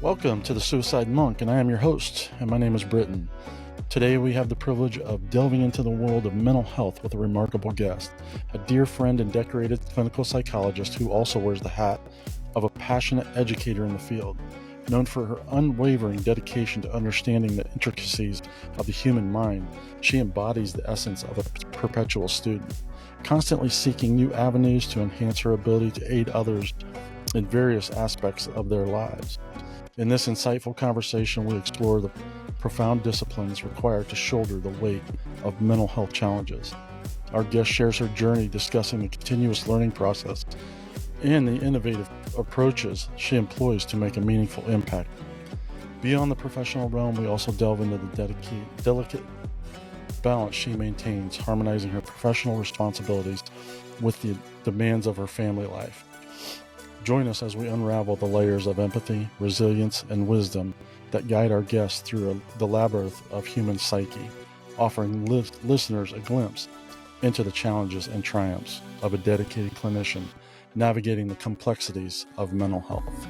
Welcome to the Suicide Monk, and I am your host, and my name is Britton. Today we have the privilege of delving into the world of mental health with a remarkable guest, a dear friend and decorated clinical psychologist who also wears the hat of a passionate educator in the field. Known for her unwavering dedication to understanding the intricacies of the human mind, she embodies the essence of a perpetual student, constantly seeking new avenues to enhance her ability to aid others in various aspects of their lives. In this insightful conversation, we explore the profound disciplines required to shoulder the weight of mental health challenges. Our guest shares her journey discussing the continuous learning process and the innovative approaches she employs to make a meaningful impact. Beyond the professional realm, we also delve into the delicate balance she maintains, harmonizing her professional responsibilities with the demands of her family life. Join us as we unravel the layers of empathy, resilience, and wisdom that guide our guests through the labyrinth of human psyche, offering listeners a glimpse into the challenges and triumphs of a dedicated clinician navigating the complexities of mental health.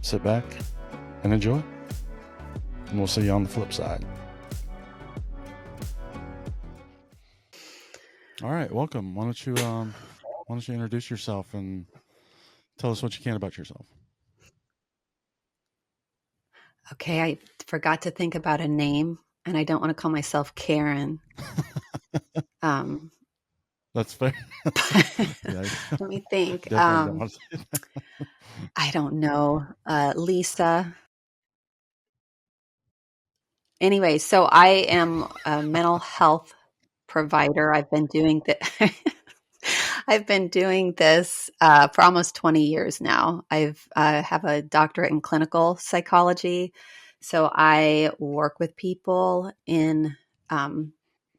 Sit back and enjoy, and we'll see you on the flip side. All right, welcome. Why don't you introduce yourself and tell us what you can about yourself? Okay, I forgot to think about a name, and I don't want to call myself Karen. That's fair. Let me think. Definitely I don't know. Lisa. Anyway, so I am a mental health provider. I've been doing this for almost 20 years now. I've have a doctorate in clinical psychology, so I work with people in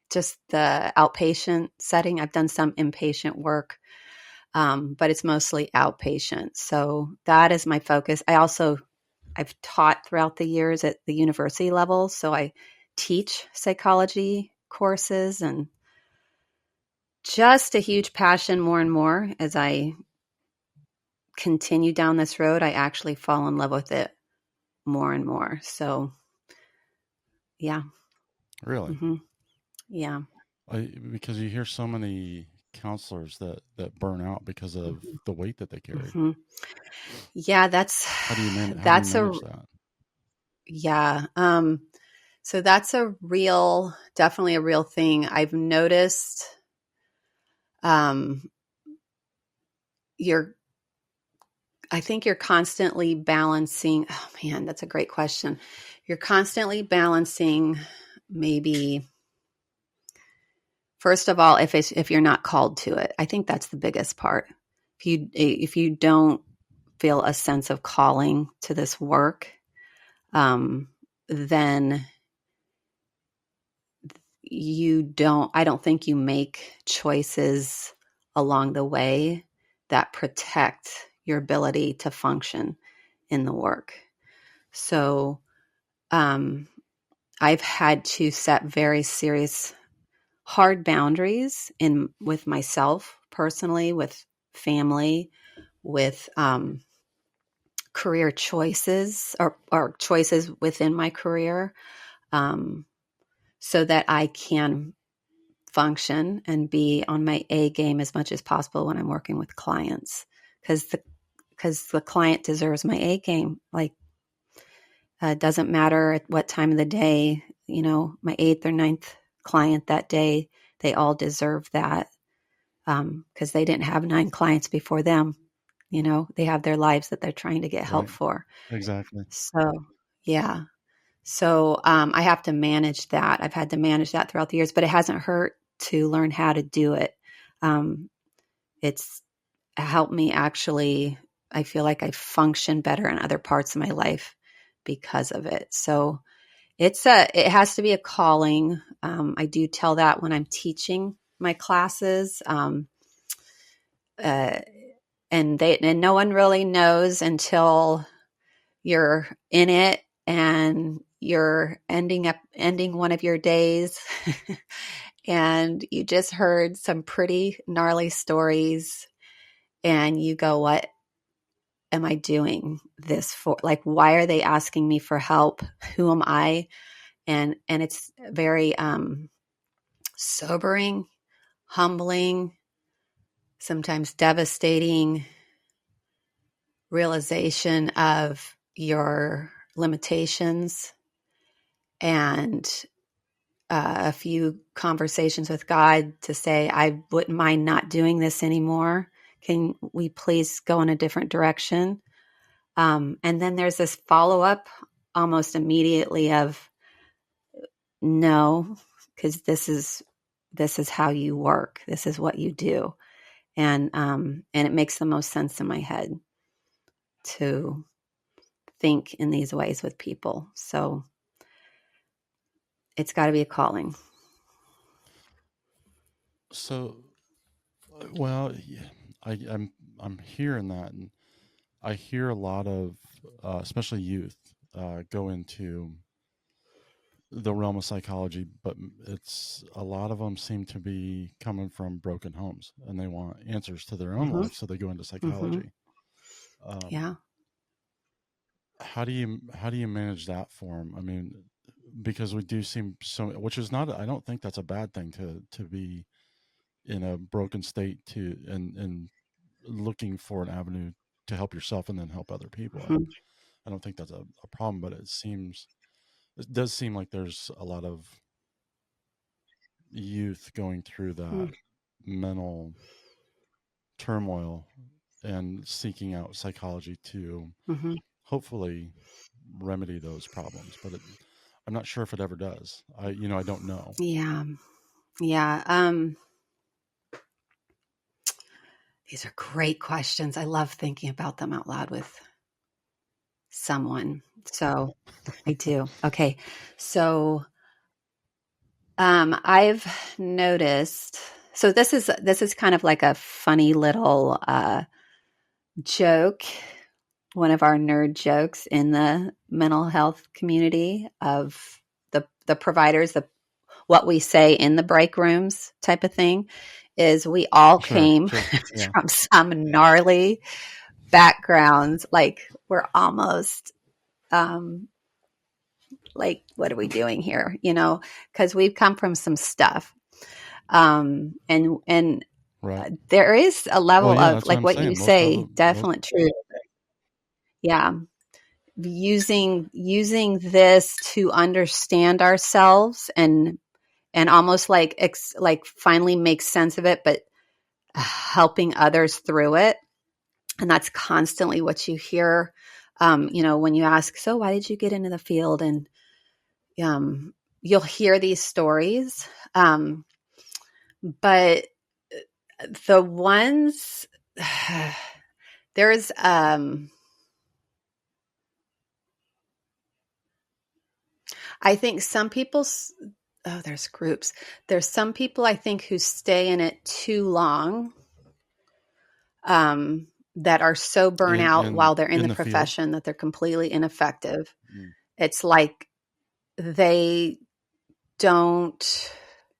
just the outpatient setting. I've done some inpatient work, but it's mostly outpatient. So that is my focus. I've taught throughout the years at the university level, so I teach psychology courses, and just a huge passion more and more as I continue down this road. I actually fall in love with it more and more. So, yeah. Really? Mm-hmm. Yeah. Because you hear so many counselors that burn out because of the weight that they carry. Mm-hmm. Yeah, how do you manage that? Yeah. So that's definitely a real thing. I've noticed, I think you're constantly balancing. Oh man, that's a great question. You're constantly balancing, maybe, first of all, if you're not called to it. I think that's the biggest part. If you don't feel a sense of calling to this work, then I don't think you make choices along the way that protect your ability to function in the work. So, I've had to set very serious, hard boundaries with myself personally, with family, with career choices or choices within my career, so that I can function and be on my A game as much as possible when I'm working with clients, because the client deserves my A game. Like, it doesn't matter at what time of the day, my 8th or 9th client that day, they all deserve that, because they didn't have 9 clients before them. They have their lives that they're trying to get help for. Exactly. So, yeah. So I have to manage that. I've had to manage that throughout the years, but it hasn't hurt to learn how to do it. It's helped me actually. I feel like I function better in other parts of my life because of it. So it has to be a calling. I do tell that when I'm teaching my classes, and no one really knows until you're in it and you're ending one of your days and you just heard some pretty gnarly stories and you go, what am I doing this for? Like, why are they asking me for help? Who am I? And it's very sobering, humbling, sometimes devastating realization of your limitations, and a few conversations with God to say, I wouldn't mind not doing this anymore. Can we please go in a different direction? And then there's this follow up almost immediately of no, because this is how you work. This is what you do. And it makes the most sense in my head to think in these ways with people. So it's got to be a calling. So, well, yeah, I'm hearing that, and I hear a lot of, especially youth, go into the realm of psychology, but it's a lot of them seem to be coming from broken homes, and they want answers to their own Mm-hmm. life, so they go into Mm-hmm. psychology. Yeah. How do you manage that for them? I mean, because we do seem so, which is not, I don't think that's a bad thing to be in a broken state and looking for an avenue to help yourself and then help other people. Mm-hmm. I don't think that's a problem, but it does seem like there's a lot of youth going through that mental turmoil and seeking out psychology to Mm-hmm. hopefully remedy those problems. But I'm not sure if it ever does. I don't know. Yeah. Yeah. These are great questions. I love thinking about them out loud with someone. So I do. Okay. So I've noticed, so this is kind of like a funny little joke, one of our nerd jokes in the mental health community of the providers, what we say in the break rooms type of thing, is we all came Sure. Yeah. from some gnarly backgrounds. Like, we're almost like, what are we doing here? Because we've come from some stuff. And Right. there is a Well, level yeah, of, that's what like, I'm what you saying. Most of say, them, definitely true. Yeah. Using this to understand ourselves and almost like finally make sense of it, but helping others through it. And that's constantly what you hear, when you ask, so why did you get into the field? And you'll hear these stories. But the ones, there's, I think some people, there's groups. There's some people I think who stay in it too long, that are so burnt out while they're in the field. profession that they're completely ineffective. Mm. It's like they don't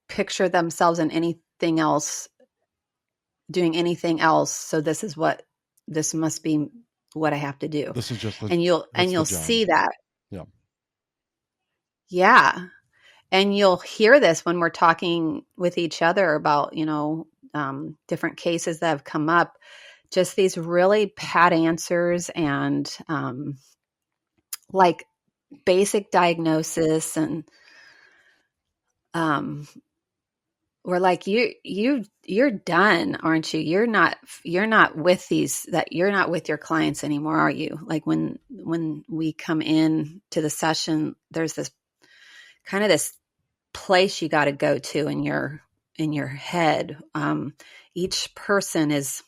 picture themselves in anything else, doing anything else. So this must be what I have to do. This is just And you'll job. see that. Yeah. Yeah. And you'll hear this when we're talking with each other about, different cases that have come up, just these really pat answers and like basic diagnosis. And we're like, you're done, aren't you? You're not with you're not with your clients anymore, are you? Like, when we come in to the session, there's this kind of this place you got to go to in your head. Each person is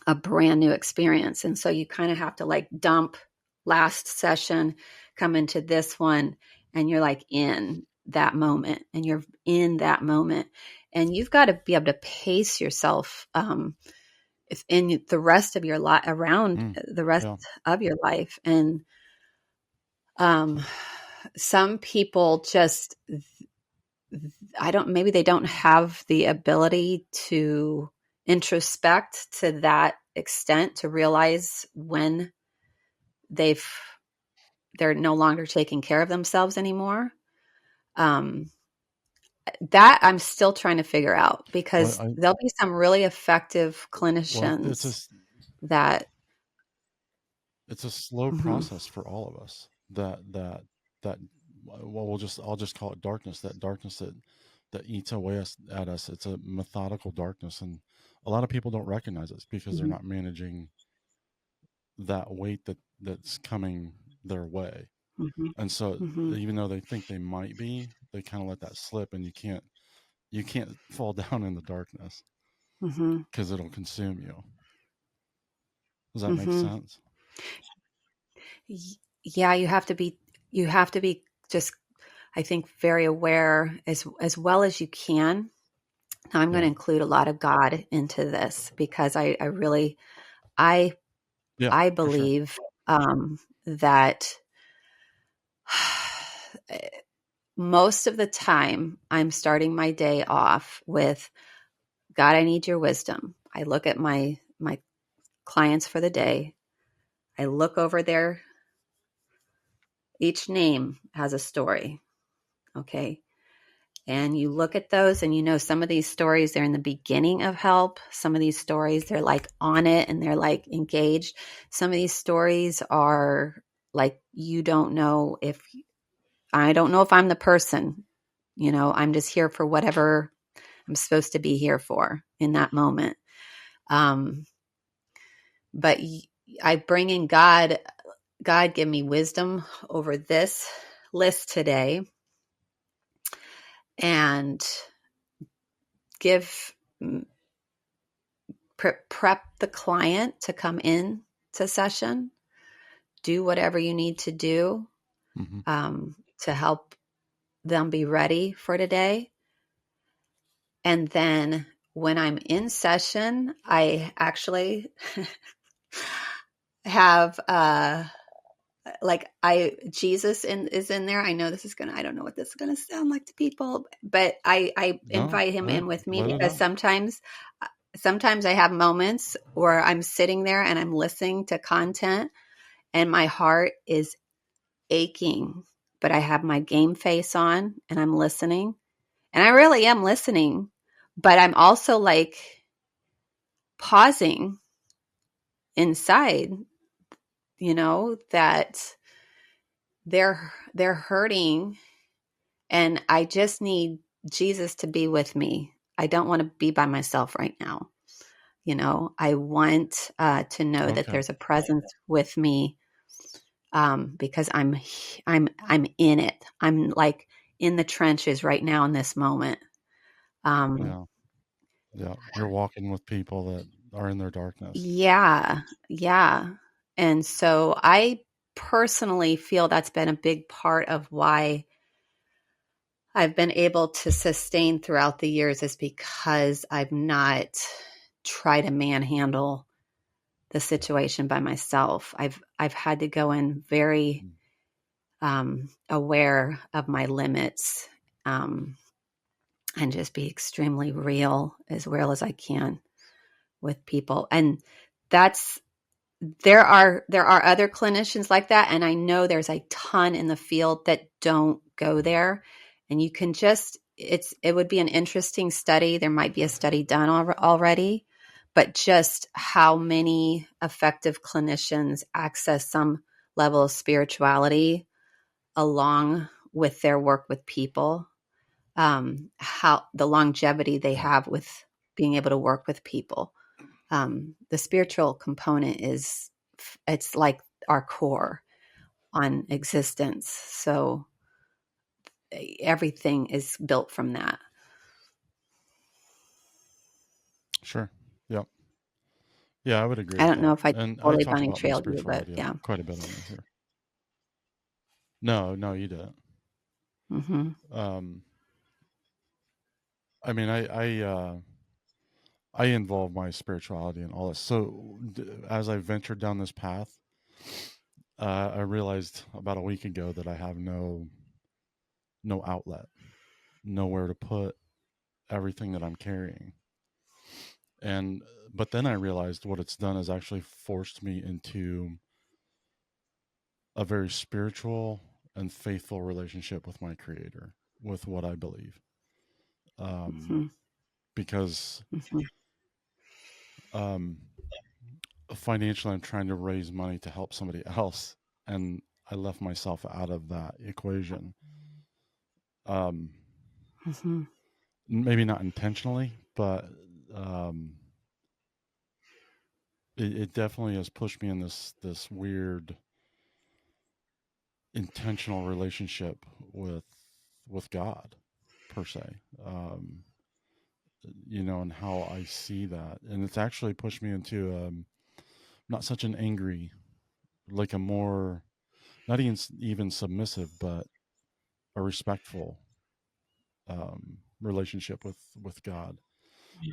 a brand new experience. And so you kind of have to like dump last session, come into this one, and you're like in that moment, and you're in that moment. And you've got to be able to pace yourself if in the rest of your life, around the rest of your life. And some people just, maybe they don't have the ability to introspect to that extent to realize when they're no longer taking care of themselves anymore. That I'm still trying to figure out, because Well, there'll be some really effective it's clinicians a that. it's a slow Mhm, process for all of us. That well, I'll just call it darkness. That darkness that eats away at us. It's a methodical darkness, and a lot of people don't recognize it because they're mhm, not managing that weight that's coming their way. mhm, And so, mhm, even though they think they might be, they kind of let that slip, and you can't fall down in the darkness mhm, because it'll consume you. Does that make mhm. sense? Yeah, you have to be just, I think, very aware as well as you can. Now, I'm going to Yeah. include a lot of God into this, because I really I Yeah, I for sure. believe that most of the time I'm starting my day off with, God, I need your wisdom. I look at my clients for the day. I look over there. Each name has a story. Okay. And you look at those and some of these stories, they're in the beginning of help. Some of these stories, they're like on it and they're like engaged. Some of these stories are like, I don't know if I'm the person. I'm just here for whatever I'm supposed to be here for in that moment. Um, but I bring in God. God, give me wisdom over this list today, and give prep the client to come in to session. Do whatever you need to do Hmm. to help them be ready for today. And then when I'm in session, I actually have Jesus is in there. I know this is gonna I don't know what this is gonna sound like to people, but I No, invite him hey, in with me, let it because out. sometimes I have moments where I'm sitting there and I'm listening to content and my heart is aching, but I have my game face on and I'm listening. And I really am listening, but I'm also like pausing inside, that they're hurting, and I just need Jesus to be with me. I don't want to be by myself right now. I want to know that Okay. there's a presence with me, because I'm in it. I'm like in the trenches right now in this moment. Um, Yeah. Yeah. You're walking with people that are in their darkness. yeah, yeah. And so I personally feel that's been a big part of why I've been able to sustain throughout the years, is because I've not tried to manhandle the situation by myself. I've had to go in very Mm. aware of my limits, um, and just be extremely real as I can with people. And that's there are other clinicians like that, and I know there's a ton in the field that don't go there. And you can just it would be an interesting study. There might be a study done already, but just how many effective clinicians access some level of spirituality along with their work with people, how the longevity they Yeah. have with being able to work with people. The spiritual component it's like our core on existence. So everything is built from that. Sure. Yep. Yeah, I would agree I with don't know that. if I And I totally talk bunny about my trailed you, but spirituality yeah. quite a bit on this here. No, no, you didn't. Hmm. Um, I mean, I involve my spirituality in all this. So as I ventured down this path, I realized about a week ago that I have no outlet, nowhere to put everything that I'm carrying. But then I realized what it's done is actually forced me into a very spiritual and faithful relationship with my creator, with what I believe. Um, Mm-hmm. because Mm-hmm. um, financially, I'm trying to raise money to help somebody else, and I left myself out of that equation. Um, Mm-hmm. Maybe not intentionally, but um, it definitely has pushed me in this weird intentional relationship with God per se. Um, and how I see that, and it's actually pushed me into not such an angry, like a more not even submissive, but a respectful relationship with God,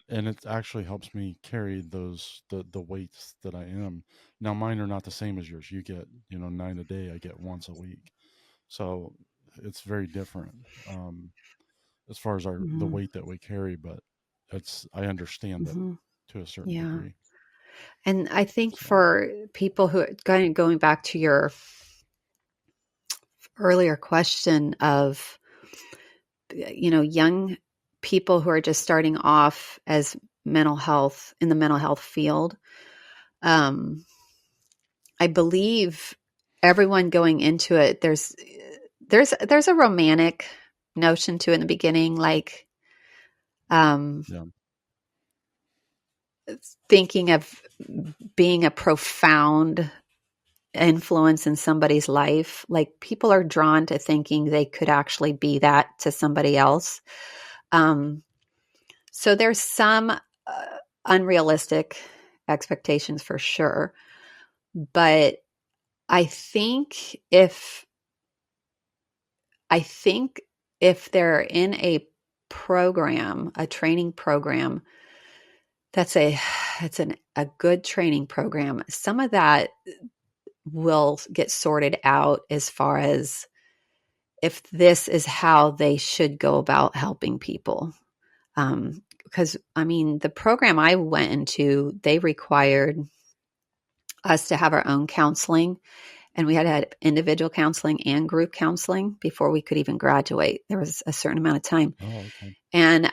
and it actually helps me carry the weights that I am. Now mine are not the same as yours. You get 9 a day. I get once a week, so it's very different as far as the Mm-hmm. weight that we carry. But I understand it Mm-hmm. to a certain Yeah. degree. And I think So for people who kind of going back to your earlier question of, young people who are just starting off as mental health in the mental health field, I believe everyone going into it, there's a romantic notion to it in the beginning, like um, yeah, thinking of being a profound influence in somebody's life. Like people are drawn to thinking they could actually be that to somebody else. Um, so there's some unrealistic expectations for sure. But I think if I think if they're in a program, a training program, that's a good training program. Some of that will get sorted out as far as if this is how they should go about helping people. Because I mean, the program I went into, they required us to have our own counseling, and we had to have individual counseling and group counseling before we could even graduate. There was a certain amount of time. oh okay, And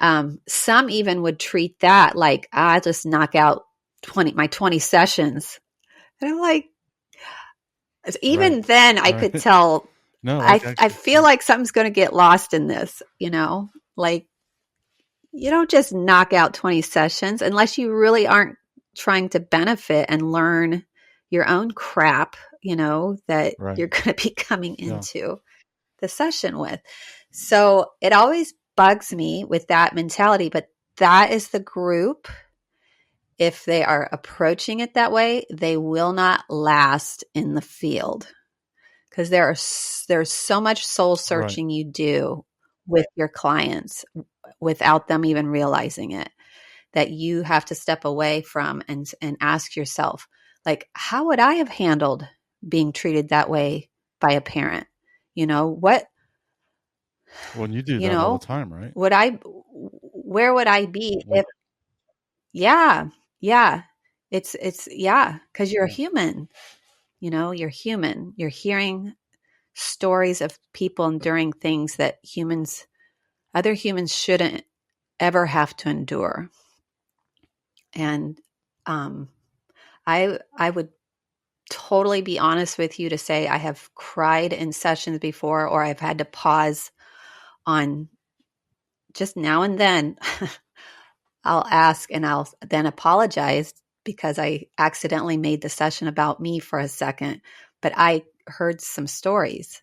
some even would treat that like, I just knock out 20 sessions. And I'm like, right, even then I right. could tell, No, I actually, feel like something's going to get lost in this, like you don't just knock out 20 sessions unless you really aren't trying to benefit and learn your own crap, that right, you're going to be coming yeah. into the session with. So it always bugs me with that mentality, but that is the group. If they are approaching it that way, they will not last in the field because there's so much soul Right. searching you do with your clients without them even realizing it, that you have to step away from and ask yourself, like, how would I have handled being treated that way by a parent? What, Well, you do you that all know, the time, right? would I, where would I be Like, if, yeah, yeah, yeah, because you're a yeah, human, you're human. You're hearing stories of people enduring things that other humans shouldn't ever have to endure. And um, I would totally be honest with you to say I have cried in sessions before, or I've had to pause on just now and then. I'll ask and I'll then apologize because I accidentally made the session about me for a second. But I heard some stories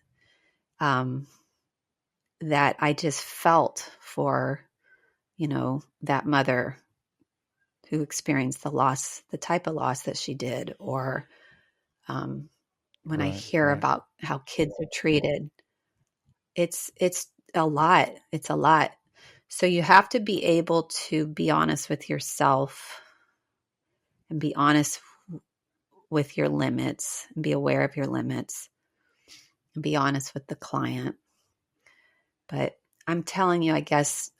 um, that I just felt for, that mother who experienced the type of loss that she did, or um, when I right, hear right. about how kids are treated, it's a lot. It's a lot. So you have to be able to be honest with yourself and be honest with your limits and be aware of your limits and be honest with the client. But I'm telling you, I guess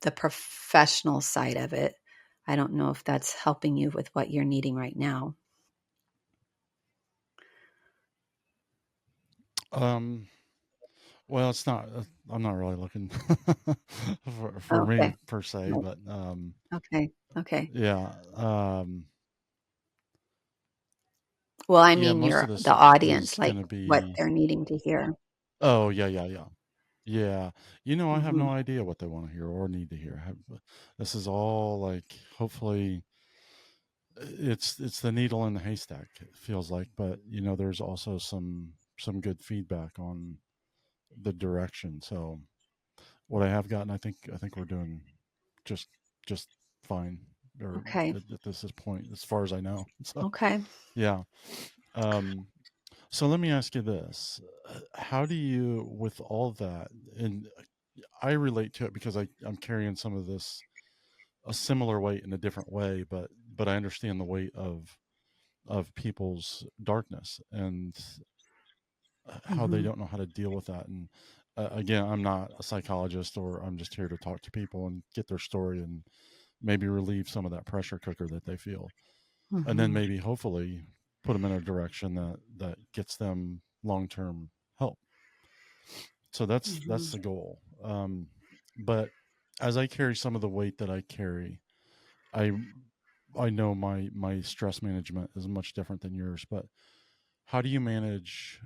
the professional side of it. I don't know if that's helping you with what you're needing right now. Well, it's not. I'm not really looking for me Okay. per se, but Okay. Okay. yeah, Well, I yeah. mean, Most of the this is audience, like gonna what be. they're needing to hear. Oh yeah, yeah, yeah, yeah. I have Mm-hmm. no idea what they want to hear or need to hear. This is all like, hopefully, it's the needle in the haystack. It feels like, but there's also some good feedback on the direction. So what I have gotten, I think we're doing just just fine, or Okay. at this point, as far as I know. So Okay. yeah. Um, so let me ask you this: how do you, with all that, and I relate to it because I'm carrying some of this, a similar weight in a different way, but I understand the weight of people's darkness and how they Mm-hmm. don't know how to deal with that. And again, I'm not a psychologist, or I'm just here to talk to people and get their story and maybe relieve some of that pressure cooker that they feel, and then Mm-hmm. maybe hopefully put them in a direction that gets them long-term help. So Mm-hmm. that's the goal. But as I carry some of the weight that I carry, I I know my stress management is much different than yours. But how do you manage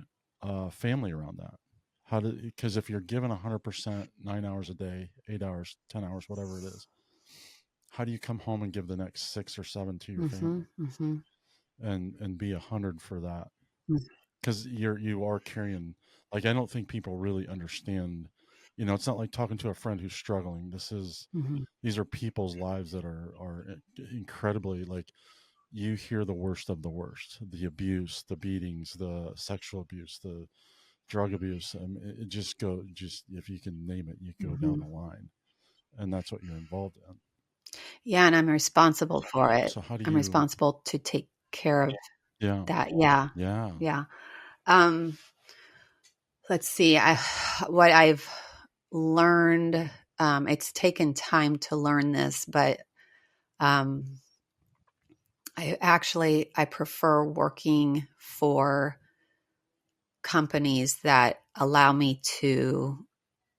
family around that? How do, because if you're given 100%, 9 hours a day, 8 hours, 10 hours, whatever it is, how do you come home and give the next 6 or 7 to your Mm-hmm. family Mm-hmm. and be 100 for that? Because you are carrying, like, I don't think people really understand. It's not like talking to a friend who's struggling. Mm-hmm. These are people's lives that are incredibly, like, you hear the worst of the worst, the abuse, the beatings, the sexual abuse, the drug abuse. It just, if you can name it, you go down Mm-hmm. the line, and that's what you're involved in. Yeah, and I'm responsible for it. So how do I'm you? responsible to take care of Yeah, that. Yeah. yeah. Yeah. Um, let's see. What I've learned, it's taken time to learn this, but um, I prefer working for companies that allow me to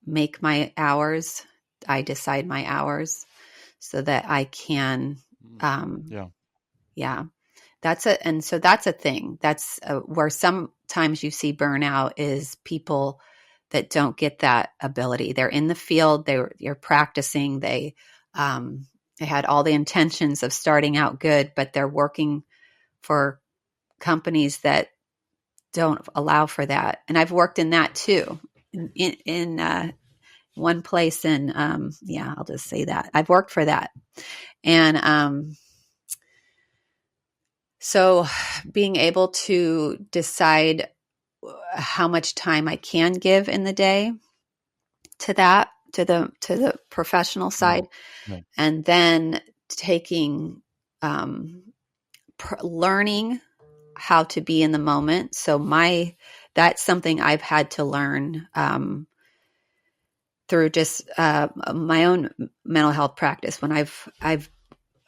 make my hours. I decide my hours so that I can, Mm, um, yeah. yeah, and so that's a thing. That's where sometimes you see burnout is people that don't get that ability. They're in the field, they're practicing, um, they had all the intentions of starting out good, but they're working for companies that don't allow for that. And I've worked in that too. In one place, and yeah, I'll just say that I've worked for that, and so being able to decide how much time I can give in the day to that, to the professional Mm, side, yeah. and then taking learning how to be in the moment. So that's something I've had to learn through just my own mental health practice. When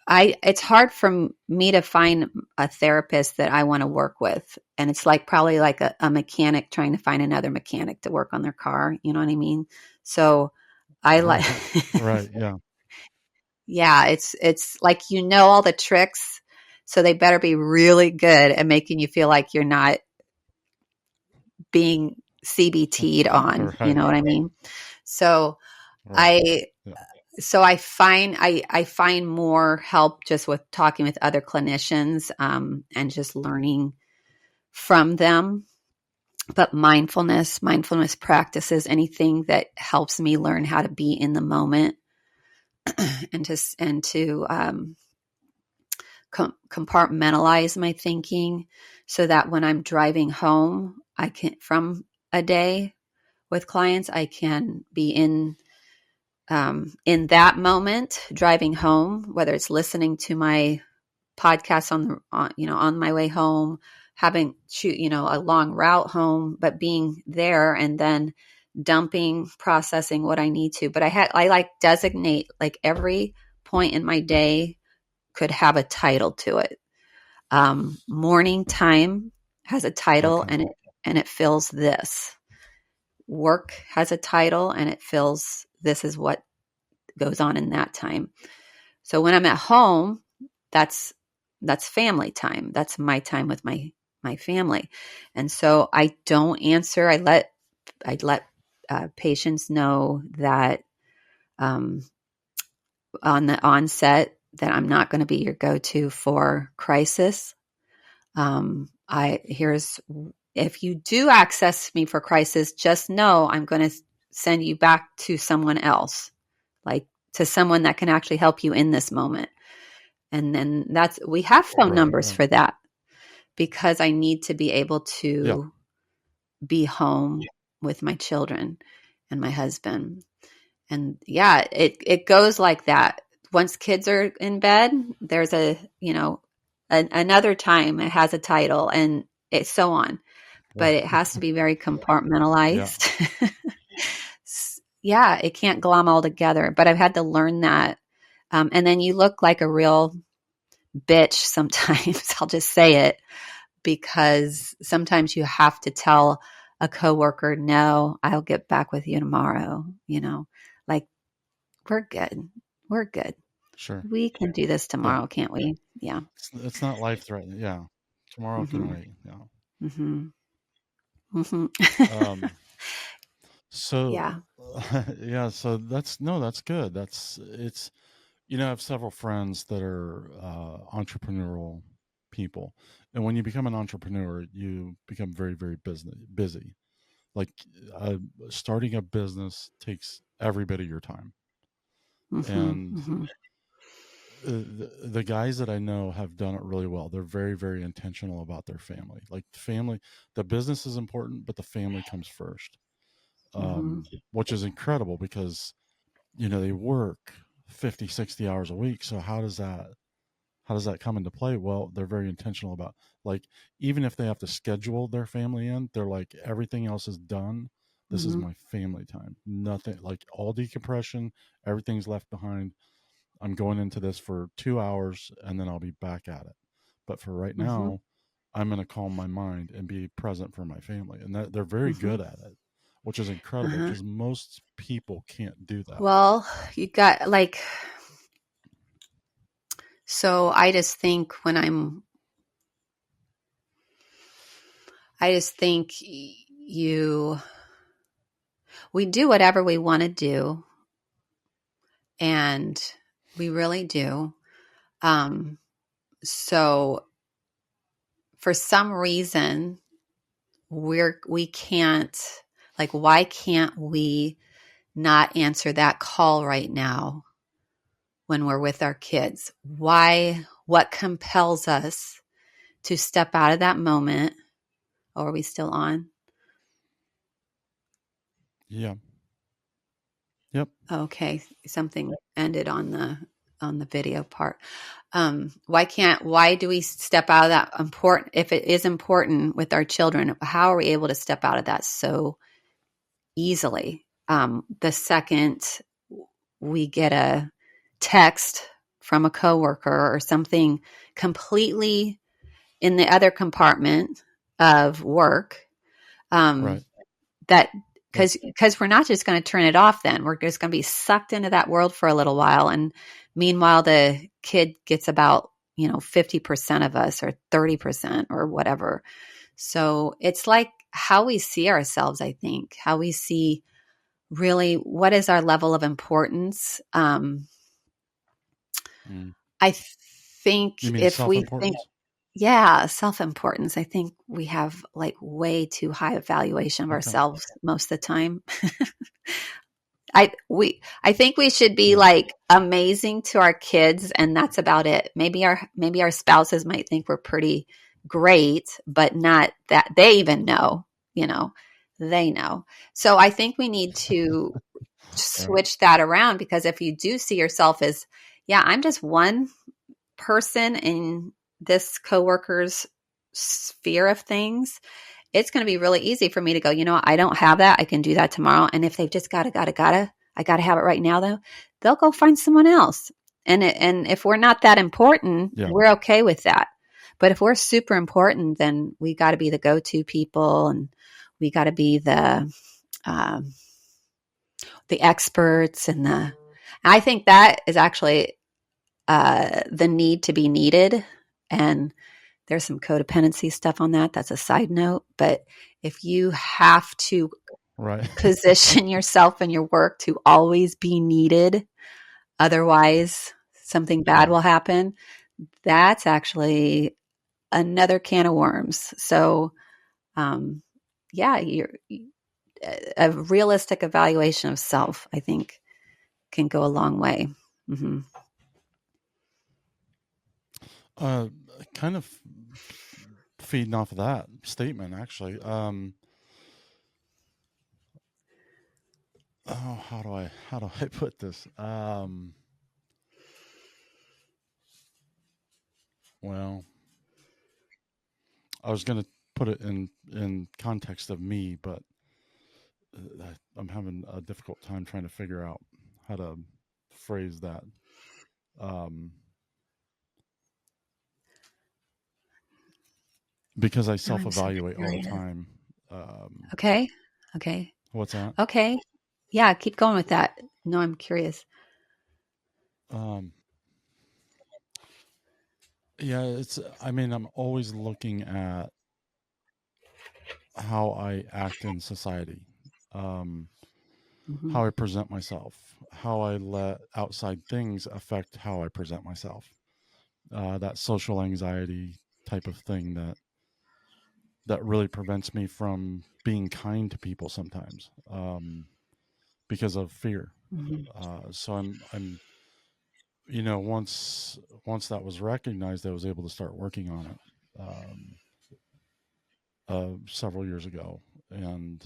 it's hard for me to find a therapist that I want to work with. And it's like probably like a mechanic trying to find another mechanic to work on their car. You know what I mean? So I like, Right. Right. Yeah. yeah, it's like, all the tricks. So they better be really good at making you feel like you're not being CBT'd on. You Right. know what I mean? So Right. I Yeah. I find more help just with talking with other clinicians, and just learning from them. But mindfulness practices, anything that helps me learn how to be in the moment and to compartmentalize my thinking, so that when I'm driving home, I can from a day with clients, I can be in that moment driving home, whether it's listening to my podcast on my way home, having a long route home, but being there and then dumping, processing what I need to. But I like designate like every point in my day could have a title to it. Morning time has a title, Okay. and it fills this. Work has a title, and it fills this is what goes on in that time. So when I'm at home, that's family time. That's my time with my family. And so I don't answer. I let patients know that on the onset that I'm not going to be your go-to for crisis. If you do access me for crisis, just know I'm going to send you back to someone else, like to someone that can actually help you in this moment. And then we have phone numbers for that, because I need to be able to be home with my children and my husband. And yeah, it goes like that. Once kids are in bed, there's another time it has a title, and it's so on. But it has to be very compartmentalized. Yeah, it can't glom all together. But I've had to learn that. And then you look like a real bitch sometimes. I'll just say it, because sometimes you have to tell a coworker, no, I'll get back with you tomorrow. Like, we're good. We're good. Sure. We can do this tomorrow, can't we? Yeah. It's not life threatening. Yeah. Tomorrow can wait. Yeah. Mm-hmm. Mm-hmm. So, Yeah. so that's good. I have several friends that are entrepreneurial people. And when you become an entrepreneur, you become very, very busy. Like starting a business takes every bit of your time. Mm-hmm. And Mm-hmm. the guys that I know have done it really well. They're very, very intentional about their family. Like the business is important, but the family comes first. Mm-hmm. Which is incredible because, they work 50, 60 hours a week. So how does that come into play? Well, they're very intentional about, like, even if they have to schedule their family in, they're like, everything else is done. This is Mm-hmm. my family time. Nothing, like, all decompression, everything's left behind. I'm going into this for 2 hours and then I'll be back at it. But for right Mm-hmm. now, I'm going to calm my mind and be present for my family. And they're very Mm-hmm. good at it, which is incredible Uh-huh. because most people can't do that. Well, you got so I just think we do whatever we want to do, and we really do. So for some reason, we can't, why can't we not answer that call right now when we're with our kids? What compels us to step out of that moment? Oh, are we still on? Yeah. Yep. Okay. Something ended on the video part. Why do we step out of that important, if it is important with our children, how are we able to step out of that so easily? The second we get a text from a coworker or something completely in the other compartment of work, Right. that because we're not just going to turn it off, then we're just going to be sucked into that world for a little while, and meanwhile the kid gets about 50% of us, or 30%, or whatever. So it's like how we see ourselves. I think how we see, really, what is our level of importance. I think You mean if we think, self-importance? yeah, self-importance, I think we have way too high a valuation of Okay. ourselves most of the time. I think we should be Yeah. amazing to our kids, and that's about it. Maybe our spouses might think we're pretty great, but not that they even know, they know. So I think we need to switch that around, because if you do see yourself as, yeah, I'm just one person in this coworker's sphere of things, it's going to be really easy for me to go, I don't have that. I can do that tomorrow. And if they've just gotta, I got to have it right now, though, they'll go find someone else. And if we're not that important, Yeah. we're okay with that. But if we're super important, then we got to be the go-to people, and we got to be um, the experts, and the. I think that is actually the need to be needed, and there's some codependency stuff on that. That's a side note. But if you have to Right. position yourself and your work to always be needed, otherwise something bad Yeah. will happen, that's actually another can of worms. So, um, yeah, a realistic evaluation of self, I think, can go a long way. Mm-hmm. Uh, kind of feeding off of that statement, actually. Oh, how do I put this? Well, I was gonna put it in context of me, but I'm having a difficult time trying to figure out how to phrase that. Um, because I Now I'm super self-evaluate all the curious. time. Um, Okay. Okay. what's that? Okay. Yeah, keep going with that. No, I'm curious. Um, yeah, it's. I mean, I'm always looking at how I act in society, um, Mm-hmm. how I present myself, how I let outside things affect how I present myself. That social anxiety type of thing that really prevents me from being kind to people sometimes, because of fear. Mm-hmm. So I'm once that was recognized, I was able to start working on it, several years ago, and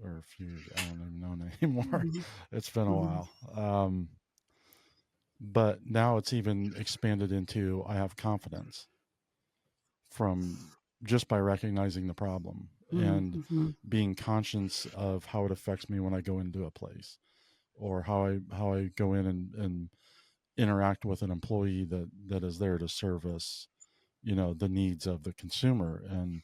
or a few years. I don't even know anymore. Mm-hmm. It's been a Mm-hmm. while. But now it's even expanded into I have confidence from just by recognizing the problem and Mm-hmm. being conscious of how it affects me when I go into a place, or how I go in and interact with an employee that is there to service, the needs of the consumer. And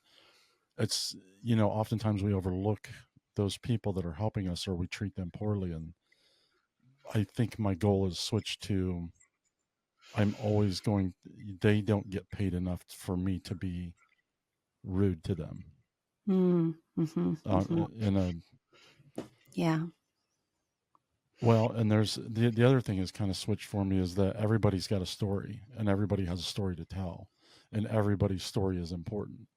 it's, oftentimes we overlook those people that are helping us, or we treat them poorly. And I think my goal is switched to, I'm always going, they don't get paid enough for me to be rude to them. Mm-hmm. Mm-hmm. In a Yeah. Well, and there's the other thing is kind of switched for me, is that everybody's got a story, and everybody has a story to tell, and everybody's story is important.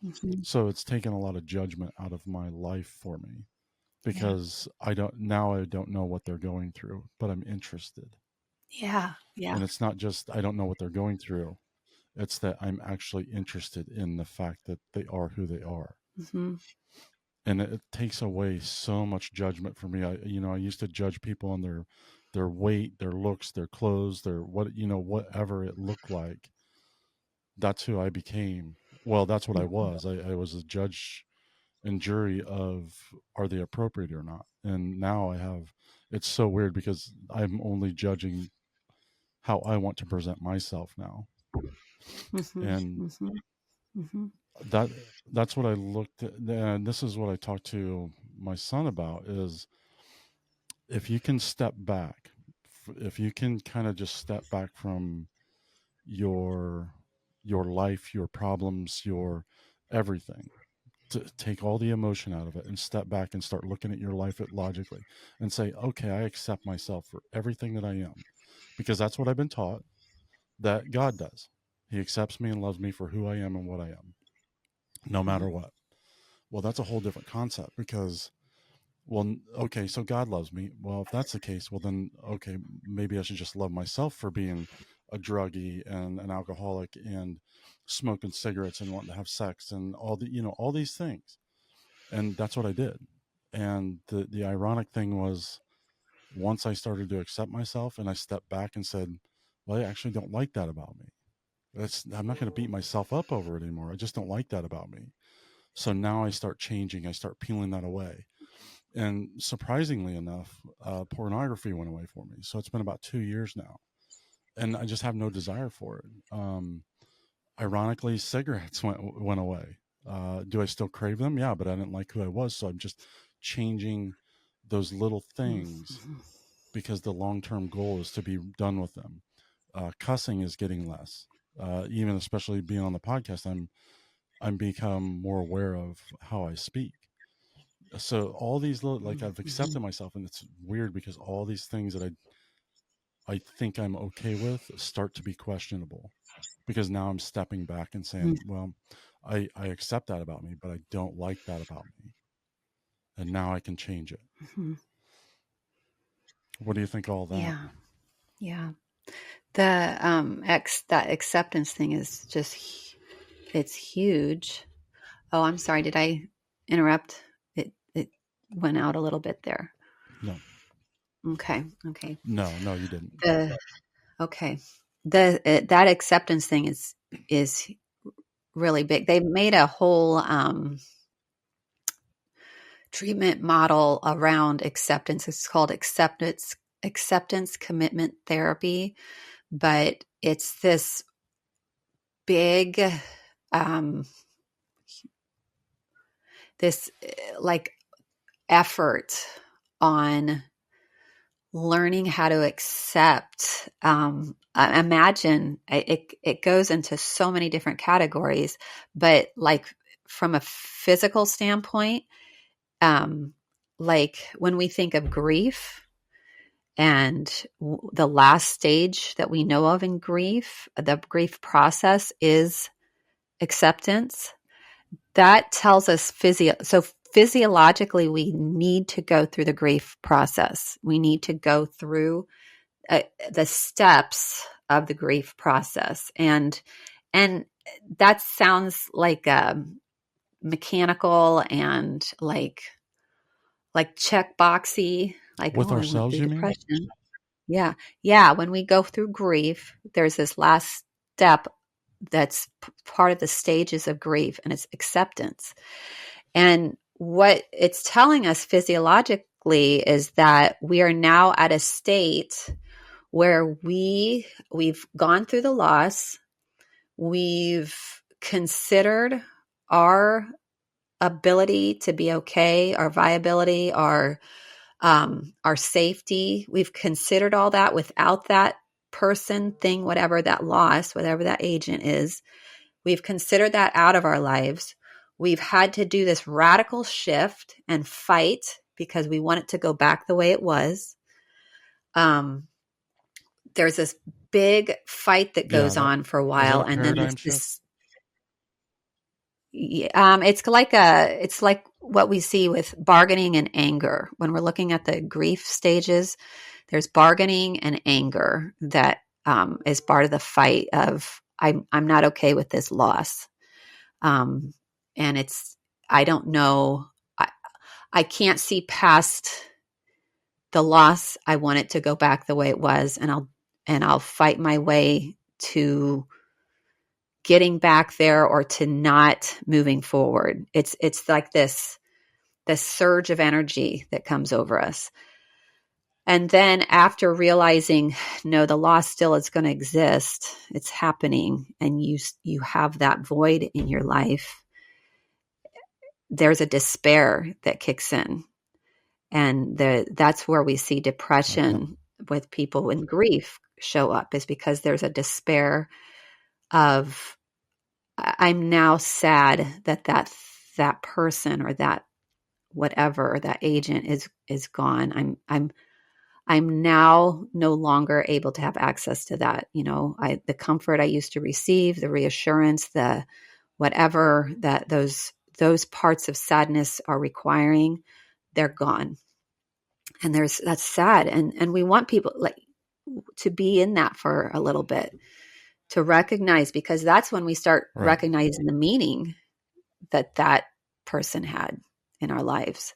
Mm-hmm. So it's taken a lot of judgment out of my life for me, Yeah. because I don't know what they're going through, but I'm interested. Yeah. Yeah. And it's not just I don't know what they're going through, it's that I'm actually interested in the fact that they are who they are. Mm-hmm. And it takes away so much judgment for me. I used to judge people on their weight, their looks, their clothes, their whatever it looked like. That's who I became. Well, that's what I was. I was a judge and jury of, are they appropriate or not. And now it's so weird, because I'm only judging how I want to present myself now. Mm-hmm. And Mm-hmm. Mm-hmm. that that's what I looked at, and this is what I talked to my son about, is if you can step back, if you can kind of just step back from your your life, your problems, your everything, to take all the emotion out of it and step back and start looking at your life logically, and say, okay, I accept myself for everything that I am, because that's what I've been taught that God does. He accepts me and loves me for who I am and what I am, no matter what. Well, that's a whole different concept, because, well, okay, so God loves me. Well, if that's the case, well, then, okay, maybe I should just love myself for being a druggie and an alcoholic and smoking cigarettes and wanting to have sex and all these things. And that's what I did. And the ironic thing was, once I started to accept myself and I stepped back and said, well, I actually don't like that about me. I'm not going to beat myself up over it anymore. I just don't like that about me. So now I start changing. I start peeling that away. And surprisingly enough, pornography went away for me. So it's been about 2 years now. and I just have no desire for it. Ironically, cigarettes went away. Do I still crave them? Yeah, but I didn't like who I was, so I'm just changing those little things Mm-hmm. because the long-term goal is to be done with them. Cussing is getting less. Even especially being on the podcast, I'm become more aware of how I speak. So all these little, like, I've accepted myself, and it's weird because all these things that I think I'm okay with start to be questionable, because now I'm stepping back and saying, well, I accept that about me, but I don't like that about me, and now I can change it. Mm-hmm. What do you think of all that? Yeah. Yeah. The that acceptance thing is just it's huge. Oh, I'm sorry. Did I interrupt? It went out a little bit there. No, Okay. Okay. no, you didn't. The okay. The that acceptance thing is really big. They made a whole treatment model around acceptance. It's called acceptance commitment therapy, but it's this big um, this like effort on learning how to accept. Imagine it goes into so many different categories, but like from a physical standpoint, like when we think of grief and the last stage that we know of in grief, the grief process is acceptance. That tells us physiologically we need to go through the grief process. We need to go through the steps of the grief process, and that sounds like mechanical and like check boxy, like, With oh, I went ourselves, through you mean? depression. Yeah. Yeah. When we go through grief, there's this last step that's part of the stages of grief, and it's acceptance. And what it's telling us physiologically is that we are now at a state where we've gone through the loss, we've considered our ability to be okay, our viability, our safety. We've considered all that without that person, thing, whatever that loss, whatever that agent is. We've considered that out of our lives. We've had to do this radical shift and fight because we want it to go back the way it was. There's this big fight that Yeah, goes that on for a is that while, a and then paradigm shift? it's like what we see with bargaining and anger. When we're looking at the grief stages, there's bargaining and anger that is part of the fight of I'm not okay with this loss, and it's I don't know I can't see past the loss. I want it to go back the way it was, and I'll fight my way to getting back there or to not moving forward. It's like this surge of energy that comes over us. And then after realizing, no, the loss still is going to exist, it's happening, and you have that void in your life, there's a despair that kicks in. And that's where we see depression with people in grief show up, is because there's a despair of, I'm now sad that that person or that whatever, that agent is gone. I'm now no longer able to have access to that. The comfort I used to receive, the reassurance, the whatever that those parts of sadness are requiring, they're gone. And that's sad. And we want people like to be in that for a little bit, to recognize, because that's when we start Right. recognizing the meaning that person had in our lives,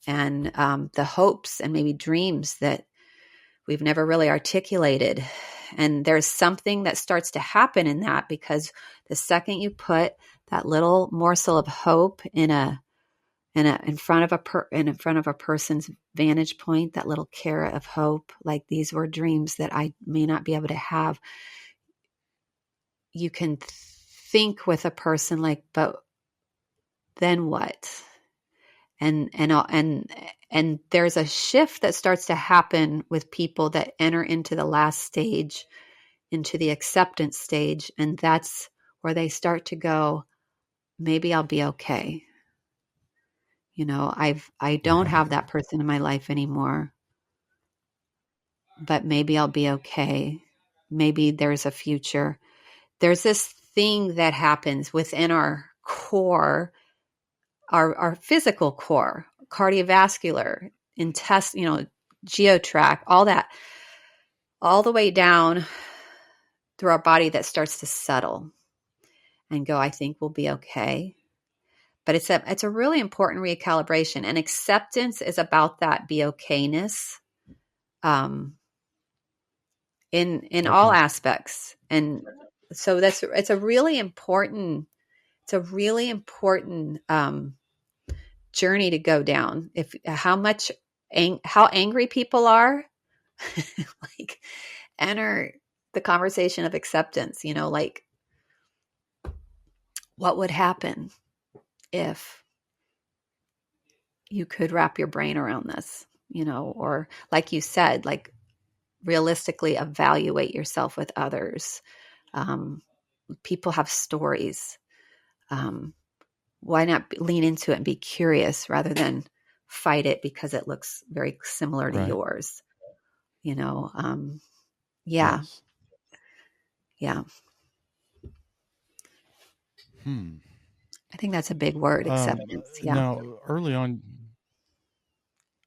and the hopes and maybe dreams that we've never really articulated. And there's something that starts to happen in that, because the second you put that little morsel of hope in and in front of in front of a person's vantage point, that little carrot of hope, like these were dreams that I may not be able to have. You can think with a person like, but then what? And there's a shift that starts to happen with people that enter into the last stage, into the acceptance stage, and that's where they start to go, maybe I'll be okay. I don't have that person in my life anymore, but maybe I'll be okay. Maybe there's a future. There's this thing that happens within our core, our physical core, cardiovascular, geotrack, all that, all the way down through our body, that starts to settle and go, I think we'll be okay. But it's a really important recalibration, and acceptance is about that be okayness, in all aspects. And so it's a really important journey to go down. If how angry people are, like, enter the conversation of acceptance. Like, what would happen if you could wrap your brain around this, or like you said, like, realistically evaluate yourself with others. People have stories. Why not lean into it and be curious rather than fight it because it looks very similar to yours? Yeah. Yes. Yeah. I think that's a big word, acceptance. Yeah. Now, early on,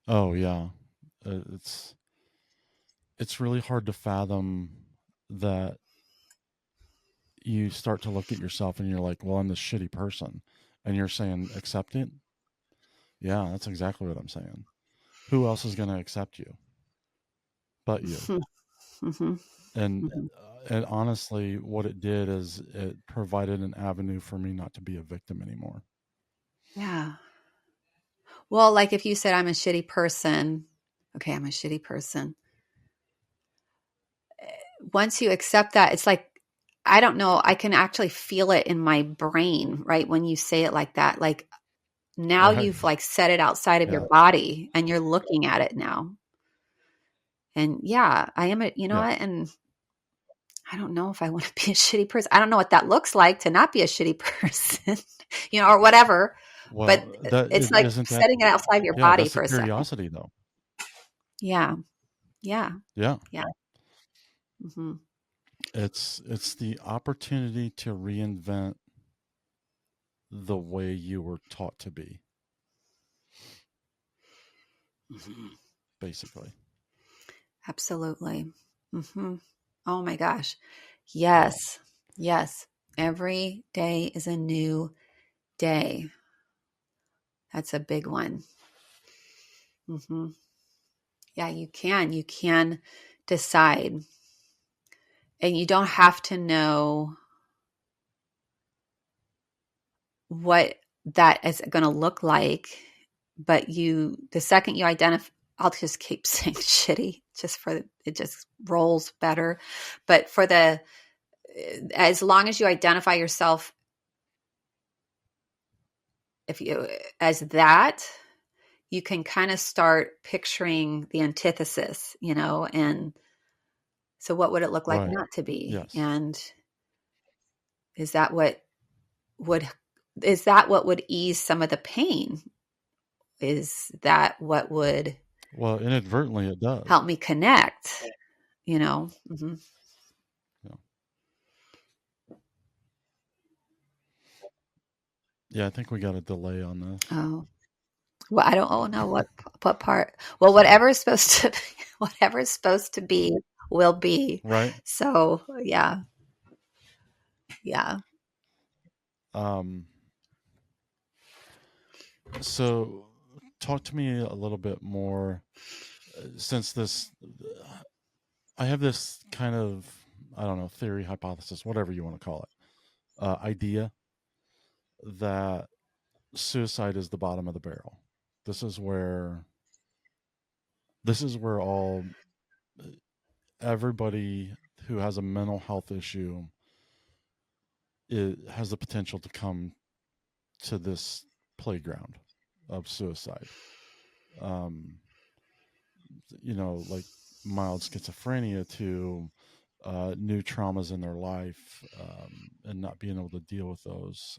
oh yeah, it's really hard to fathom that you start to look at yourself and you're like, well, I'm this shitty person, and you're saying accept it. Yeah, that's exactly what I'm saying. Who else is going to accept you but you? Mm-hmm. And Mm-hmm. and honestly, what it did is it provided an avenue for me not to be a victim anymore. Yeah. Well, like if you said, I'm a shitty person, okay, I'm a shitty person. Once you accept that, it's like, I don't know, I can actually feel it in my brain, right? When you say it like that, like, now Right. you've like set it outside of your Yeah. body and you're looking at it now. And yeah, I am Yeah. what? And I don't know if I want to be a shitty person. I don't know what that looks like to not be a shitty person, or whatever. But Well, that it's like isn't that. setting it outside of your Yeah, body that's the for a second. curiosity, though. Yeah. Yeah. Yeah. Yeah. Mm-hmm. It's the opportunity to reinvent the way you were taught to be, Mm-hmm. basically. Absolutely. Mm-hmm. Oh my gosh. Yeah. Yes. Yes. Every day is a new day. That's a big one. Mm-hmm. Yeah, you can decide, and you don't have to know what that is going to look like, but the second you identify, I'll just keep saying shitty just for it just rolls better. But as long as you identify yourself, if you as that, you can kind of start picturing the antithesis, and so what would it look like Right. not to be? Yes. And is that what would is that what would ease some of the pain? Is that what would Well, inadvertently, it does. help me connect? Mm-hmm. Yeah. Yeah, I think we got a delay on this. Oh, well, I don't. Oh no, what part? Well, So, whatever is supposed to be will be. right. So yeah, yeah. Um, so talk to me a little bit more since I have this kind of, I don't know, theory, hypothesis, whatever you want to call it, idea that suicide is the bottom of the barrel. This is where all everybody who has a mental health issue, it has the potential to come to this playground of suicide. Um, like mild schizophrenia to new traumas in their life, and not being able to deal with those.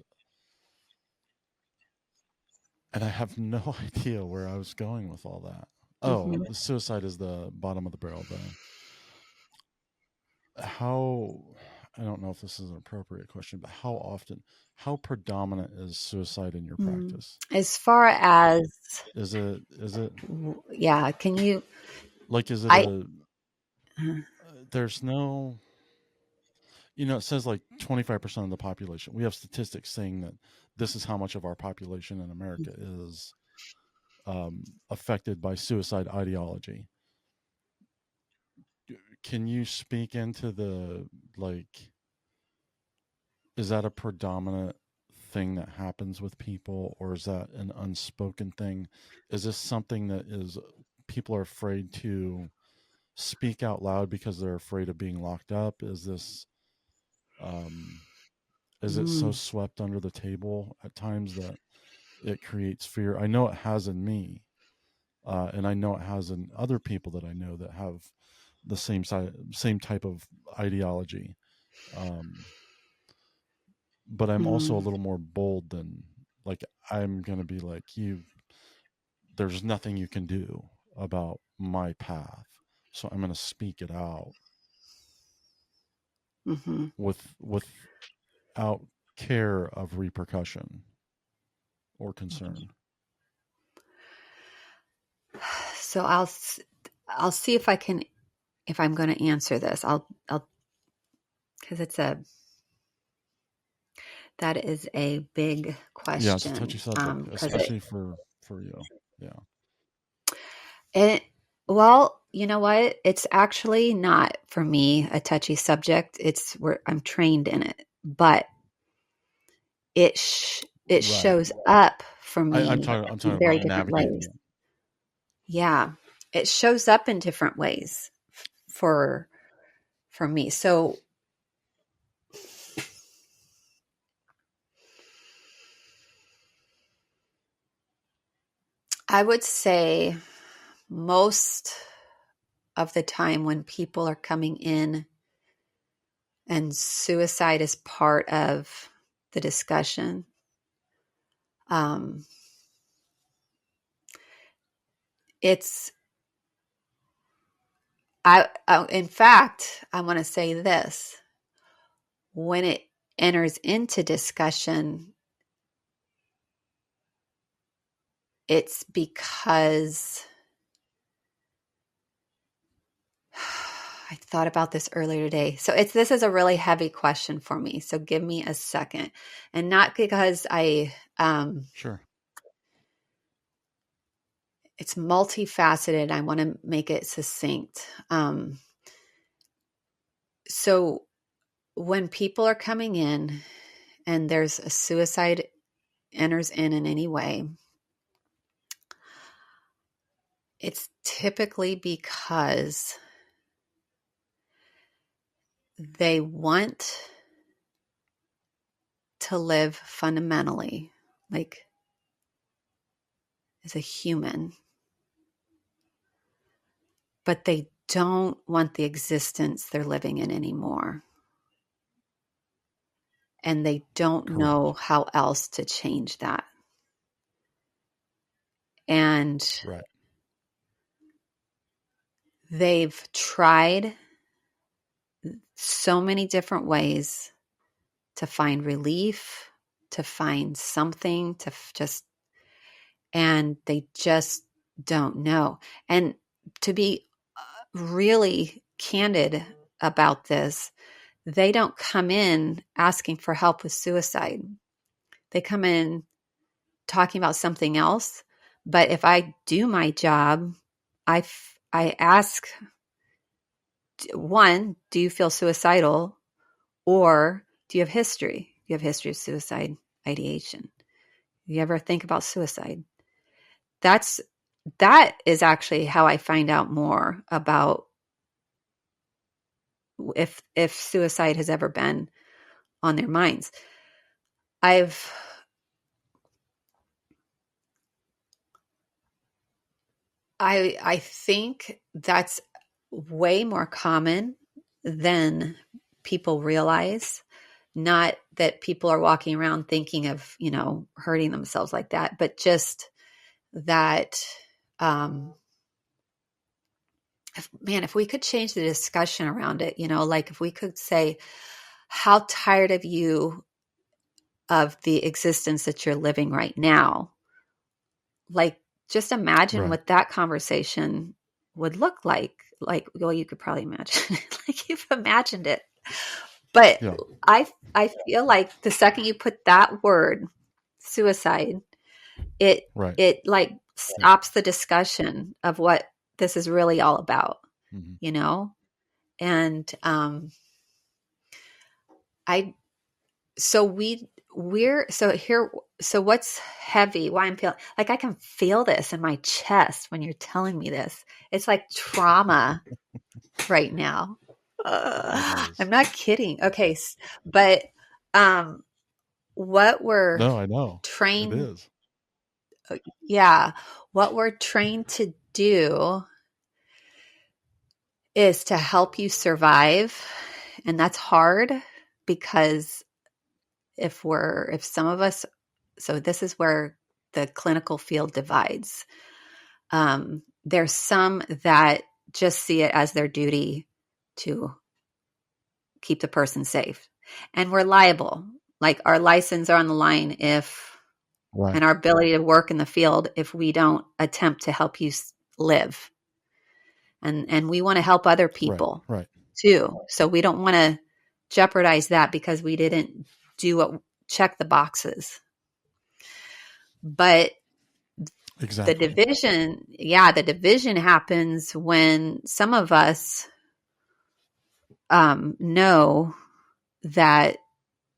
And I have no idea where I was going with all that. Oh, Mm-hmm. the suicide is the bottom of the barrel. How, I don't know if this is an appropriate question, but how predominant is suicide in your practice? As far as, Is it yeah, can you, like, is it I, a, there's no, it says like 25% of the population. We have statistics saying that this is how much of our population in America is affected by suicide ideology. Can you speak into the, like, is that a predominant thing that happens with people, or is that an unspoken thing? Is this something that is people are afraid to speak out loud because they're afraid of being locked up? Um, is it so mm, swept under the table at times that it creates fear? I know it has in me, and I know it has in other people that I know that have the same type of ideology. Um, but I'm also a mm, little more bold than, like, I'm gonna be like, there's nothing you can do about my path, so I'm gonna speak it out mm-hmm. without care of repercussion or concern. So I'll see if I can, if I'm going to answer this. I'll, because that is a big Yeah, it's a touchy question. subject, Because especially for you. Yeah. it, well, you know what? It's actually not for me a touchy subject. It's where I'm trained in it, but it Right. shows up for I'm me talking in very about different navigating ways. it. Yeah, it shows up in different ways for for me. So I would say most of the time when people are coming in and suicide is part of the discussion, um, it's in fact, I want to say this: when it enters into discussion, it's because I thought about this earlier today. So this is a really heavy question for me. So give me a second, and not because Sure. it's multifaceted. I want to make it succinct. So when people are coming in and there's a suicide enters in any way, it's typically because they want to live fundamentally, like as a human, but they don't want the existence they're living in anymore. And they don't know Correct. how else to change that. And Right. they've tried so many different ways to find relief, to find something, and they just don't know. And to be really candid about this, they don't come in asking for help with suicide. They come in talking about something else. But if I do my job, I ask, one, do you feel suicidal? Or do you have history? Do you have history of suicide ideation? You ever think about suicide? That is actually how I find out more about if suicide has ever been on their minds. I think that's way more common than people realize. Not that people are walking around thinking of, hurting themselves like that, but just that, if we could change the discussion around it, like if we could say, how tired of you of the existence that you're living right now? Like, just imagine what that conversation would look like. Like, well, you could probably imagine, like you've imagined it. But Yeah. I feel like the second you put that word, suicide, it like stops the discussion of what this is really all about, And so what's heavy? Why I'm feeling like I can feel this in my chest when you're telling me this. It's like trauma right now. I'm not kidding. Okay. But, what we're No, I know. It trained, is. what we're trained to do is to help you survive. And that's hard because if some of us, so this is where the clinical field divides. There's some that just see it as their duty to keep the person safe. And we're liable. Like our license are on the line and our ability to work in the field if we don't attempt to help you live. And we want to help other people too. So we don't want to jeopardize that because we didn't check the boxes. But exactly. the division happens when some of us know that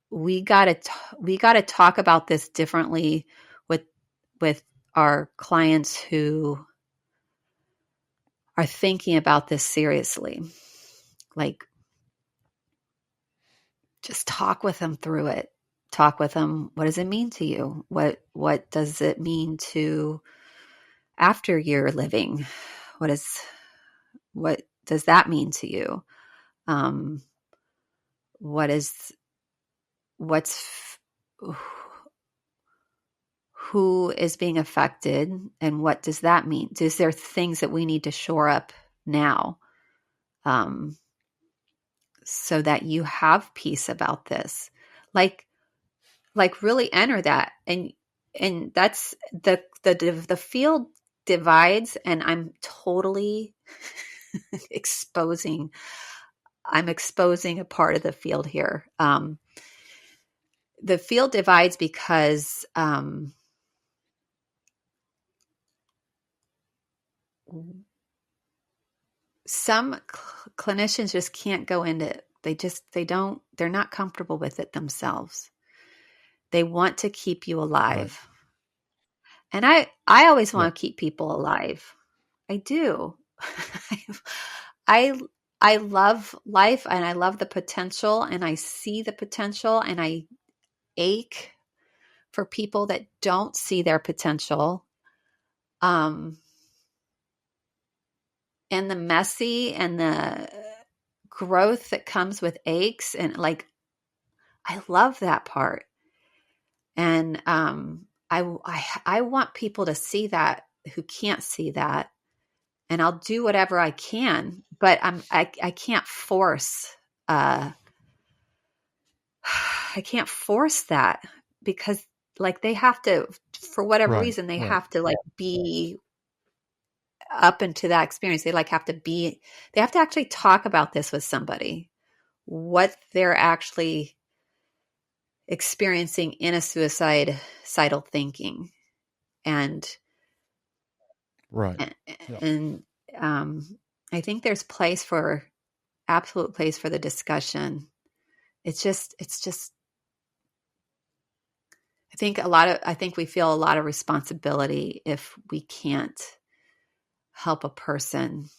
we got to talk about this differently with our clients who are thinking about this seriously. Like, just talk with them through it. Talk with them. What does it mean to you? What does it mean to after you're living? What does that mean to you? Who is being affected, and what does that mean? Is there things that we need to shore up now, so that you have peace about this? Like really enter that, and that's the field divides, and I'm totally exposing a part of the field here. The field divides because some clinicians just can't go into it. They're not comfortable with it themselves. They want to keep you alive. Right. And I always want to keep people alive. I do. I love life, and I love the potential, and I see the potential, and I ache for people that don't see their potential. And the messy and the growth that comes with aches, and like, I love that part. And I want people to see that who can't see that, and I'll do whatever I can, but I can't force I can't force that, because like they have to, for whatever reason, they have to like be up into that experience. They have to actually talk about this with somebody, what they're actually experiencing in a suicidal thinking. And I think there's absolute place for the discussion. It's just I think we feel a lot of responsibility if we can't help a person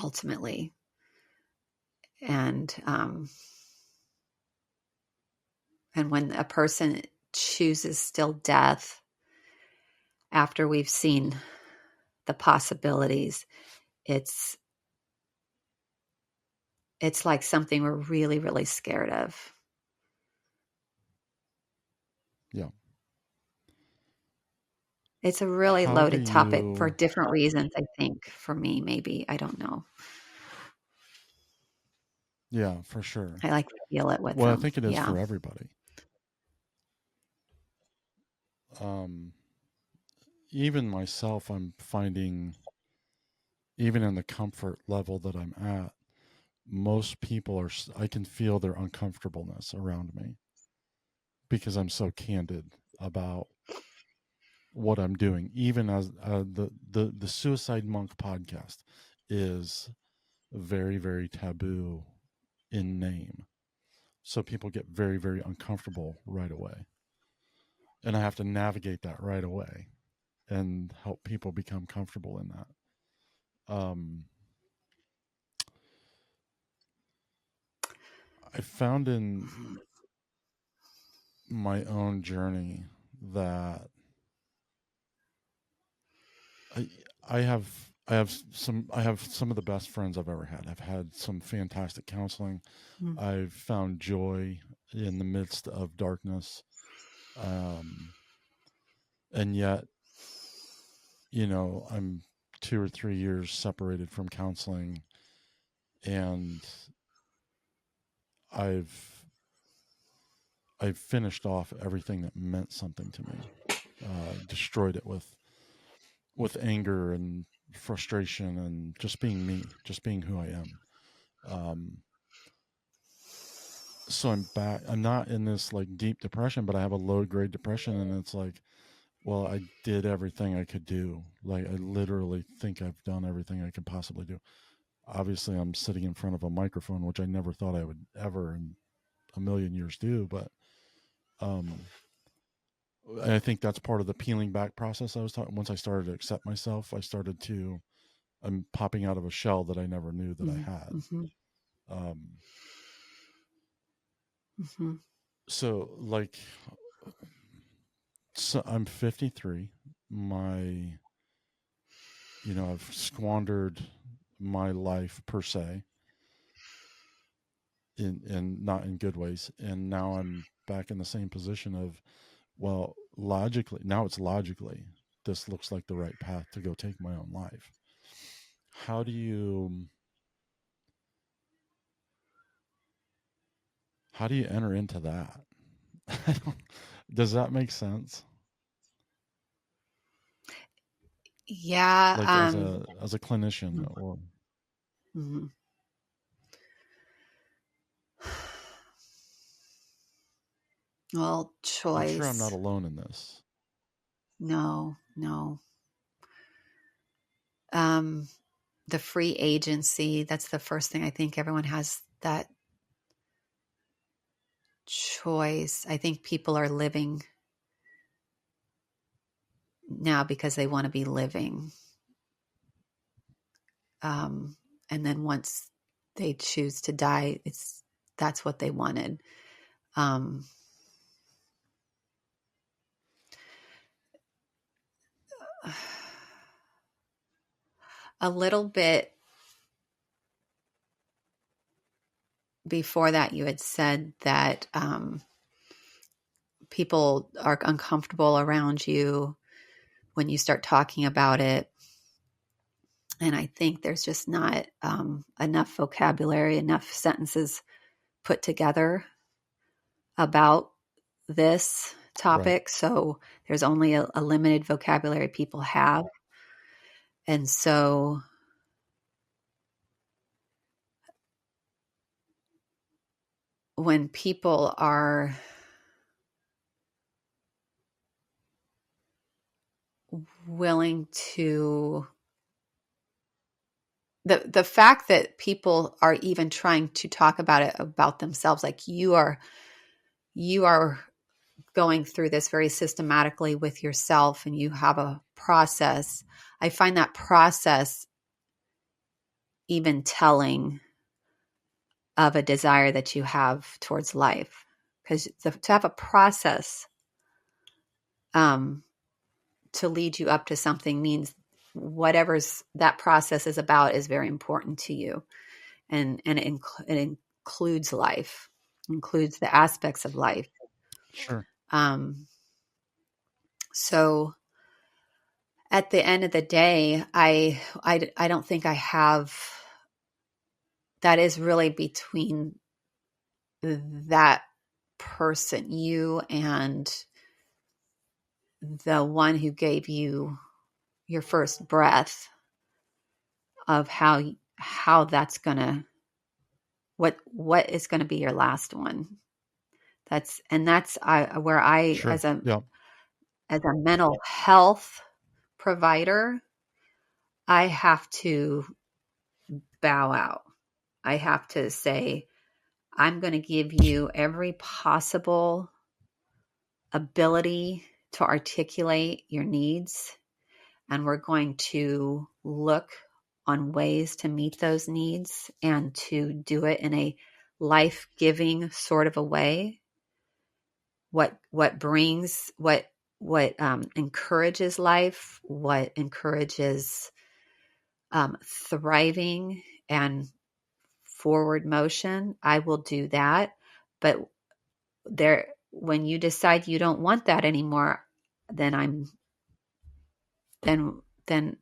ultimately. And when a person chooses still death after we've seen the possibilities, it's like something we're really, really scared of. Yeah. It's a really How do loaded topic for you, different reasons, I think, for me, maybe. I don't know. yeah, for sure. I like to feel it with Well, I them. think it is Yeah. for everybody. Um, Even myself, I'm finding, even in the comfort level that I'm at, most people are, I can feel their uncomfortableness around me because I'm so candid about what I'm doing. Even as the Suicide Monk podcast is very, very taboo in name. So people get very, very uncomfortable right away. And I have to navigate that right away and help people become comfortable in that. I found in my own journey that I I have some of the best friends I've ever had. I've had some fantastic counseling. Mm. I've found joy in the midst of darkness. Um, and yet, I'm 2 or 3 years separated from counseling, and I've I've finished off everything that meant something to me, destroyed it with anger and frustration and just being me, just being who I am. Um, so I'm back. I'm not in this like deep depression, but I have a low grade depression, and it's like, well, I did everything I could do. Like I literally think I've done everything I could possibly do. Obviously, I'm sitting in front of a microphone, which I never thought I would ever in a million years do. But um, I think that's part of the peeling back process I was talking. Once I started to accept myself, I started to. I'm popping out of a shell that I never knew that I had. Mm-hmm. Um, Mm-hmm. so like, so I'm 53. My, I've squandered my life per se in not in good ways, and now I'm back in the same position of, well, logically, now it's logically, this looks like the right path to go take my own life. How do you enter into that? Does that make sense? Yeah. Like as a clinician or Mm-hmm. Well, I'm sure I'm not choice. alone in this. No, no. Um, the free agency, that's the first thing I think everyone has that choice. I think people are living now because they want to be living. Um, and then once they choose to die, that's what they wanted. Um, a little bit before that, you had said that people are uncomfortable around you when you start talking about it. And I think there's just not enough vocabulary, enough sentences put together about this Right. topic. So there's only a limited vocabulary people have. And so when people are willing to, the fact that people are even trying to talk about it about themselves, like you are going through this very systematically with yourself and you have a process, I find that process even telling of a desire that you have towards life. Because to have a process to lead you up to something means whatever's that process is about is very important to you. And it includes life, includes the aspects of life. Sure. So at the end of the day, I don't think I have, that is really between that person, you and the one who gave you your first breath, of how that's gonna, what is going to be your last one. That's where I, Sure. Yeah. as a mental health provider, I have to bow out. I have to say, I'm going to give you every possible ability to articulate your needs, and we're going to look on ways to meet those needs and to do it in a life-giving sort of a way. What brings, what encourages life, what encourages thriving and forward motion, I will do that. But when you decide you don't want that anymore, then then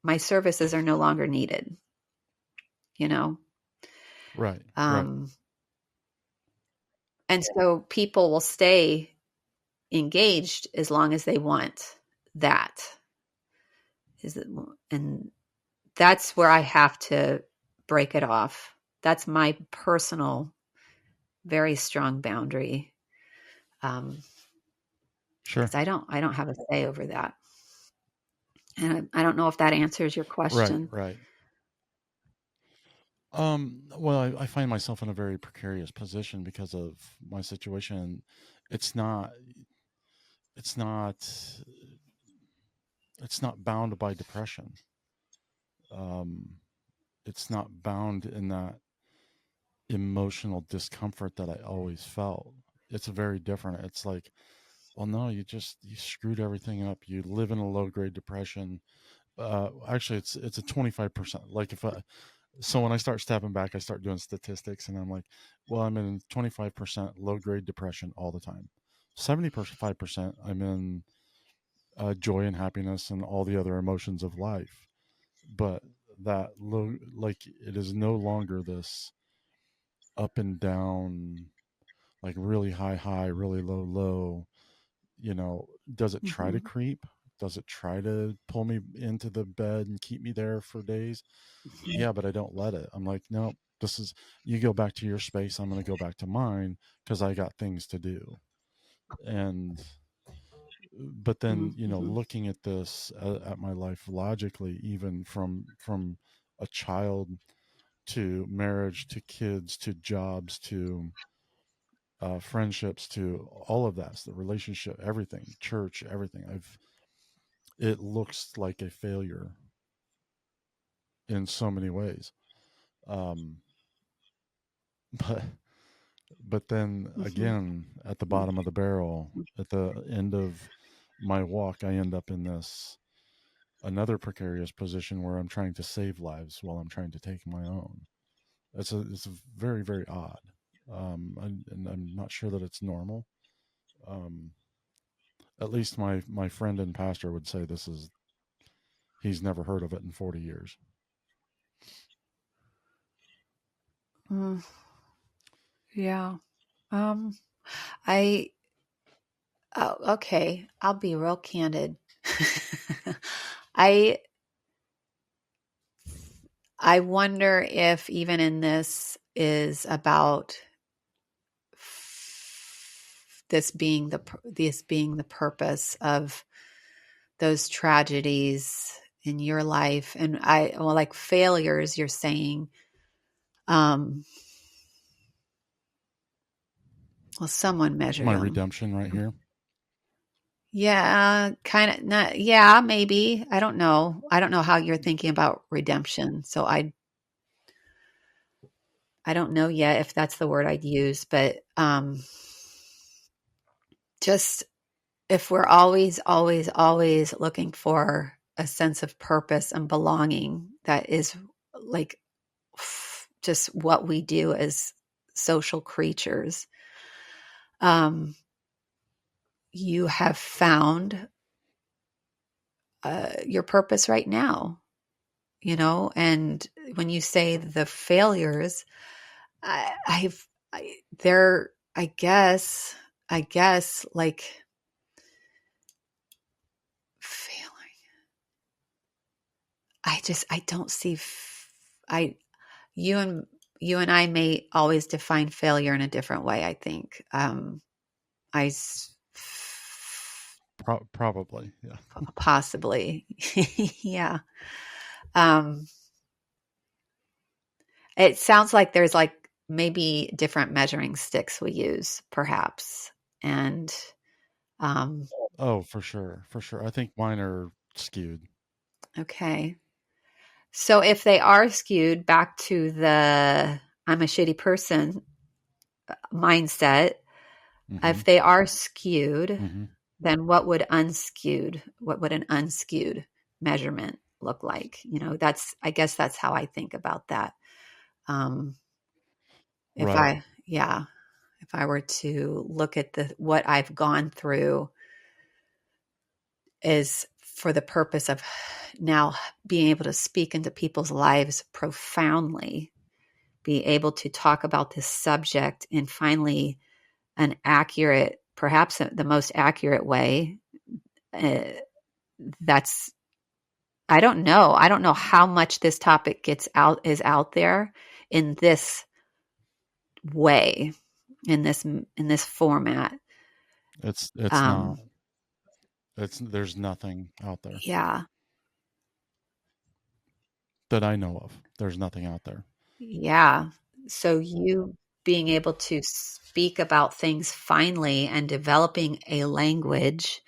my services are no longer needed, you know? Right. Right. And so people will stay engaged as long as they want that. And that's where I have to break it off. That's my personal, very strong boundary. Sure. Because I don't have a say over that. And I don't know if that answers your Right. question. Right. Well, I find myself in a very precarious position because of my situation. It's not, it's not, it's not bound by depression. Um, it's not bound in that emotional discomfort that I always felt. It's very different. It's like, well, no, you screwed everything up. You live in a low grade depression. Actually, it's a 25%. Like so when I start stepping back, I start doing statistics, and I'm like, well, I'm in 25% low grade depression all the time. 75%, I'm in joy and happiness and all the other emotions of life. But that low, like, it is no longer this up and down, like really high, high, really low, low. Does it try to Mm-hmm. creep? Does it try to pull me into the bed and keep me there for days? Yeah, but I don't let it. I'm like, no, this is, you go back to your space. I'm going to go back to mine because I got things to do. And, but then, Mm-hmm. looking at this, at my life logically, even from a child to marriage to kids to jobs to friendships to all of that, the relationship, everything, church, everything. It looks like a failure in so many ways. Um, but then Mm-hmm. again, at the bottom of the barrel, at the end of my walk, I end up in this another precarious position where I'm trying to save lives while I'm trying to take my own. It's very, very odd. And I'm not sure that it's normal. Um, at least my friend and pastor would say he's never heard of it in 40 years. Mm, yeah. Um, I, oh, okay. I'll be real candid. I, I wonder if even in this is about this being the purpose of those tragedies in your life, and well, like failures you're saying, um Will someone measure My them? redemption right here. Yeah, kind of not, yeah, maybe. I don't know. I don't know how you're thinking about redemption. So I don't know yet if that's the word I'd use, but just if we're always, always, always looking for a sense of purpose and belonging, that is like just what we do as social creatures. You have found your purpose right now, and when you say the failures, I, I've, they're, I guess like failing. I don't see, I, you and, you and I may always define failure in a different way. I think, I, Probably, yeah. possibly, yeah. Um, it sounds like there's like maybe different measuring sticks we use, perhaps. And um, Oh, for sure, for sure. I think mine are skewed. okay. So if they are skewed back to the I'm a shitty person mindset, Mm-hmm. if they are skewed, Mm-hmm. then what would an unskewed measurement look like? That's, I guess that's how I think about that. Um, if Right. I, yeah, if I were to look at what I've gone through is for the purpose of now being able to speak into people's lives profoundly, be able to talk about this subject in finally an accurate, perhaps the most accurate way. Uh, that's, I don't know. I don't know how much this topic is out there in this way, in this format. It's not. Um, There's nothing out there yeah, that I know of. There's nothing out there. yeah. So you being able to speak about things finally and developing a language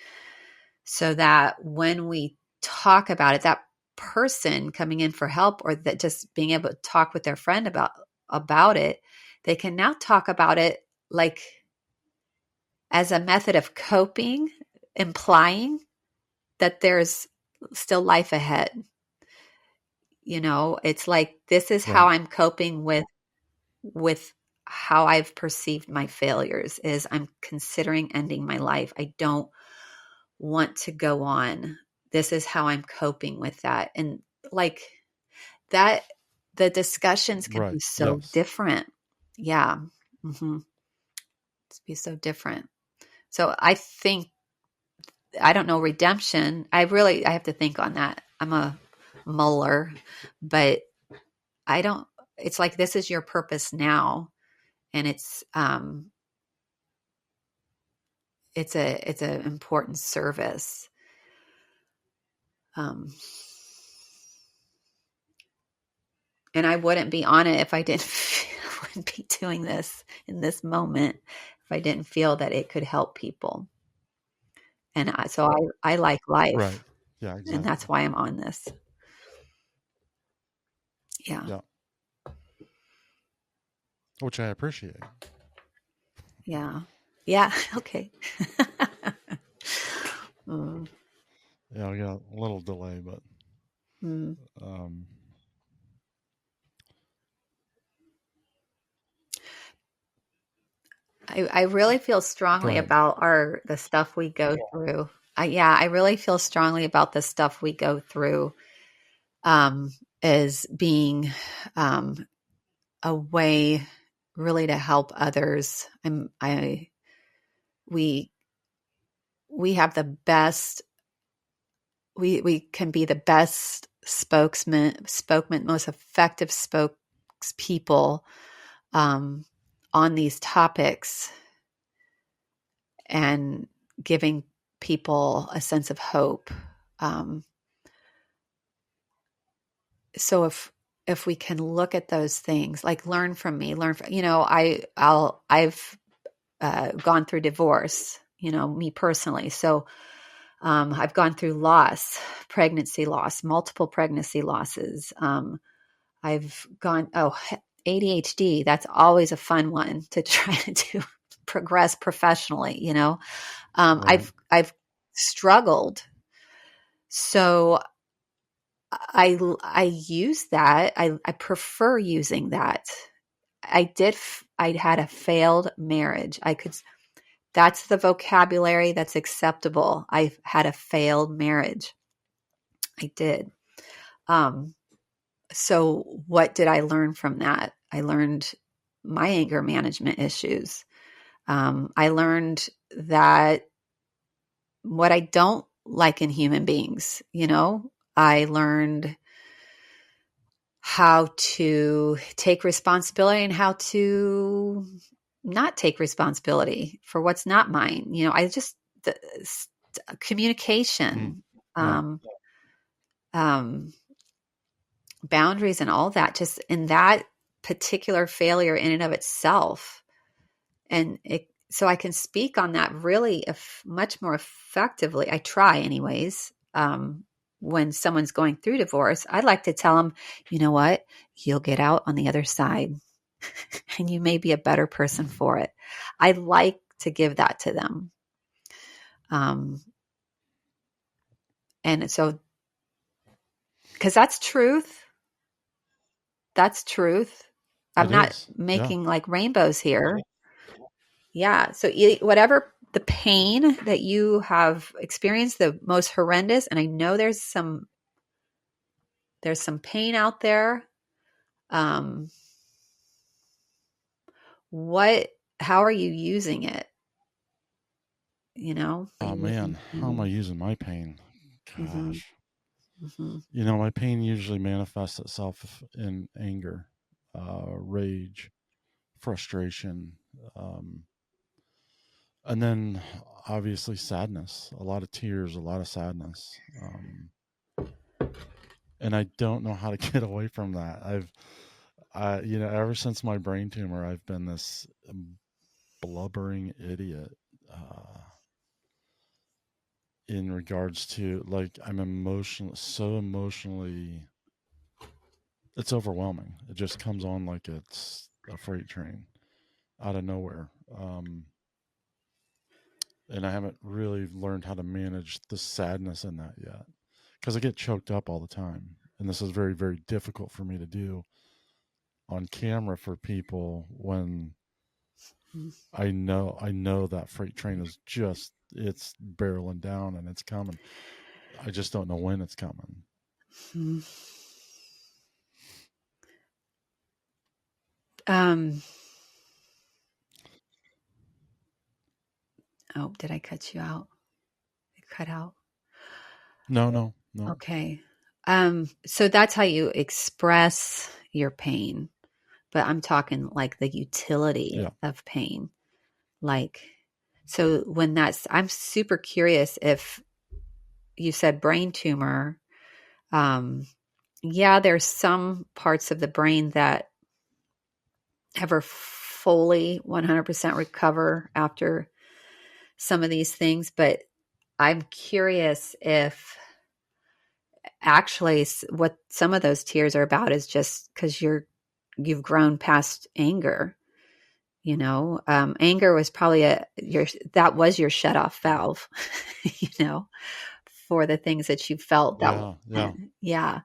so that when we talk about it, that person coming in for help or that just being able to talk with their friend about it, they can now talk about it like as a method of coping, implying that there's still life ahead. It's like this is how Right. I'm coping with how I've perceived my failures is I'm considering ending my life. I don't want to go on. This is how I'm coping with that. And like that, the discussions can Right. be so Yes. different. Yeah. Mm-hmm. It's be so different. So I think, I don't know, redemption. I have to think on that. I'm a muller, but I don't, it's like, this is your purpose now. And it's an important service. Um, and I wouldn't be on it if I didn't I wouldn't be doing this in this moment if I didn't feel that it could help people. And I like Right. life, Yeah, and that's exactly. why I'm on this. Yeah. Yeah. Which I appreciate. Yeah. Yeah. Okay. Mm, Yeah, we got a little delay, but mm. um I really feel go strongly ahead. about the stuff we go through. I really feel strongly about the stuff we go through, um, as being, um, a way really to help others. We we have the best, we can be the best spokesman, most effective spokespeople, um, on these topics and giving people a sense of hope. Um, so if we can look at those things, like learn from me, I've gone through divorce, me personally. So I've gone through loss, pregnancy loss, multiple pregnancy losses. I've gone, ADHD, that's always a fun one to try to progress professionally, Right. I've struggled. So I use that. I prefer using that. I had a failed marriage. That's the vocabulary that's acceptable. I've had a failed marriage. I did. So what did I learn from that? I learned my anger management issues. I learned that what I don't like in human beings, I learned how to take responsibility and how to not take responsibility for what's not mine. The communication, Yeah. um, boundaries and all that, just in that particular failure in and of itself. So I can speak on that really much more effectively. I try anyways. When someone's going through divorce, I'd like to tell them, you know what, you'll get out on the other side and you may be a better person for it. I like to give that to them. And so, because that's truth. That's truth. I'm It not is. Yeah. making like rainbows here. Yeah. So whatever the pain that you have experienced, the most horrendous, and I know there's some pain out there. Um, how are you using it? Oh man, how am I using my pain? Mm-hmm, Gosh. mm-hmm, My pain usually manifests itself in anger, rage, frustration, um, and then obviously sadness, a lot of tears, a lot of sadness. And I don't know how to get away from that. Ever since my brain tumor, I've been this blubbering idiot in regards to, like, I'm so emotionally, it's overwhelming. It just comes on like it's a freight train out of nowhere. And I haven't really learned how to manage the sadness in that yet because I get choked up all the time. And this is very, very difficult for me to do on camera for people when I know that freight train is it's barreling down and it's coming. I just don't know when it's coming. mm-hmm. Um, oh, did I cut you out? Cut out. No, no, no. Okay. So that's how you express your pain, but I'm talking like the utility Yeah. of pain. Like, so I'm super curious if you said brain tumor. Yeah, there's some parts of the brain that ever fully 100% recover after some of these things, but I'm curious if actually what some of those tears are about is just because you've grown past anger. Anger was probably that was your shut off valve, for the things that you felt Yeah. Yeah. yeah.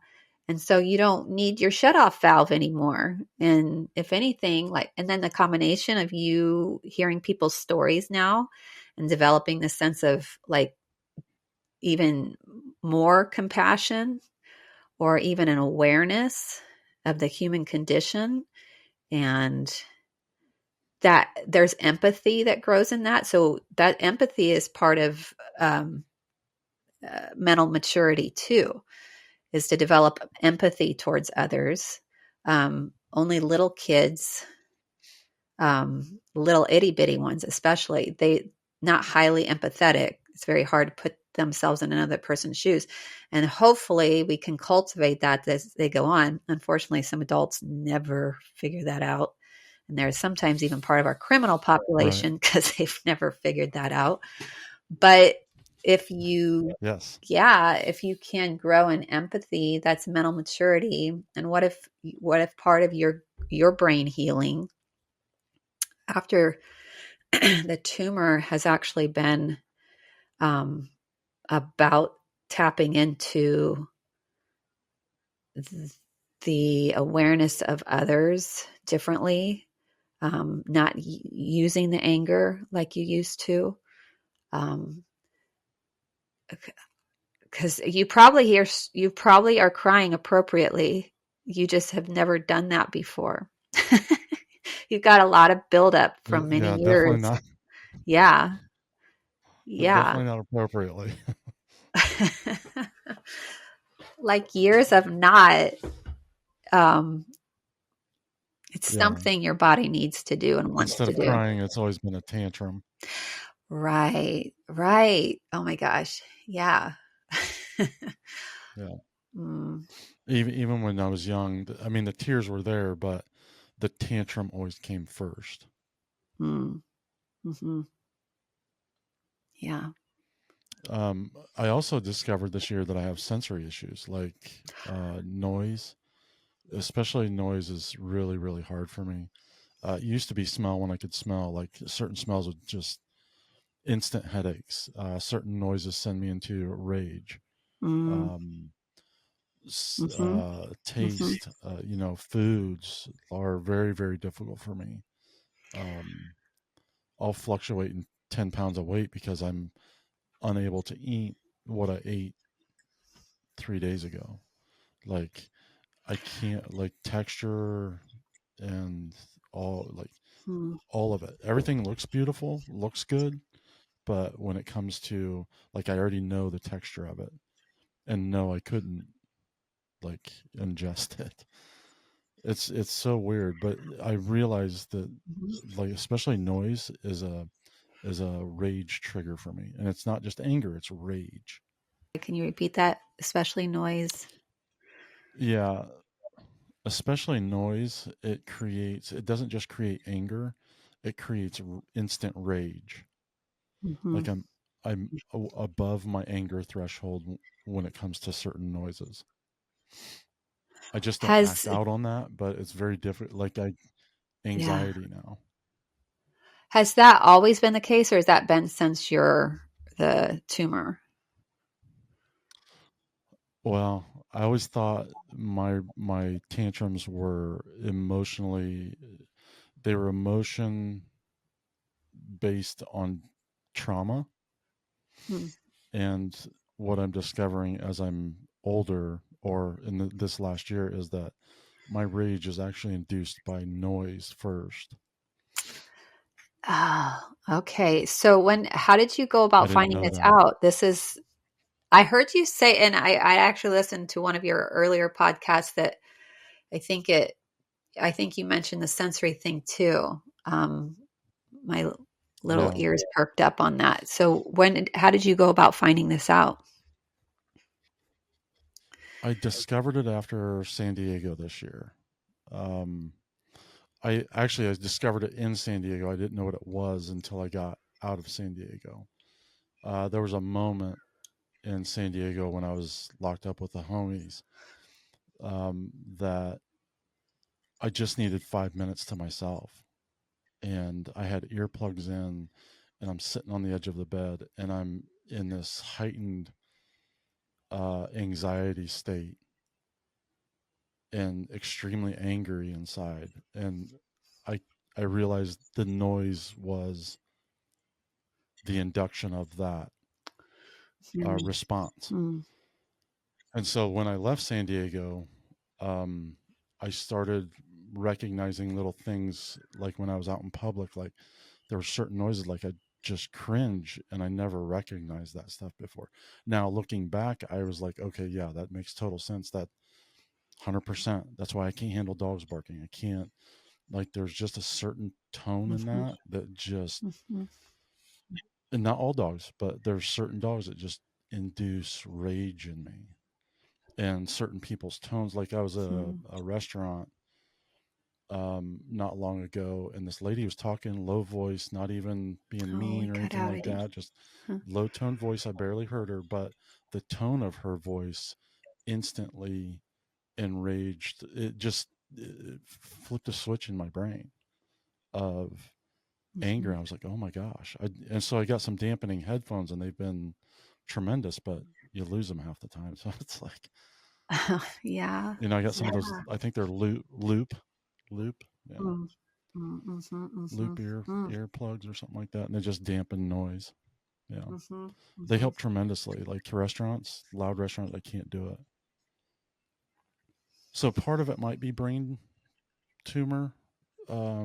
And so you don't need your shut off valve anymore. And if anything, and then the combination of you hearing people's stories now and developing the sense of like even more compassion or even an awareness of the human condition, and that there's empathy that grows in that. So that empathy is part of mental maturity too, is to develop empathy towards others. Only little kids, little itty bitty ones especially, they not highly empathetic. It's very hard to put themselves in another person's shoes. And hopefully we can cultivate that as they go on. Unfortunately, some adults never figure that out And they're sometimes even part of our criminal Right. population because they've never figured that out. But if you, Yes. yeah, if you can grow in empathy, that's mental maturity. And what if part of your brain healing after the tumor has actually been um, about tapping into the awareness of others differently, not using the anger like you used to. Because you probably are crying appropriately. You just have never done that before. You've got a lot of buildup from many Yeah, definitely years. not. Yeah. Yeah. Definitely not appropriately. Like years of not, um, it's Yeah. something your body needs to do and wants Instead to of do. crying, it's always been a tantrum. Right. Right. Oh my gosh. Yeah. Yeah. mm, Even when I was young, I mean, the tears were there, but the tantrum always came first. mm, hmm Yeah. I also discovered this year that I have sensory issues like noise, especially noise is really, really hard for me. It used to be smell when I could smell, like certain smells would just instant headaches. Certain noises send me into rage. Mm, Um, hmm hmm taste, foods are very, very difficult for me. Um, I'll fluctuate in 10 pounds of weight because I'm unable to eat what I ate 3 days ago. Like, I can't, like, texture and like mm. all of it. Everything looks beautiful, looks good, but when it comes to, like, I already know the texture of it, and no, I couldn't, like, ingest it. It's so weird, but I realized that, like, especially noise is a rage trigger for me, and it's not just anger, it's rage. Can you repeat that? Especially noise. Yeah, especially noise, it doesn't just create anger, it creates instant rage. hmm Like, I'm above my anger threshold when it comes to certain noises. I just don't act Has out on that, but it's very different. Like, yeah. anxiety now. Has that always been the case, or has that been since the tumor? Well, I always thought my tantrums were they were emotion based on trauma. Hmm. And what I'm discovering as I'm older, or in this last year, is that my rage is actually induced by noise first. Oh, okay. So how did you go I about didn't finding know this that. out? I heard you say, and I actually listened to one of your earlier podcasts that I think it, I think you mentioned the sensory thing too. My little Yeah. ears perked up on that. So how did you go about finding this out? I discovered it after San Diego this year. Um, I discovered it in San Diego. I didn't know what it was until I got out of San Diego. There was a moment in San Diego when I was locked up with the homies, that I just needed 5 minutes to myself, and I had earplugs in, and I'm sitting on the edge of the bed, and I'm in this heightened anxiety state and extremely angry inside, and I I realized the noise was the induction of that response. Mm, And so when I left San Diego, um, I started recognizing little things, like when I was out in public, like there were certain noises, like I just cringe, and I never recognized that stuff before. Now looking back, I was like, okay, yeah, that makes total sense. That 100%. That's why I can't handle dogs barking. I can't, like, there's just a certain tone in mhm, that just, mhm, and not all dogs, but there's certain dogs that just induce rage in me, and certain people's tones. Like, I was mhm, a restaurant, not long ago, and this lady was talking low voice, not even being Oh, we mean or cut anything out like again. that, just Huh. low tone voice. I barely heard her, but the tone of her voice instantly enraged. It flipped a switch in my brain of anger. Mhm. I was like, oh my gosh. And so I got some dampening headphones, and they've been tremendous, but you lose them half the time. So it's like, Yeah. I got some of those, Yeah. I think they're loop. Yeah. Mm. Mm, mhm, Loop mhm. Mm, earplugs or something like that. And they just dampen noise. Yeah. mhm, They mhm, help tremendously. Like to restaurants, loud restaurants, I can't do it. So part of it might be brain tumor.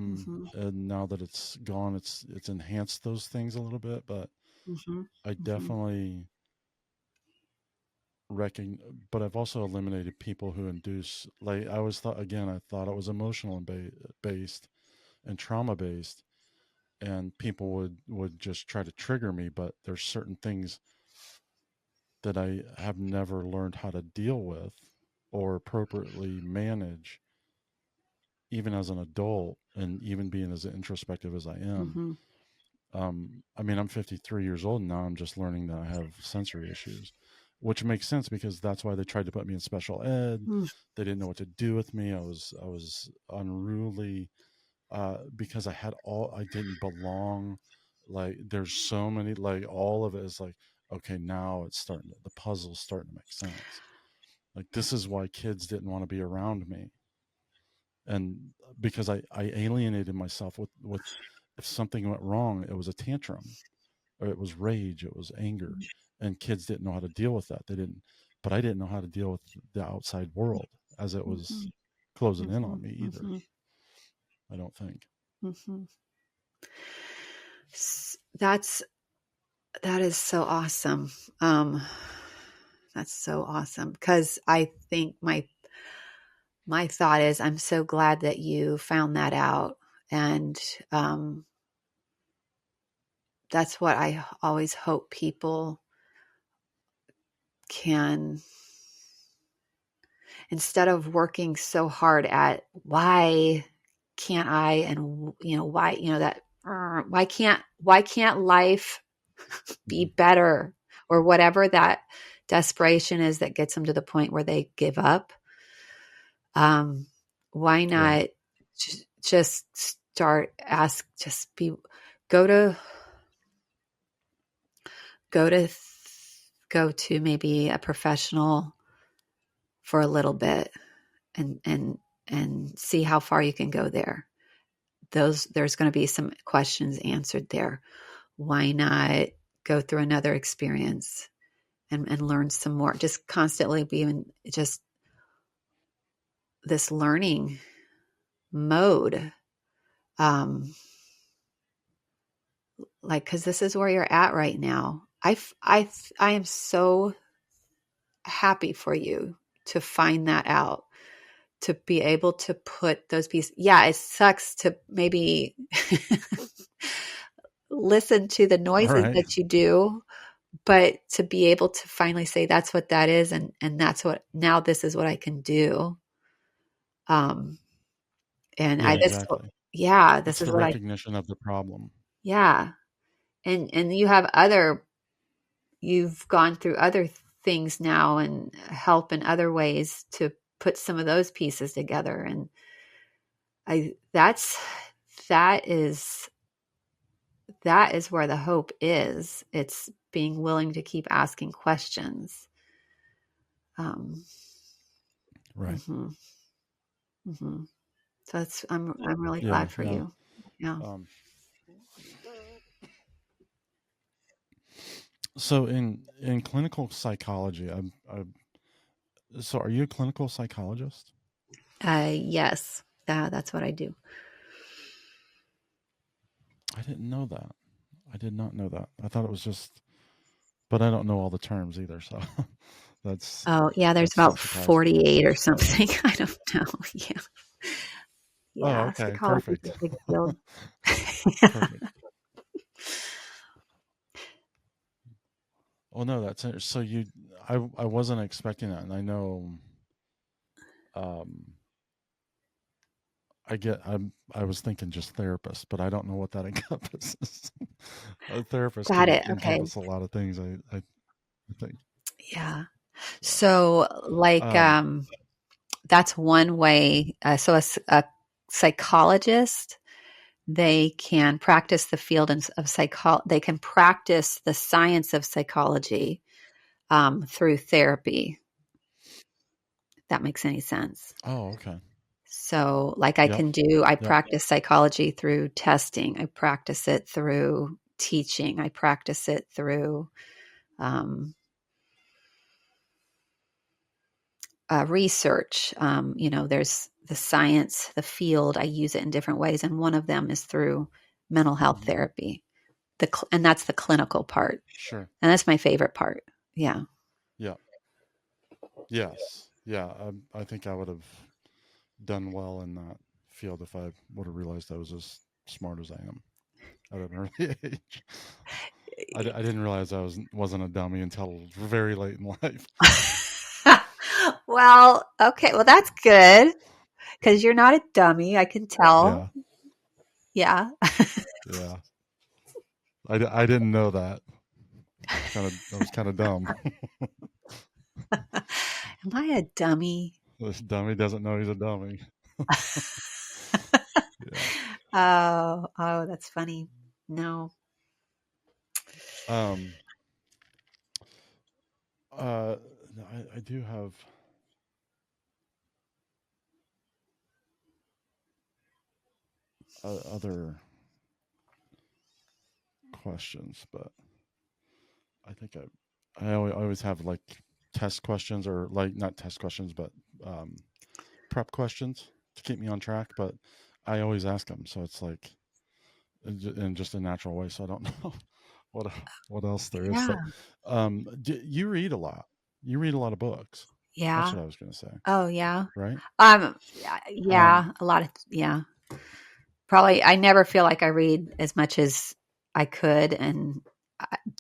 mhm, And now that it's gone, it's enhanced those things a little bit, but mhm, I mhm, definitely reckon, but I've also eliminated people who induce, like I always thought, again, I thought it was emotional and based and trauma based, and people would just try to trigger me, but there's certain things that I have never learned how to deal with or appropriately manage, even as an adult, and even being as introspective as I am. mhm, I mean, I'm 53 years old now. I'm just learning that I have sensory issues, which makes sense because that's why they tried to put me in special ed. mm, They didn't know what to do with me. I was unruly because I didn't belong. Like there's so many, like all of it is like, okay, now the puzzle's starting to make sense. Like this is why kids didn't want to be around me, and because I alienated myself with if something went wrong, it was a tantrum or it was rage, it was anger, and kids didn't know how to deal with that. They didn't, but I didn't know how to deal with the outside world as it was mhm, closing in on mhm, me either. mhm, I don't think. mhm. That is so awesome. Um, that's so awesome because I think my thought is I'm so glad that you found that out, and um, that's what I always hope people can, instead of working so hard at why can't I, and why, that why can't life be Mhm. better, or whatever that desperation is that gets them to the point where they give up. um why Right. not just start, ask, just be, go to go to go to maybe a professional for a little bit, and see how far you can go there. There's going to be some questions answered there. Why not go through another experience, and learn some more? Just constantly be in just this learning mode. Um, like, because this is where you're at right now. I am so happy for you to find that out, to be able to put those pieces. Yeah, it sucks to maybe listen to the All noises right. that you do, but to be able to finally say that's what that is, and that's what, now this is what I can do. Um, and Yeah, I just, exactly. yeah, this It's is the what I, recognition of the problem. yeah. And you've gone through other things now, and help in other ways to put some of those pieces together. And I that is that is where the hope is. It's being willing to keep asking questions. Um, Right. mhm, mhm. So I'm really Yeah. glad for Yeah. you. Yeah. Um, so in clinical psychology, so are you a clinical psychologist? Yes. That's what I do. I didn't know that. I did not know that. I thought it was just, but I don't know all the terms either. So that's Oh, yeah. There's still about surprising. 48 or So something. I don't know. Yeah. oh, Yeah. okay, Psychology is perfect, a big field. perfect. Well, no, so I wasn't expecting that, and I know um I was thinking just therapist, but I don't know what that encompasses. A therapist Got can it. Okay. encompass a lot of things. I think Yeah. so. So like, Um, that's one way. So a psychologist, they can practice the field of they can practice the science of psychology through therapy, if that makes any sense. oh, okay. So, like, Yep. I Yep. practice psychology through testing. I practice it through teaching. I practice it through um, research. There's the science, the field. I use it in different ways, and one of them is through mental health Hmm. therapy. And that's the clinical part, Sure. and that's my favorite part. Yeah. Yeah. Yes. Yeah. I think I would have done well in that field if I would have realized I was as smart as I am at an early age. I didn't realize I wasn't a dummy until very late in life. Well, okay. Well, that's good because you're not a dummy. I can tell. Yeah. Yeah. Yeah. I didn't know that. I was kind of dumb. Am I a dummy? This dummy doesn't know he's a dummy. Yeah. Oh, that's funny. No. Um. Uh. I do have other questions, but I think I always have like test questions or like not test questions, but um, prep questions to keep me on track. But I always ask them, so it's like in just a natural way. So I don't know what what else there is. Yeah. So, you read a lot. You read a lot of books. That's Yeah. what I was going to say, Oh, yeah. right? Yeah, Um, yeah, a lot of, yeah. Probably, I never feel like I read as much as I could. And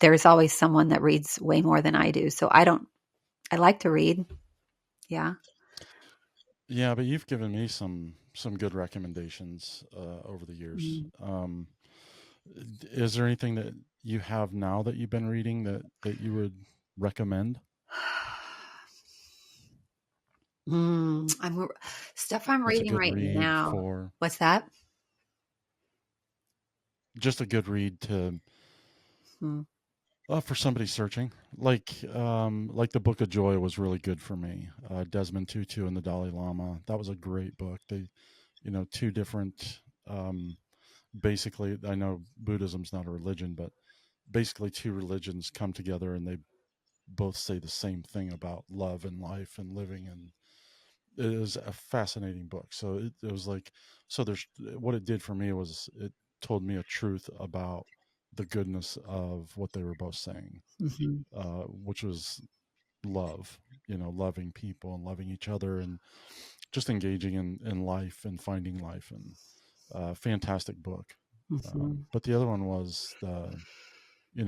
there's always someone that reads way more than I do. So I like to read. Yeah. yeah, but you've given me some good recommendations over the years. Mm. Is there anything that you have now that you've been reading that you would recommend? I'm stuff I'm That's a reading good right read now. for What's that? just a good read to Hmm. for somebody searching. Like the Book of Joy was really good for me. Desmond Tutu and the Dalai Lama. That was a great book. They, two different. Basically, I know Buddhism's not a religion, but basically two religions come together and they both say the same thing about love and life and living, and it is a fascinating book. So it was like, so there's what it did for me was it told me a truth about the goodness of what they were both saying, Hmm. which was love, loving people and loving each other and just engaging in life and finding life, and fantastic book. Hmm. But the other one was the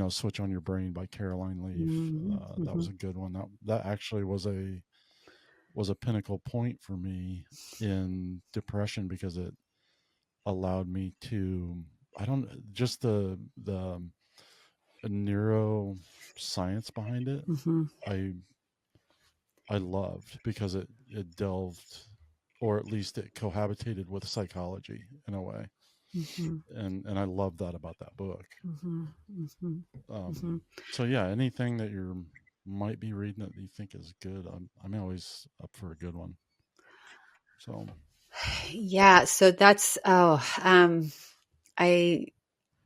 Switch on Your Brain by Caroline Leaf. Hmm. That Hmm. was a good one. That actually was a pinnacle point for me in depression because it allowed me to I don't just the neuroscience behind it. Hmm. I I loved because it delved, or at least it cohabitated with psychology in a way, Hmm. and I love that about that book. Hmm. Hmm. Um, Hmm. so yeah, anything that you might be reading that you think is good, I'm always up for a good one. So Yeah. So that's, I,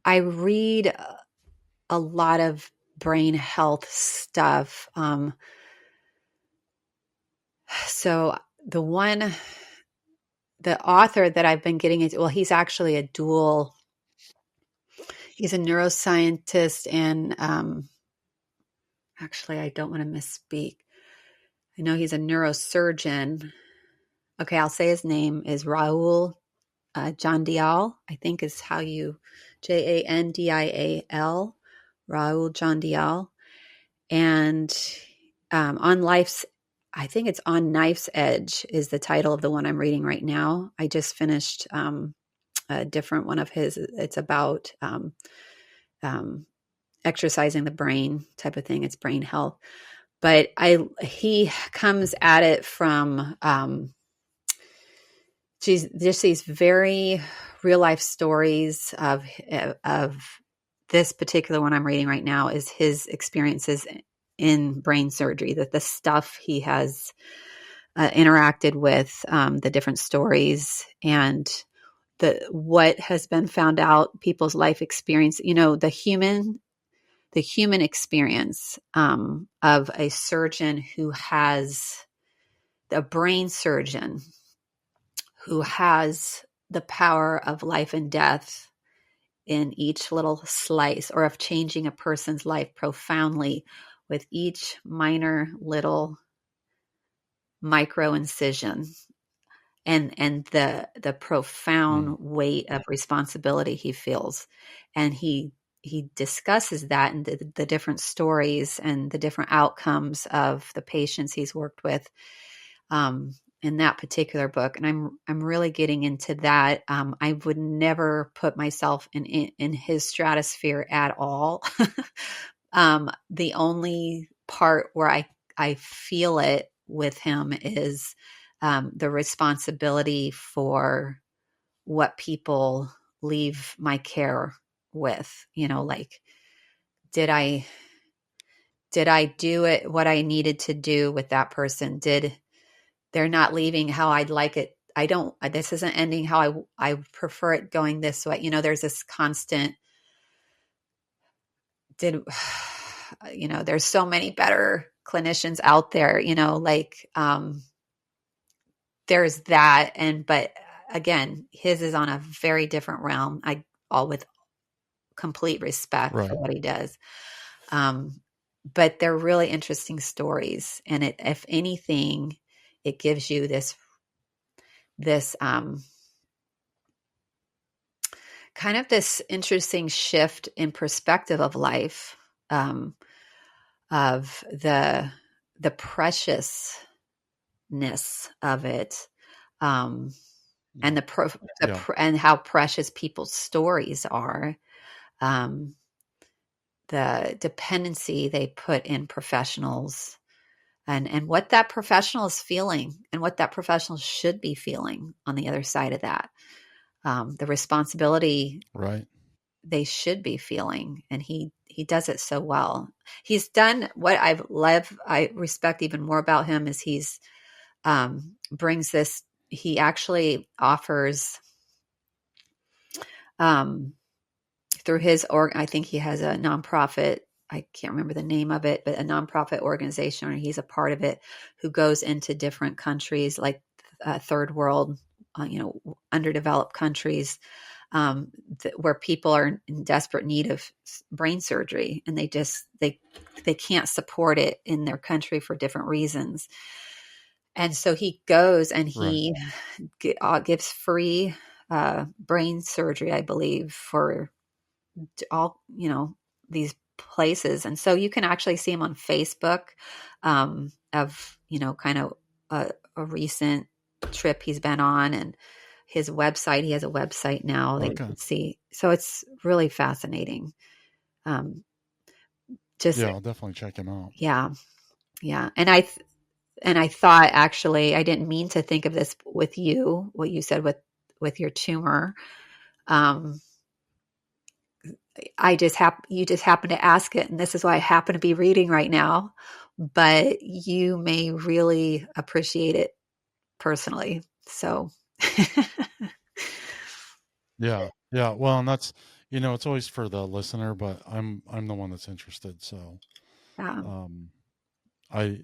I read a lot of brain health stuff. So the one, the author that I've been getting into, well, he's actually he's a neuroscientist and, actually, I don't want to misspeak. I know he's a neurosurgeon. Okay, I'll say his name is Raul Jandial, I think is how you, Jandial, Raul Jandial. And on life's I think it's On Knife's Edge is the title of the one I'm reading right now. I just finished a different one of his. It's about um, exercising the brain type of thing. It's brain health. But he comes at it from just these very real life stories of this particular one I'm reading right now is his experiences in brain surgery, that the stuff he has interacted with, the different stories, and what has been found out, people's life experience. The human experience of a surgeon who has a brain surgeon who has the power of life and death in each little slice, or of changing a person's life profoundly with each minor little micro incision, and the profound weight of responsibility he feels. And he discusses that, and the different stories and the different outcomes of the patients he's worked with in that particular book. And I'm really getting into that. I would never put myself in his stratosphere at all. The only part where I feel it with him is the responsibility for what people leave my care with. Like, did I do it what I needed to do with that person? Did they're not leaving how I'd like it? This isn't ending how I prefer it going this way. There's this constant, there's so many better clinicians out there, there's that. But again, his is on a very different realm. All with complete respect for what he does. But they're really interesting stories. And if anything, it gives you this kind of this interesting shift in perspective of life, of the preciousness of it, and and how precious people's stories are, the dependency they put in professionals, and what that professional is feeling, and what that professional should be feeling on the other side of that, the responsibility they should be feeling. And he does it so well. He's done what I respect even more about him is he's brings this. He actually offers through his I think he has a nonprofit. I can't remember the name of it, but a nonprofit organization, or he's a part of it, who goes into different countries, like third world, underdeveloped countries, where people are in desperate need of brain surgery, and they can't support it in their country for different reasons. And so he goes and he gives free brain surgery, I believe, for all these places. And so you can actually see him on Facebook, of kind of a recent trip he's been on, and his website. He has a website now that you can see. So it's really fascinating. I'll definitely check him out. Yeah. And I thought, actually, I didn't mean to think of this with you, what you said with your tumor. You just happen to ask it, and this is why I happen to be reading right now. But you may really appreciate it personally. So, Yeah. Well, and that's it's always for the listener, but I'm the one that's interested. So, yeah. I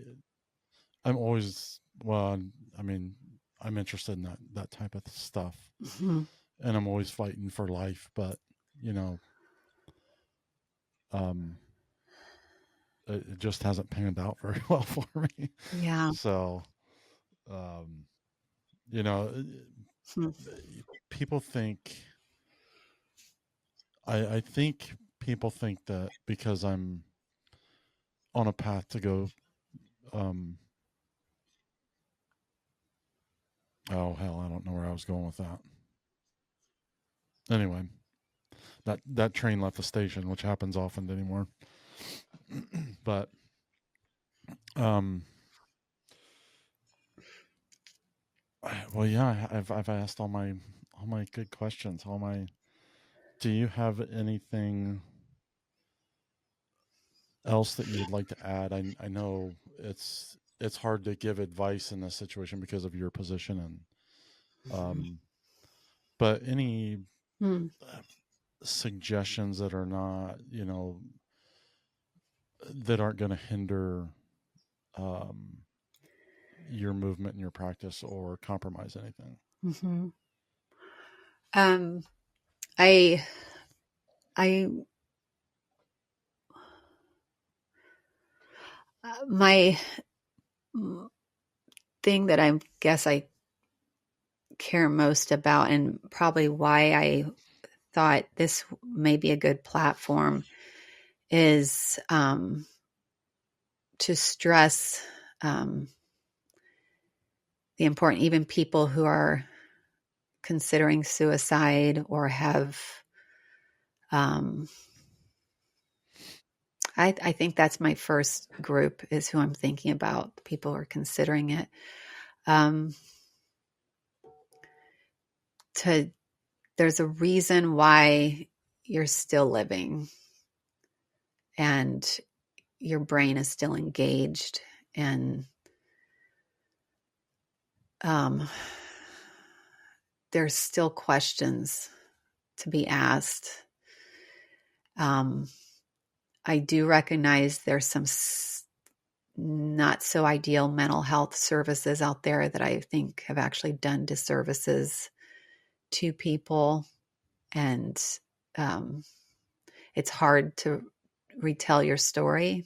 I'm always I mean, I'm interested in that type of stuff, Mm-hmm. and I'm always fighting for life. But you know, um, it just hasn't panned out very well for me. Yeah. So, um, you know, Hmm. people think I think people think that because I'm on a path to go um, Oh, hell, I don't know where I was going with that. Anyway, that train left the station, which happens often anymore. But um, well, yeah, I've asked all my good questions. All my. Do you have anything else that you would like to add? I know it's hard to give advice in this situation because of your position, and but any Hmm. suggestions that are not, that aren't going to hinder um, your movement and your practice or compromise anything. Mm-hmm. Um, I, I, my thing that I guess I care most about, and probably why I thought this may be a good platform, is to stress um, the important, even people who are considering suicide or have, um, I think that's my first group, is who I'm thinking about, people who are considering it. Um, to There's a reason why you're still living and your brain is still engaged, and um, there's still questions to be asked. I do recognize there's some not so ideal mental health services out there that I think have actually done disservices to people, and um, it's hard to retell your story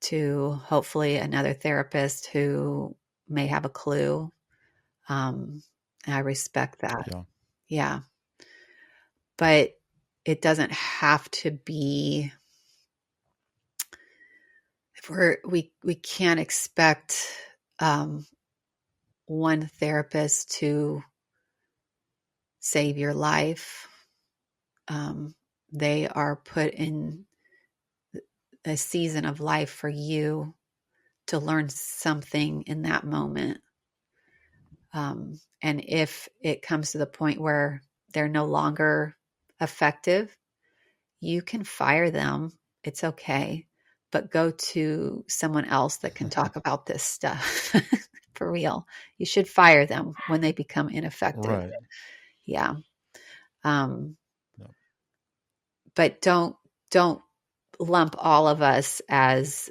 to hopefully another therapist who may have a clue. And I respect that. Yeah. Yeah. But it doesn't have to be, if we can't expect um, one therapist to save your life. Um, they are put in a season of life for you to learn something in that moment. And if it comes to the point where they're no longer effective, you can fire them. It's okay. But go to someone else that can talk about this stuff for real. You should fire them when they become ineffective. Right. Yeah. Um, Yeah. but don't lump all of us as,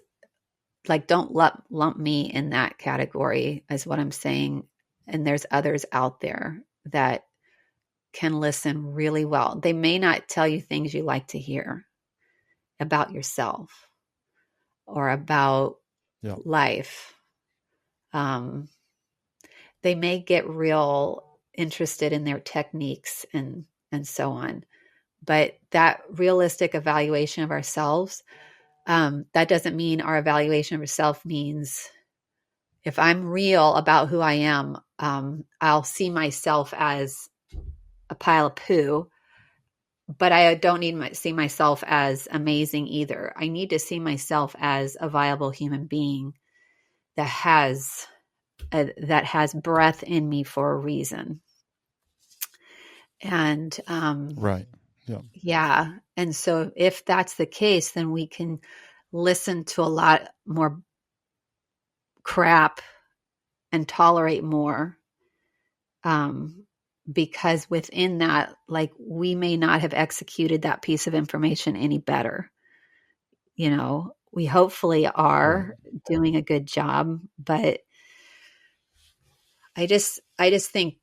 like, don't lump me in that category, is what I'm saying. And there's others out there that can listen really well. They may not tell you things you like to hear about yourself or about Yeah. life. Um, they may get real interested in their techniques and so on. But that realistic evaluation of ourselves, that doesn't mean our evaluation of ourselves means, if I'm real about who I am, I'll see myself as a pile of poo, but I don't need to see myself as amazing either. I need to see myself as a viable human being that has that has breath in me for a reason. And Right. Yeah. yeah, and so if that's the case, then we can listen to a lot more crap and tolerate more, um, because within that, like, we may not have executed that piece of information any better. We hopefully Right. are doing a good job, but I just think,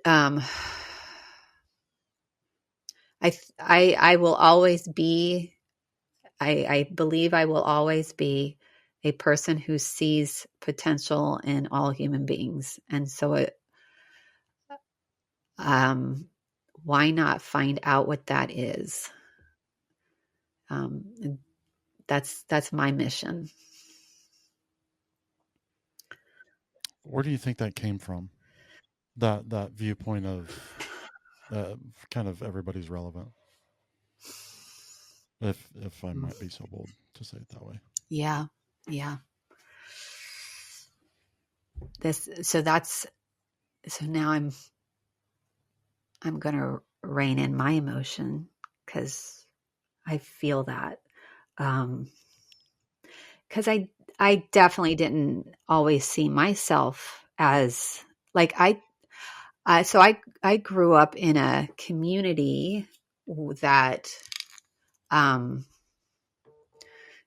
um, I will always be, I believe I will always be a person who sees potential in all human beings, and so um, why not find out what that is? Um, that's my mission. Where do you think that came from? That viewpoint of kind of everybody's relevant, if I might be so bold to say it that way. Yeah. Yeah. So now I'm going to rein in my emotion because I feel that. Because I definitely didn't always see myself as like I grew up in a community that um,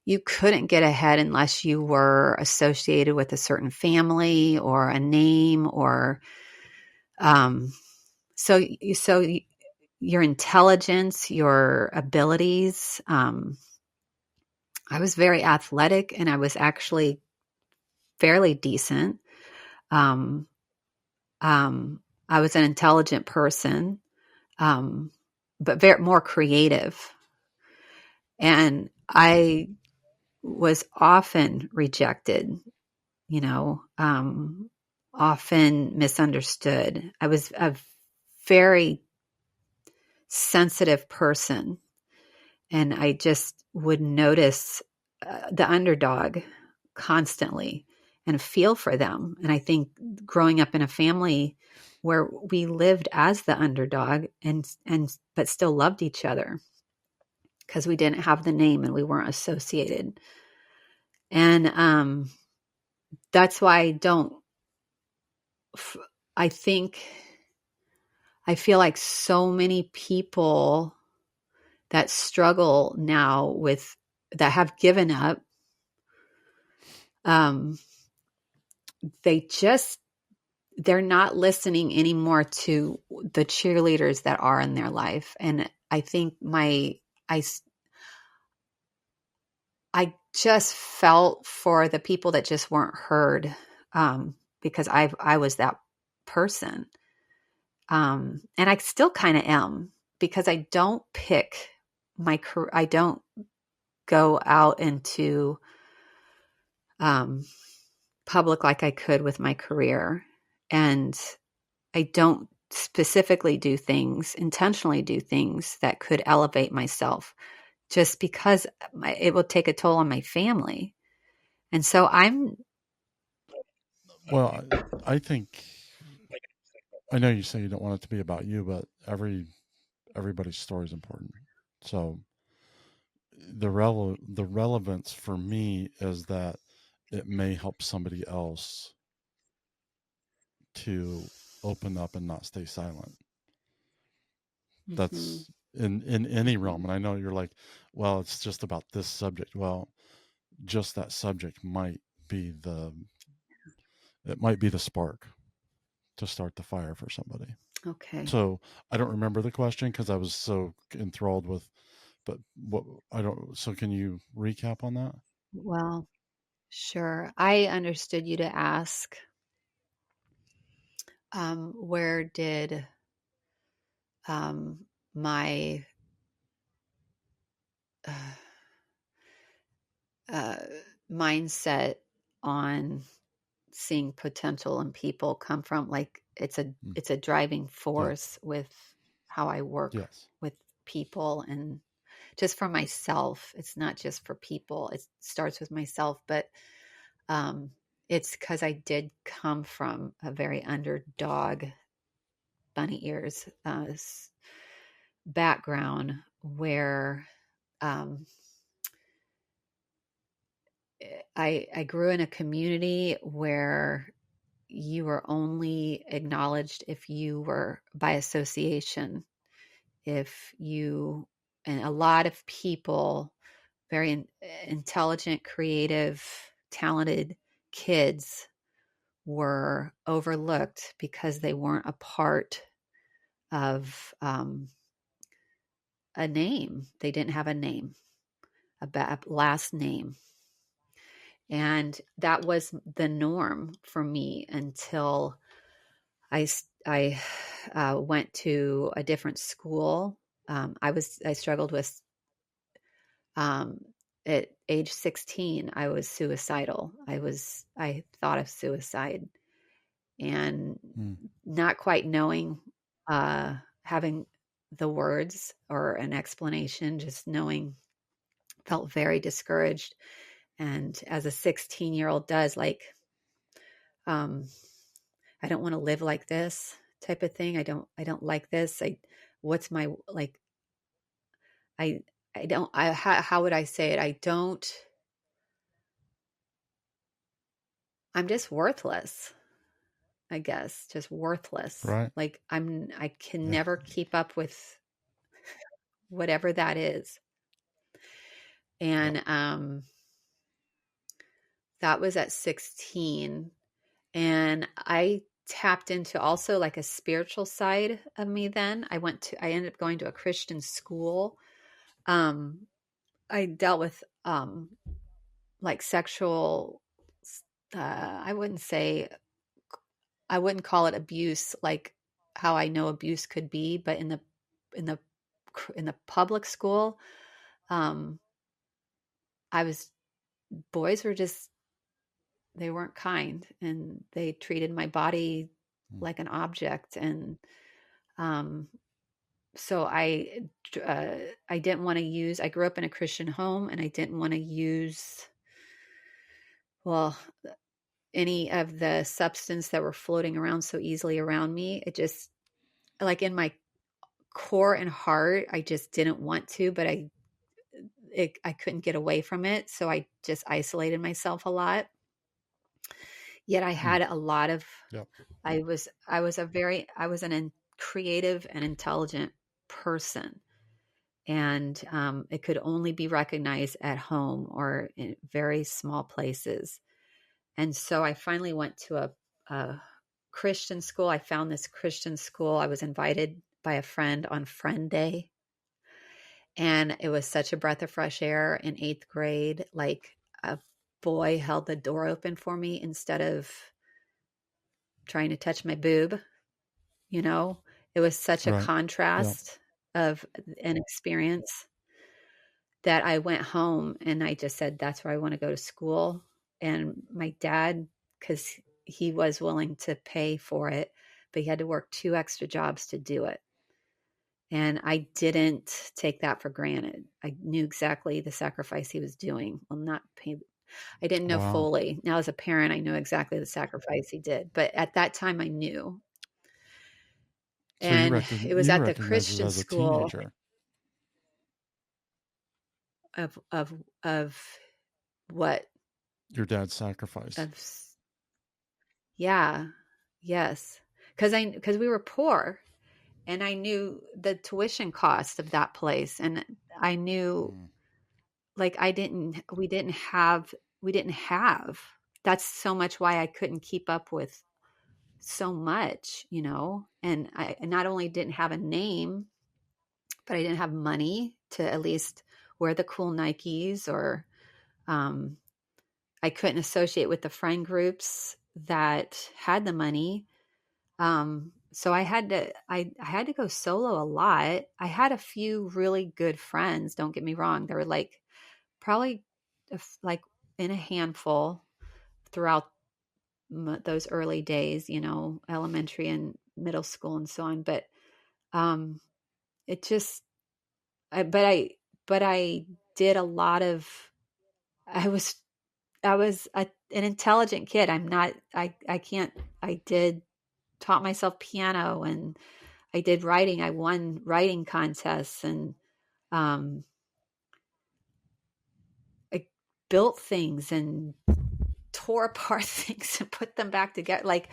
you couldn't get ahead unless you were associated with a certain family or a name or um, so your intelligence, your abilities. I was very athletic and I was actually fairly decent. Um, I was an intelligent person, but more creative. And I was often rejected, often misunderstood. I was a very sensitive person, and I just would notice the underdog constantly and feel for them. And I think growing up in a family where we lived as the underdog and but still loved each other because we didn't have the name and we weren't associated. And that's why I think I feel like so many people that struggle now with that have given up, um, they're not listening anymore to the cheerleaders that are in their life. And I think I just felt for the people that just weren't heard, because I was that person. And I still kind of am because I don't pick my career. I don't go out into public like I could with my career. And I don't specifically intentionally do things that could elevate myself just because it will take a toll on my family. And so Well, I think I know you say you don't want it to be about you, but everybody's story is important. So the relevance for me is that it may help somebody else to open up and not stay silent. Mhm. That's in any realm. And I know you're like, well, it's just about this subject. Well, just that subject be the might be the spark to start the fire for somebody. Okay. So I don't remember the question because I was so enthralled with, but what I don't. So can you recap on that? Well, sure. I understood you to ask, where did um, my uh, uh, mindset on seeing potential in people come from? Like Mm. it's a driving Yeah. force with how I work Yes. with people and just for myself. It's not just for people. It starts with myself, but um, it's because I did come from a very underdog, bunny ears background where um, I grew in a community where you were only acknowledged if you were by association. If you, and a lot of people, very intelligent, creative, talented kids were overlooked because they weren't a part of a name. They didn't have a name, a last name. And that was the norm for me until I went to a different school. I struggled with um, at age 16. I was suicidal. I thought of suicide, and Mm. not quite knowing, having the words or an explanation, just knowing, felt very discouraged. And as a 16-year-old does, like, um, I don't want to live like this type of thing. I don't like this. What's my, like, I, I don't, how would I say it? I'm just worthless, I guess, just worthless. Right. Like I can Yeah. never keep up with whatever that is. Yep. And, that was at 16. And I tapped into also like a spiritual side of me. Then I ended up going to a Christian school. Um, I dealt with, like sexual, I wouldn't say, I wouldn't call it abuse, like how I know abuse could be, but in the, in the public school, um, I was, boys were just, they weren't kind, and they treated my body Mm. like an object. And, um, so uh, I didn't want to use, I grew up in a Christian home, and I didn't want to use, well, any of the substance that were floating around so easily around me. It just, like, in my core and heart, I just didn't want to, but I couldn't get away from it. So I just isolated myself a lot. Yet I Mm. had a lot of, Yep. I was creative and intelligent person. And, it could only be recognized at home or in very small places. And so I finally went to a Christian school. I found this Christian school. I was invited by a friend on Friend Day. And it was such a breath of fresh air in 8th grade. Like, a boy held the door open for me instead of trying to touch my boob. You know, it was such a Right. Yep. contrast of an experience that I went home and I just said, that's where I want to go to school. And my dad, because he was willing to pay for it, but he had to work 2 extra jobs to do it. And I didn't take that for granted. I knew exactly the sacrifice he was doing. Well, not pay, I didn't know Wow. fully. Now, as a parent, I know exactly the sacrifice he did. But at that time, I knew. So you And it was you at the recognize it Christian as a school teenager. of what, Your dad's sacrifice. of, yeah, yes, because we were poor, and I knew the tuition cost of that place, and I knew, Mm. like, we didn't have. That's so much why I couldn't keep up with so much, and I not only didn't have a name, but I didn't have money to at least wear the cool Nikes, or, um, I couldn't associate with the friend groups that had the money. So I had to go solo a lot. I had a few really good friends. Don't get me wrong. There were like probably like in a handful throughout those early days, elementary and middle school and so on. But, um, it just, I, but I did a lot of, I was, an intelligent kid. I'm not, I can't, I did, taught myself piano, and I did writing. I won writing contests, and, um, I built things and tore apart things and put them back together. Like,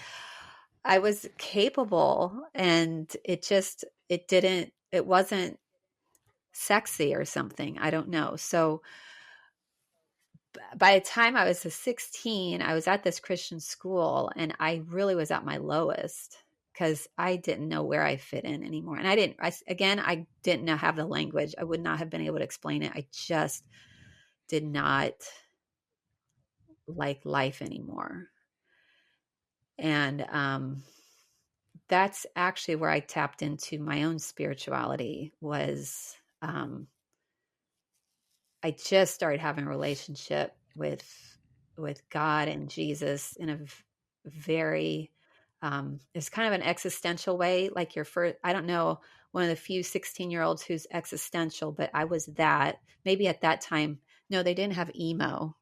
I was capable, and it wasn't sexy or something. I don't know. So by the time I was 16, I was at this Christian school, and I really was at my lowest because I didn't know where I fit in anymore. And I didn't know, have the language. I would not have been able to explain it. I just did not like life anymore. And, that's actually where I tapped into my own spirituality. Was, I just started having a relationship with God and Jesus in a very, it's kind of an existential way, like your first, I don't know, one of the few 16-year-olds who's existential, but I was that. Maybe at that time, no, they didn't have emo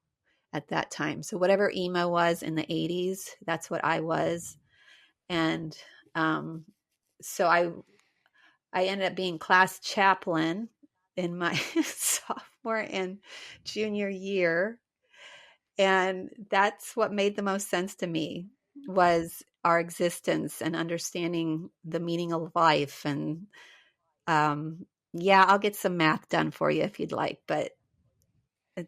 at that time. So whatever emo was in the 80s, that's what I was. And um, so I ended up being class chaplain in my sophomore and junior year. And that's what made the most sense to me, was our existence and understanding the meaning of life. And yeah, I'll get some math done for you if you'd like, but it,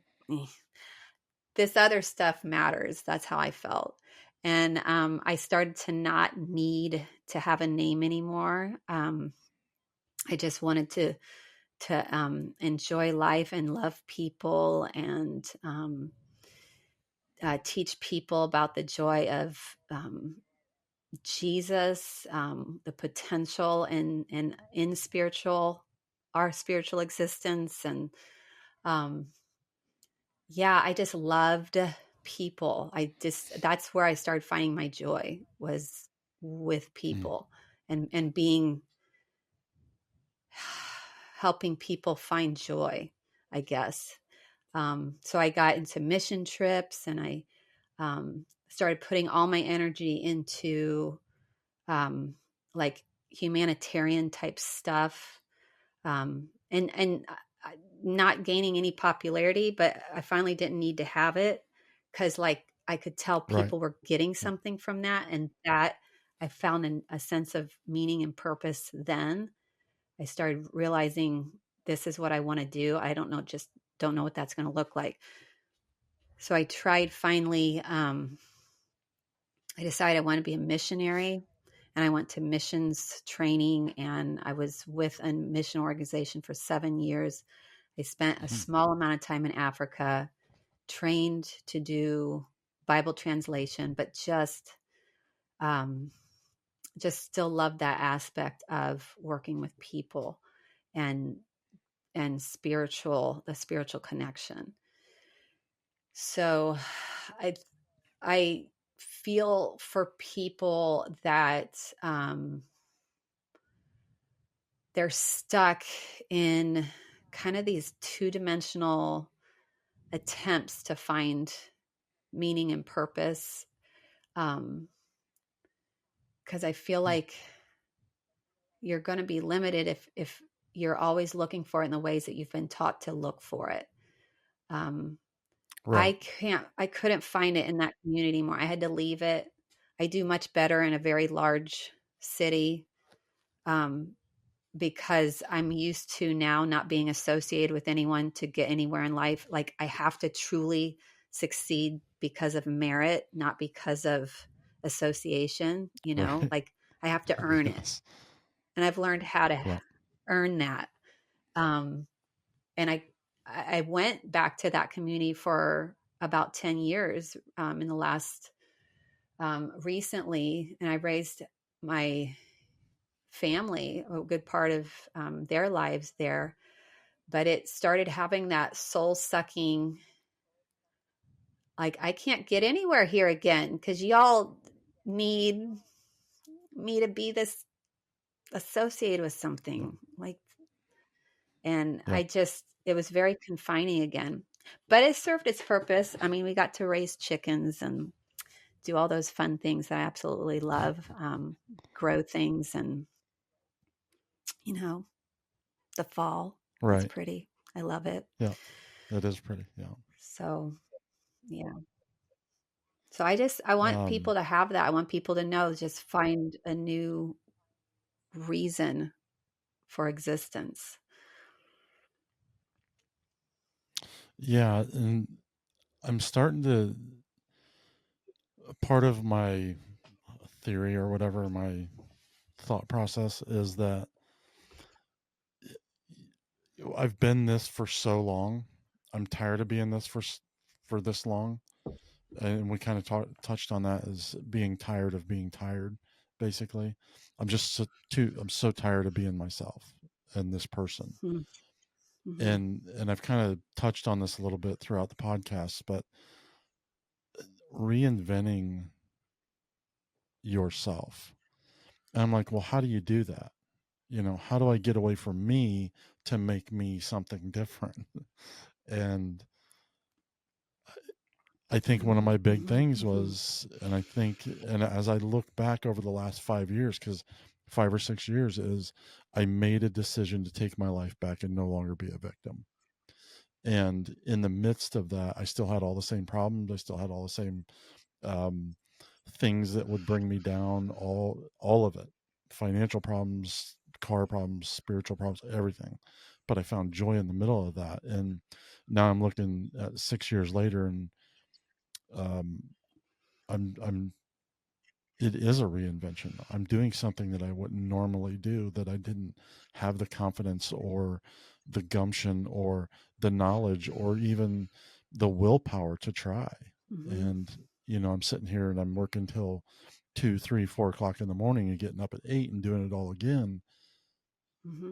this other stuff matters. That's how I felt. And I started to not need to have a name anymore. I just wanted to enjoy life and love people, and teach people about the joy of Jesus, the potential in spiritual, our spiritual existence. And yeah, I just loved people. That's where I started finding my joy, was with people, and being, helping people find joy, I guess. So I got into mission trips, and I started putting all my energy into like humanitarian type stuff, and not gaining any popularity, but I finally didn't need to have it, because like I could tell Right. people were getting something from that, and that I found a sense of meaning and purpose. Then I started realizing this is what I want to do. I just don't know what that's going to look like. So I tried finally. I decided I want to be a missionary, and I went to missions training, and I was with a mission organization for 7 years. I spent a small amount of time in Africa, trained to do Bible translation, but um, just still love that aspect of working with people, and the spiritual connection. So I I feel for people that they're stuck in kind of these two-dimensional attempts to find meaning and purpose. Because I feel like you're going to be limited if you're always looking for it in the ways that you've been taught to look for it. Um, Right. I couldn't find it in that community anymore. I had to leave it. I do much better in a very large city, um, because I'm used to now not being associated with anyone to get anywhere in life. Like I have to truly succeed because of merit, not because of association, Right. like I have to earn it. Yes. And I've learned how to Yeah. earn that. Um, and I went back to that community for about 10 years, in the last, recently, and I raised my family, a good part of their lives there. But it started having that soul sucking, like, I can't get anywhere here again because y'all need me to be this associated with Yeah. something. Like, and Yeah. it was very confining again. But it served its purpose. I mean, we got to raise chickens and do all those fun things that I absolutely love, grow things, and, you know, the fall. It's Right. pretty. I love it. Yeah. That is pretty. Yeah. So, yeah. So I want Um, people to have that. I want people to know, just find a new reason for existence. yeah. And I'm starting to, part of my theory or whatever, my thought process is that I've been this for so long. I'm tired of being this for this long, and we kind of touched on that as being tired of being tired. Basically, I'm so tired of being myself and this person, Mm-hmm. and I've kind of touched on this a little bit throughout the podcast, but reinventing yourself. And I'm like, well, how do you do that? How do I get away from me to make me something different? And I think one of my big things was, and as I look back over the last 5 years, because 5 or 6 years, is I made a decision to take my life back and no longer be a victim. And in the midst of that, I still had all the same problems. I still had all the same um, things that would bring me down, all of it, financial problems, car problems, spiritual problems, everything. But I found joy in the middle of that. And now I'm looking at 6 years later, and um, I'm it is a reinvention. I'm doing something that I wouldn't normally do, that I didn't have the confidence or the gumption or the knowledge or even the willpower to try. And I'm sitting here and I'm working till 2, 3, 4 o'clock in the morning and getting up at 8 and doing it all again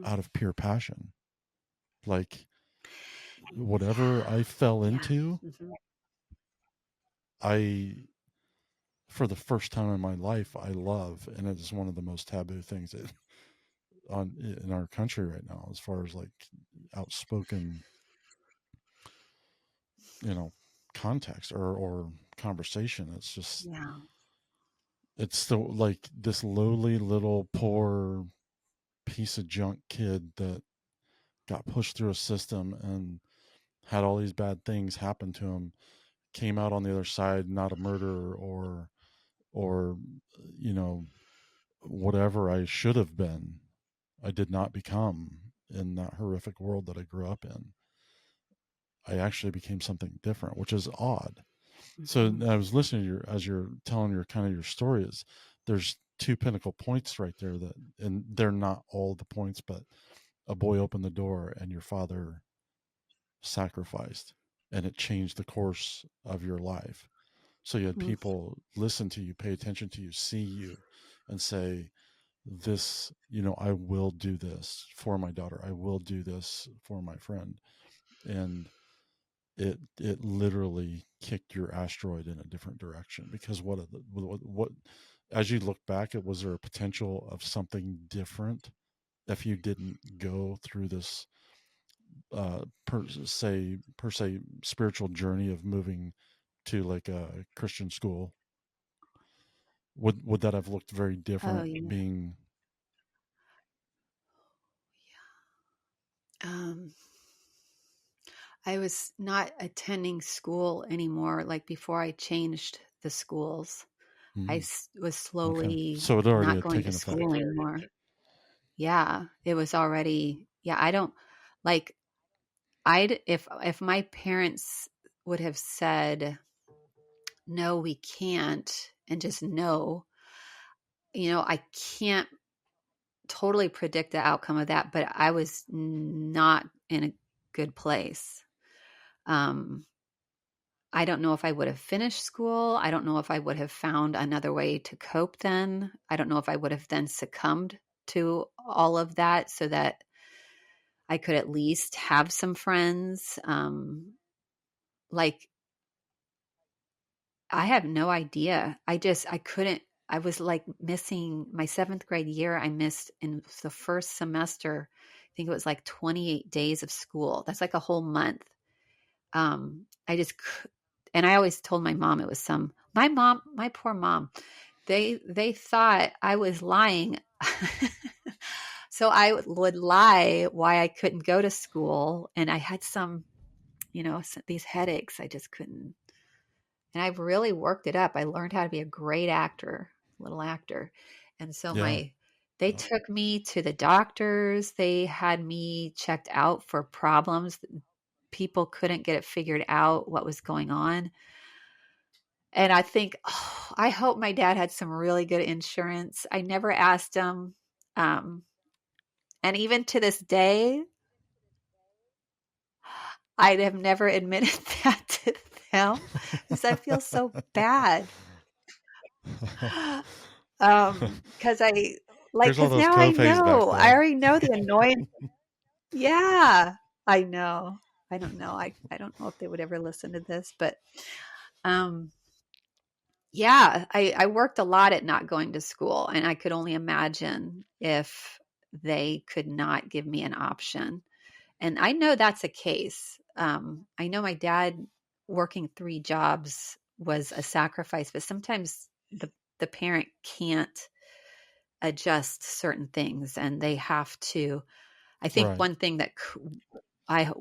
out of pure passion. Like, whatever I fell Yeah. into, I for the first time in my life, I love, and it is one of the most taboo things in our country right now, as far as like outspoken, you know, context or conversation. It's just, Yeah. it's the like this lowly little poor piece of junk kid that got pushed through a system and had all these bad things happen to him, came out on the other side not a murderer or you know whatever I should have been. I did not become in that horrific world that I grew up in. I actually became something different, which is odd. So I was listening to as you're telling your kind of your story, is there's two pinnacle points right there, that, and they're not all the points, but a boy opened the door and your father sacrificed, and it changed the course of your life. So you had people listen to you, pay attention to you, see you, and say, this, I will do this for my daughter. I will do this for my friend. And it literally kicked your asteroid in a different direction, because what as you look back, it was there a potential of something different if you didn't go through this per se spiritual journey of moving to like a Christian school? Would that have looked very Oh, different, yeah. being Um, I was not attending school anymore. Like before I changed the schools, mm, was okay, slowly so it already not had going to taken school effect? anymore. Yeah, it was already, yeah, I don't like if my parents would have said, no, we can't, and just no, I can't totally predict the outcome of that, but I was not in a good place. Um, I don't know if I would have finished school. I don't know if I would have found another way to cope then. I don't know if I would have then succumbed to all of that so that I could at least have some friends. Like, I have no idea. I couldn't, I was like missing my seventh grade year. I missed in the first semester, I think it was like 28 days of school. That's like a whole month. I just, and I always told my mom it was my poor mom, they thought I was lying. So I would lie why I couldn't go to school. And I had these headaches. I just couldn't. And I've really worked it up. I learned how to be a great actor, little actor. And so Yeah. they took me to the doctors. They had me checked out for problems. People couldn't get it figured out what was going on. And I think, I hope my dad had some really good insurance. I never asked him. Um, and even to this day, I have never admitted that to them because I feel so bad. Because Here's all because those now I co-pays back know, I then. already know the annoyance. Yeah, I know. I don't know. I don't know if they would ever listen to this, but, um, Yeah, I worked a lot at not going to school, and I could only imagine if they could not give me an option. And I know that's a case. I know my dad working 3 jobs was a sacrifice, but sometimes the parent can't adjust certain things, and they have to. I think Right. one thing that I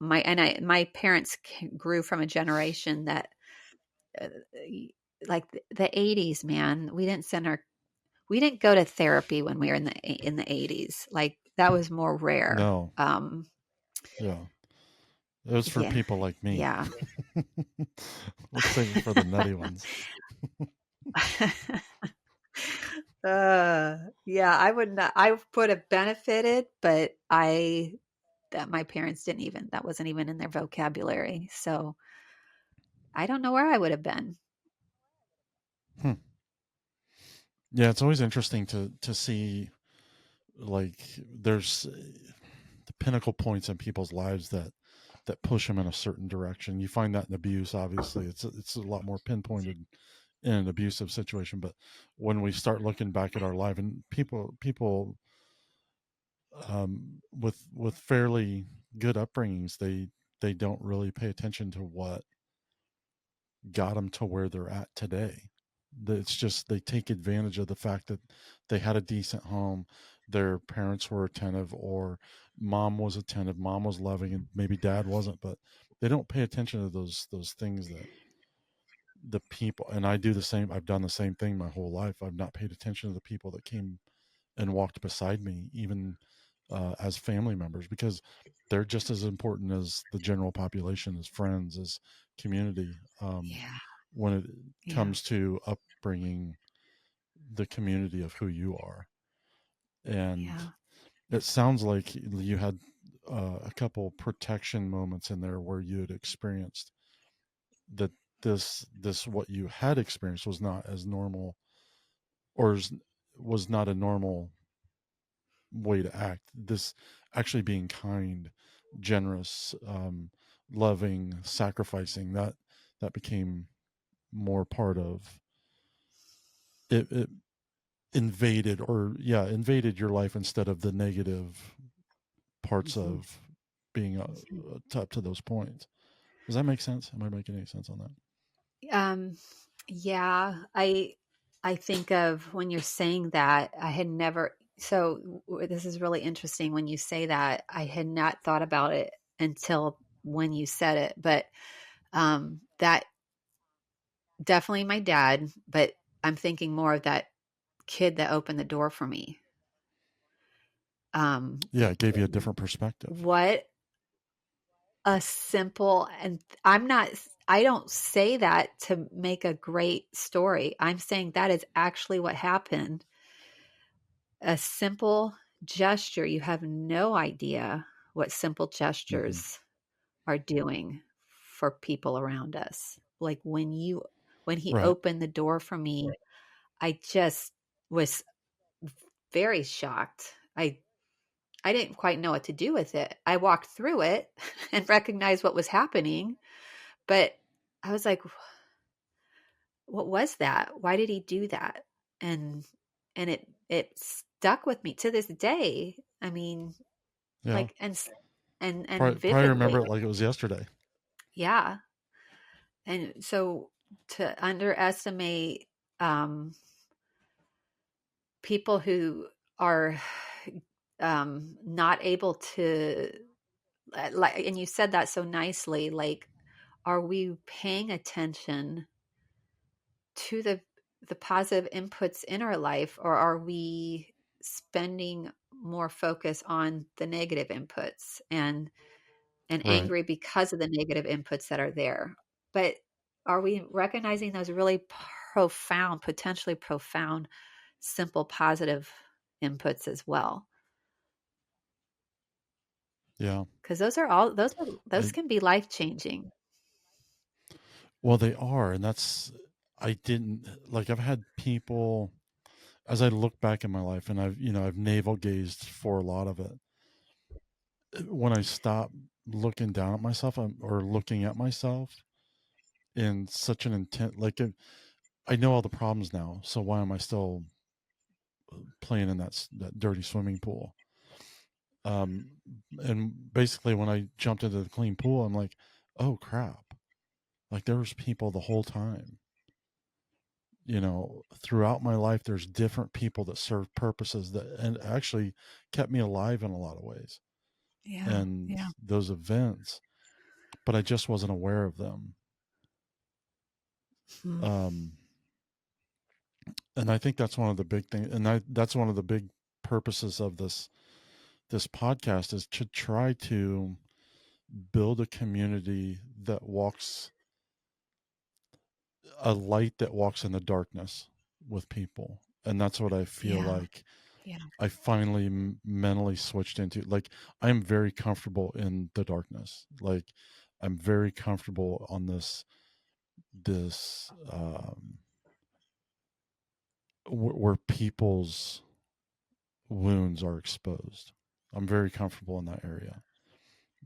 my parents grew from a generation that uh, like the 80s, man, we didn't go to therapy when we were in the 80s. Like that was more rare. No. Yeah. It was for Yeah. people like me. Yeah. Let's save it for the nutty ones. Yeah, I would not, I would have benefited, but that my parents didn't even, that wasn't even in their vocabulary. So I don't know where I would have been. Hmm. Yeah, it's always interesting to see, like, there's the pinnacle points in people's lives that push them in a certain direction. You find that in abuse, obviously. It's a lot more pinpointed in an abusive situation, but when we start looking back at our life, and people with fairly good upbringings, they don't really pay attention to what got them to where they're at today. It's just they take advantage of the fact that they had a decent home, their parents were attentive, or mom was attentive, mom was loving, and maybe dad wasn't. But they don't pay attention to those things that the people. And I do the same. I've done the same thing my whole life. I've not paid attention to the people that came and walked beside me, even as family members, because they're just as important as the general population, as friends, as community. Yeah. When it Yeah. comes to upbringing the community of who you are. And Yeah. it sounds like you had a couple protection moments in there where you had experienced that this what you had experienced was not as normal, or was not a normal way to act. This actually being kind, generous, loving, sacrificing, that became more part of it. It invaded, or yeah, invaded your life instead of the negative parts Mhm. of being up to those points. Does that make sense? Am I making any sense on that? Um, yeah, I think of when you're saying that, I had never, so this is really interesting when you say that. I had not thought about it until when you said it, but that definitely my dad, but I'm thinking more of that kid that opened the door for me. Um, Yeah, it gave you a different perspective. what a simple, and I don't say that to make a great story. I'm saying that is actually what happened. A simple gesture, you have no idea what simple Hmm. gestures are doing for people around us. Like when he Right. opened the door for me, I just was very shocked. I didn't quite know what to do with it. I walked through it and recognized what was happening, but I was like, what was that? Why did he do that? And it stuck with me to this day. I mean, Yeah. like and Probably remember vividly. it like it was yesterday. Yeah. And so to underestimate um people who are not able to, like, and you said that so nicely, like, are we paying attention to the positive inputs in our life, or are we spending more focus on the negative inputs and Right. angry because of the negative inputs that are there? But are we recognizing those really profound, potentially profound, simple positive inputs as well? Yeah. Because those I can be life changing. Well, they are, and that's I didn't like. I've had people, as I look back in my life, and I've navel gazed for a lot of it. When I stop looking down at myself, or looking at myself in such an intent, like I know all the problems now, so why am I still playing in that dirty swimming pool? Um, and basically, when I jumped into the clean pool, I'm like, oh crap! Like there was people the whole time. Throughout my life, there's different people that serve purposes that and actually kept me alive in a lot of ways. Yeah. And Yeah. those events, but I just wasn't aware of them. Hmm. Um, and I think that's one of the big things, and that's one of the big purposes of this podcast is to try to build a community that walks a light that walks in the darkness with people. And that's what I feel Yeah. like Yeah. I finally mentally switched into. Like, I'm very comfortable in the darkness. Like, I'm very comfortable on this where people's wounds are exposed. I'm very comfortable in that area.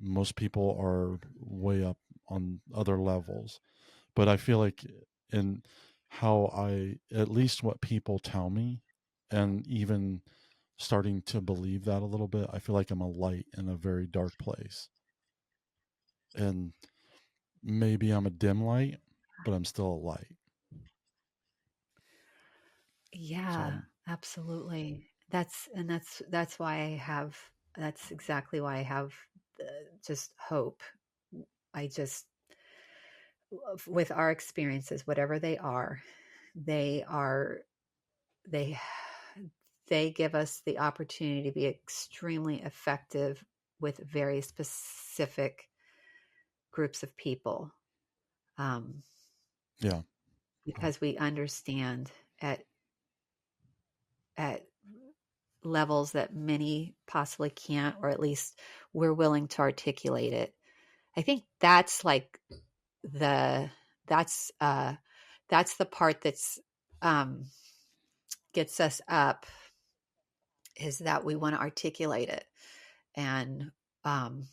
Most people are way up on other levels, but I feel like in how at least what people tell me, and even starting to believe that a little bit, I feel like I'm a light in a very dark place. And maybe I'm a dim light, but I'm still a light. So Yeah, absolutely. That's why I have that's exactly why I have just hope. I just with our experiences, whatever they are they they give us the opportunity to be extremely effective with very specific groups of people, um, yeah, because we understand at at levels that many possibly can't, or at least we're willing to articulate it. I think that's like the that's uh that's the part that's um gets us up, is that we want to articulate it, and um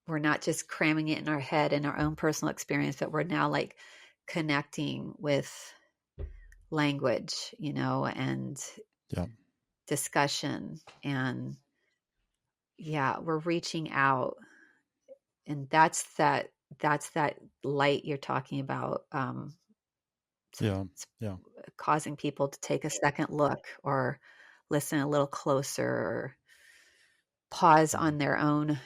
we're not just cramming it in our head in our own personal experience, but we're now like connecting with language, and yeah, discussion, and yeah, we're reaching out, and that's that light you're talking about, yeah, yeah, causing people to take a second look, or listen a little closer, or pause yeah. on their own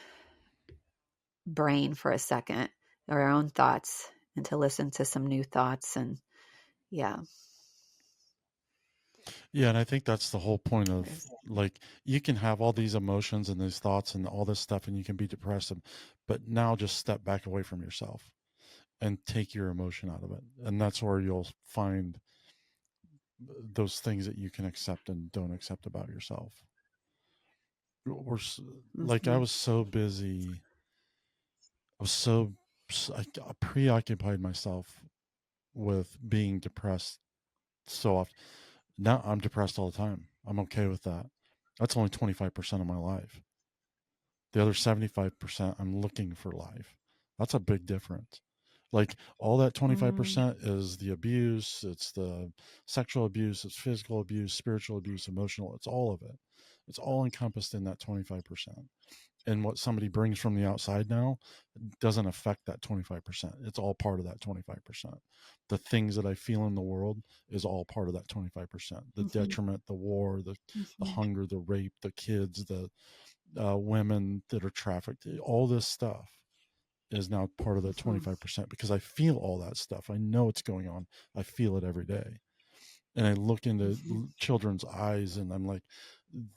brain for a second, their own thoughts, and to listen to some new thoughts. And yeah, Yeah, and I think that's the whole point of, there's like, you can have all these emotions and these thoughts and all this stuff and you can be depressed, but now just step back away from yourself and take your emotion out of it. And that's where you'll find those things that you can accept and don't accept about yourself. Or like I mm-hmm. was so busy, I was so I preoccupied myself with being depressed so often. Now I'm depressed all the time. I'm okay with that. That's only 25% of my life. The other 75%, I'm looking for life. That's a big difference. Like all that Mm, 25% is the abuse, it's the sexual abuse, it's physical abuse, spiritual abuse, emotional, it's all of it. It's all encompassed in that 25%. And what somebody brings from the outside now doesn't affect that 25%. It's all part of that 25%. The things that I feel in the world is all part of that 25%. The mm-hmm, detriment, the war, the mm-hmm, hunger, the rape, the kids, the women that are trafficked, all this stuff is now part of that mm-hmm. 25% because I feel all that stuff. I know it's going on. I feel it every day. And I look into Mm-hmm. children's eyes and I'm like,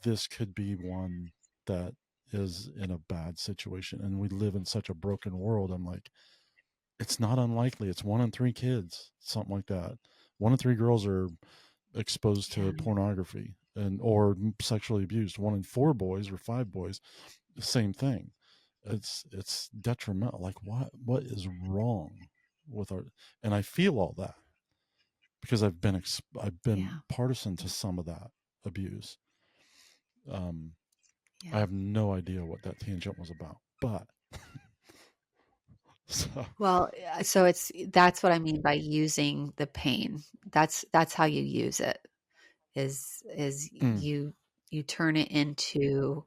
this could be one that is in a bad situation. And we live in such a broken world. I'm like, it's not unlikely. It's 1 in 3 kids, something like that. 1 in 3 girls are exposed Yeah, to pornography and or sexually abused. 1 in 4 boys or 5 boys, the same thing. It's detrimental. Like what is wrong with our? And I feel all that because I've been yeah, partisan to some of that abuse. Um, I yeah. have no idea what that tangent was about, but So, Well, so that's what I mean by using the pain. That's how you use it. Is mm, you turn it into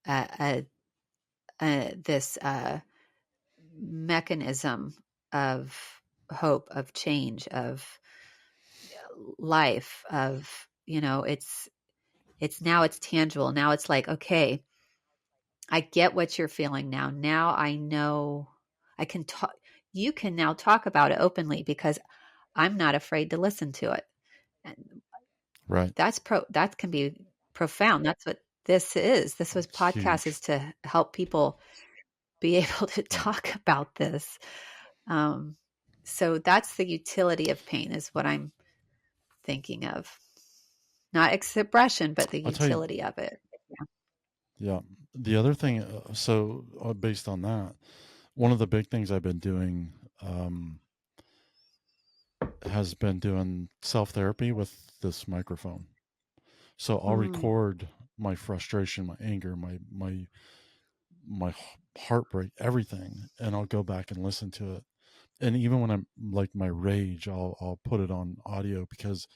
a, this mechanism of hope, of change, of life, of it's tangible. Now it's like, okay, I get what you're feeling now. Now I know I can talk. You can now talk about it openly because I'm not afraid to listen to it. And right. that can be profound. That's what this is. This was It's podcast huge. is to help people be able to Yeah. talk about this. Um, so that's the utility of pain is what I'm thinking of. Not expression, but the I'll tell you, utility of it. yeah. The other thing, based on that, one of the big things I've been doing has been doing self therapy with this microphone. So I'll Mm, record my frustration, my anger, my heartbreak, everything, and I'll go back and listen to it. And even when I'm like my rage, I'll put it on audio because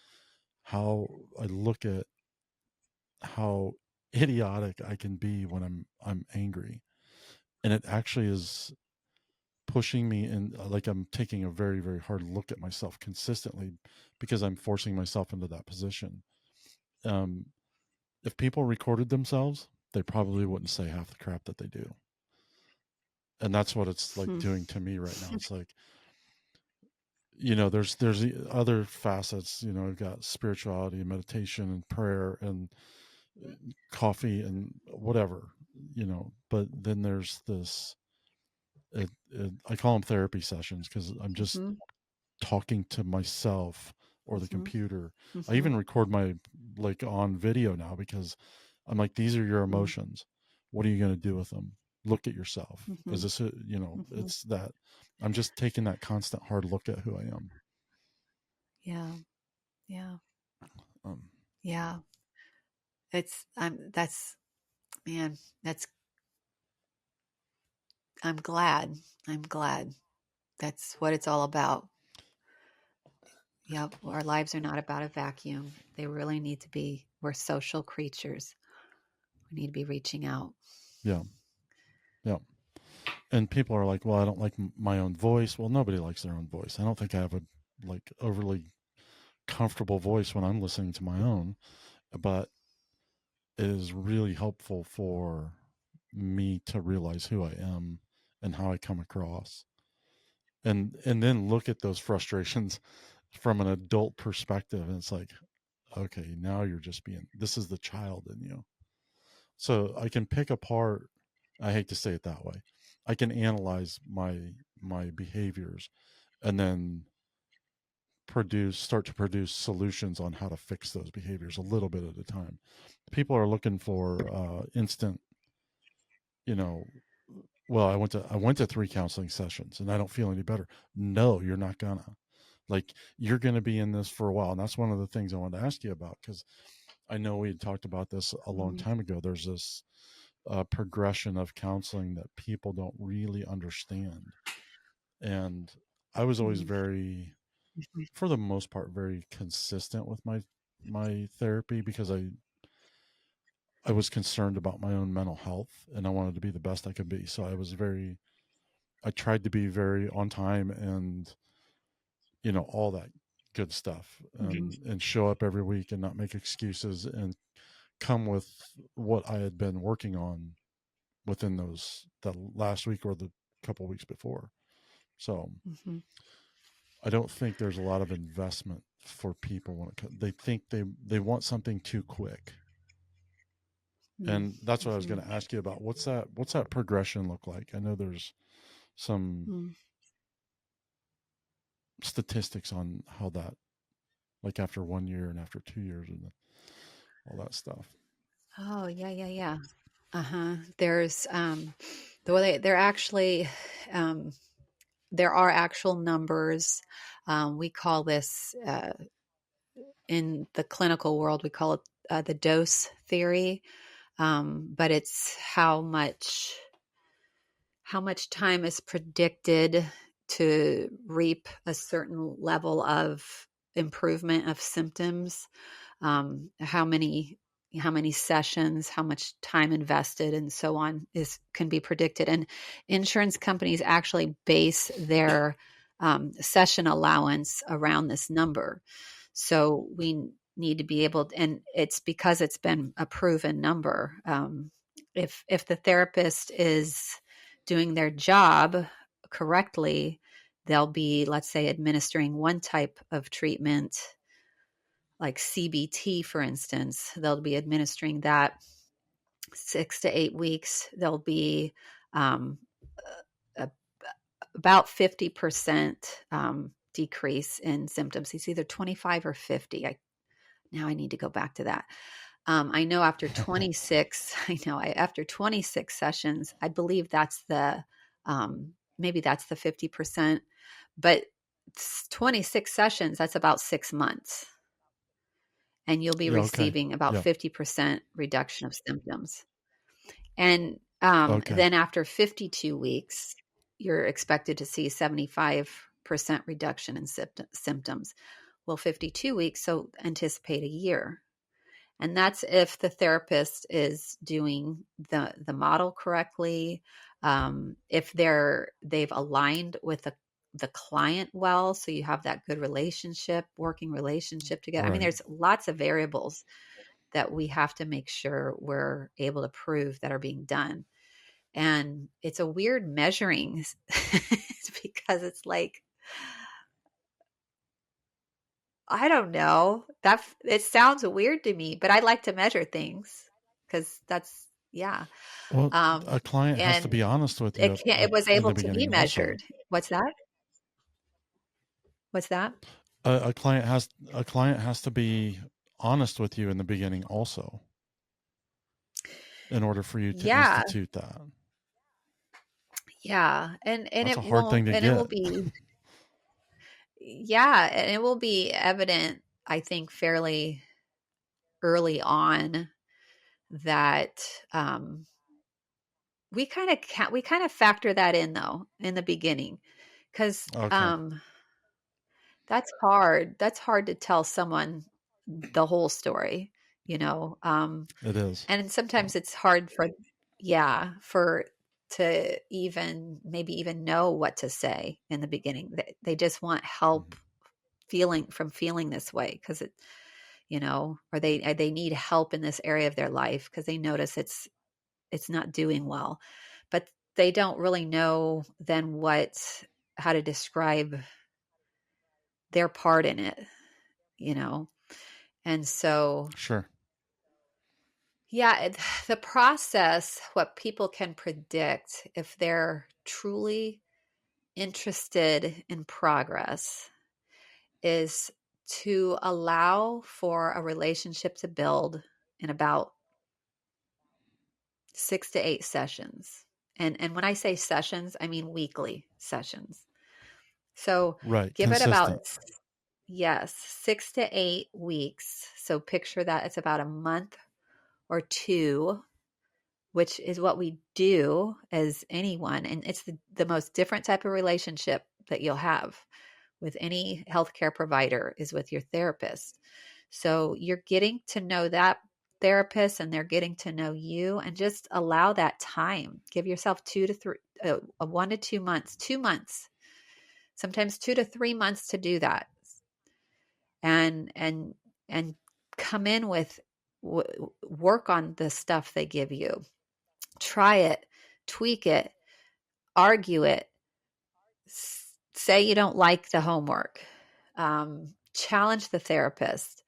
how I look at how idiotic I can be when I'm angry, and it actually is pushing me in, like I'm taking a very very hard look at myself consistently because I'm forcing myself into that position. Um, if people recorded themselves, they probably wouldn't say half the crap that they do, and that's what it's like hmm, doing to me right now. It's like, there's the other facets. I've got spirituality and meditation and prayer and coffee and whatever, but then there's this, I call them therapy sessions because I'm just hmm, talking to myself or the hmm, computer. I hmm, even record my, like, on video now because I'm like, these are your hmm, emotions. What are you going to do with them? Look at yourself. Is hmm, this, hmm. it's that I'm just taking that constant hard look at who I am. Yeah, yeah, Um, yeah. That's, man, that's, I'm glad. I'm glad. That's what it's all about. Yep. Our lives are not about a vacuum. They really need to be, we're social creatures. We need to be reaching out. yeah. Yeah. And people are like, well, I don't like my own voice. Well, nobody likes their own voice. I don't think I have a, like, overly comfortable voice when I'm listening to my own, but it is really helpful for me to realize who I am and how I come across. And then look at those frustrations from an adult perspective, and it's like, okay, now you're just being, this is the child in you. So I can pick apart, I hate to say it that way, I can analyze my behaviors and then start to produce solutions on how to fix those behaviors a little bit at a time. People are looking for instant, you know well, I went to 3 counseling sessions and I don't feel any better. No, you're not gonna. Like, you're gonna be in this for a while, and that's one of the things I wanted to ask you about, because I know we had talked about this a long Mm, time ago. There's this progression of counseling that people don't really understand, and I was always mm, very, for the most part, very consistent with my therapy because I was concerned about my own mental health and I wanted to be the best I could be. So I tried to be very on time and, all that good stuff, mhm, and show up every week and not make excuses and come with what I had been working on within the last week or the couple weeks before. So mhm, I don't think there's a lot of investment for people when it comes. They think they want something too quick. mm, And that's what I was going mhm, to ask you about. What's that progression look like? I know there's some mm. statistics on how that, like, after 1 year and after 2 years and all that stuff. Oh, yeah, yeah, yeah. Uh-huh. There's the way they're actually um there are actual numbers. We call this in the clinical world, we call it the dose theory. But it's how much time is predicted to reap a certain level of improvement of symptoms, how many sessions, how much time invested, and so on can be predicted. And insurance companies actually base their session allowance around this number. So we need to be able to, and it's because it's been a proven number. If the therapist is doing their job correctly, they'll be, let's say, administering one type of treatment, like CBT, for instance. They'll be administering that 6 to 8 weeks. They'll be um, about 50% decrease in symptoms. It's either 25 or 50. Now I need to go back to that. I know after 26, after 26 sessions, I believe that's maybe that's the 50%, but 26 sessions, that's about 6 months. And you'll be receiving about 50% reduction of symptoms. And then after 52 weeks, you're expected to see 75% reduction in symptoms. Well, 52 weeks, so anticipate a year. And that's if the therapist is doing the model correctly, if they've aligned with the client well, so you have that good working relationship together. Right. I mean, there's lots of variables that we have to make sure we're able to prove that are being done. And it's a weird measuring because it's like, I don't know. It sounds weird to me, but I like to measure things because that's, yeah. Well, a client has to And be honest with you it was in able the to be beginning also. measured. What's that? What's that? A client has to be honest with you in the beginning also, in order for you to Yeah. institute that. Yeah. And That's a it hard thing won't, to and it will get. be, yeah. And it will be evident, I think, fairly early on that, we kind of factor that in though in the beginning, because Okay. that's hard. That's hard to tell someone the whole story, you know. It is. And sometimes it's hard for to maybe even know what to say in the beginning. They just want help feeling this way because it, or they need help in this area of their life because they notice it's not doing well, but they don't really know then how to describe their part in it, you know. And so, Sure. yeah, the process, what people can predict if they're truly interested in progress, is to allow for a relationship to build in about 6 to 8 sessions. And when I say sessions, I mean weekly sessions. So Right. give it about, Consistent. yes, 6 to 8 weeks. So picture that it's about a month or two, which is what we do as anyone. And it's the most different type of relationship that you'll have with any healthcare provider is with your therapist. So you're getting to know that therapist and they're getting to know you, and just allow that time. Give yourself 1 to 2 months, 2 months, sometimes 2 to 3 months to do that. And come in with work on the stuff they give you. Try it, tweak it, argue it, say you don't like the homework, challenge the therapist,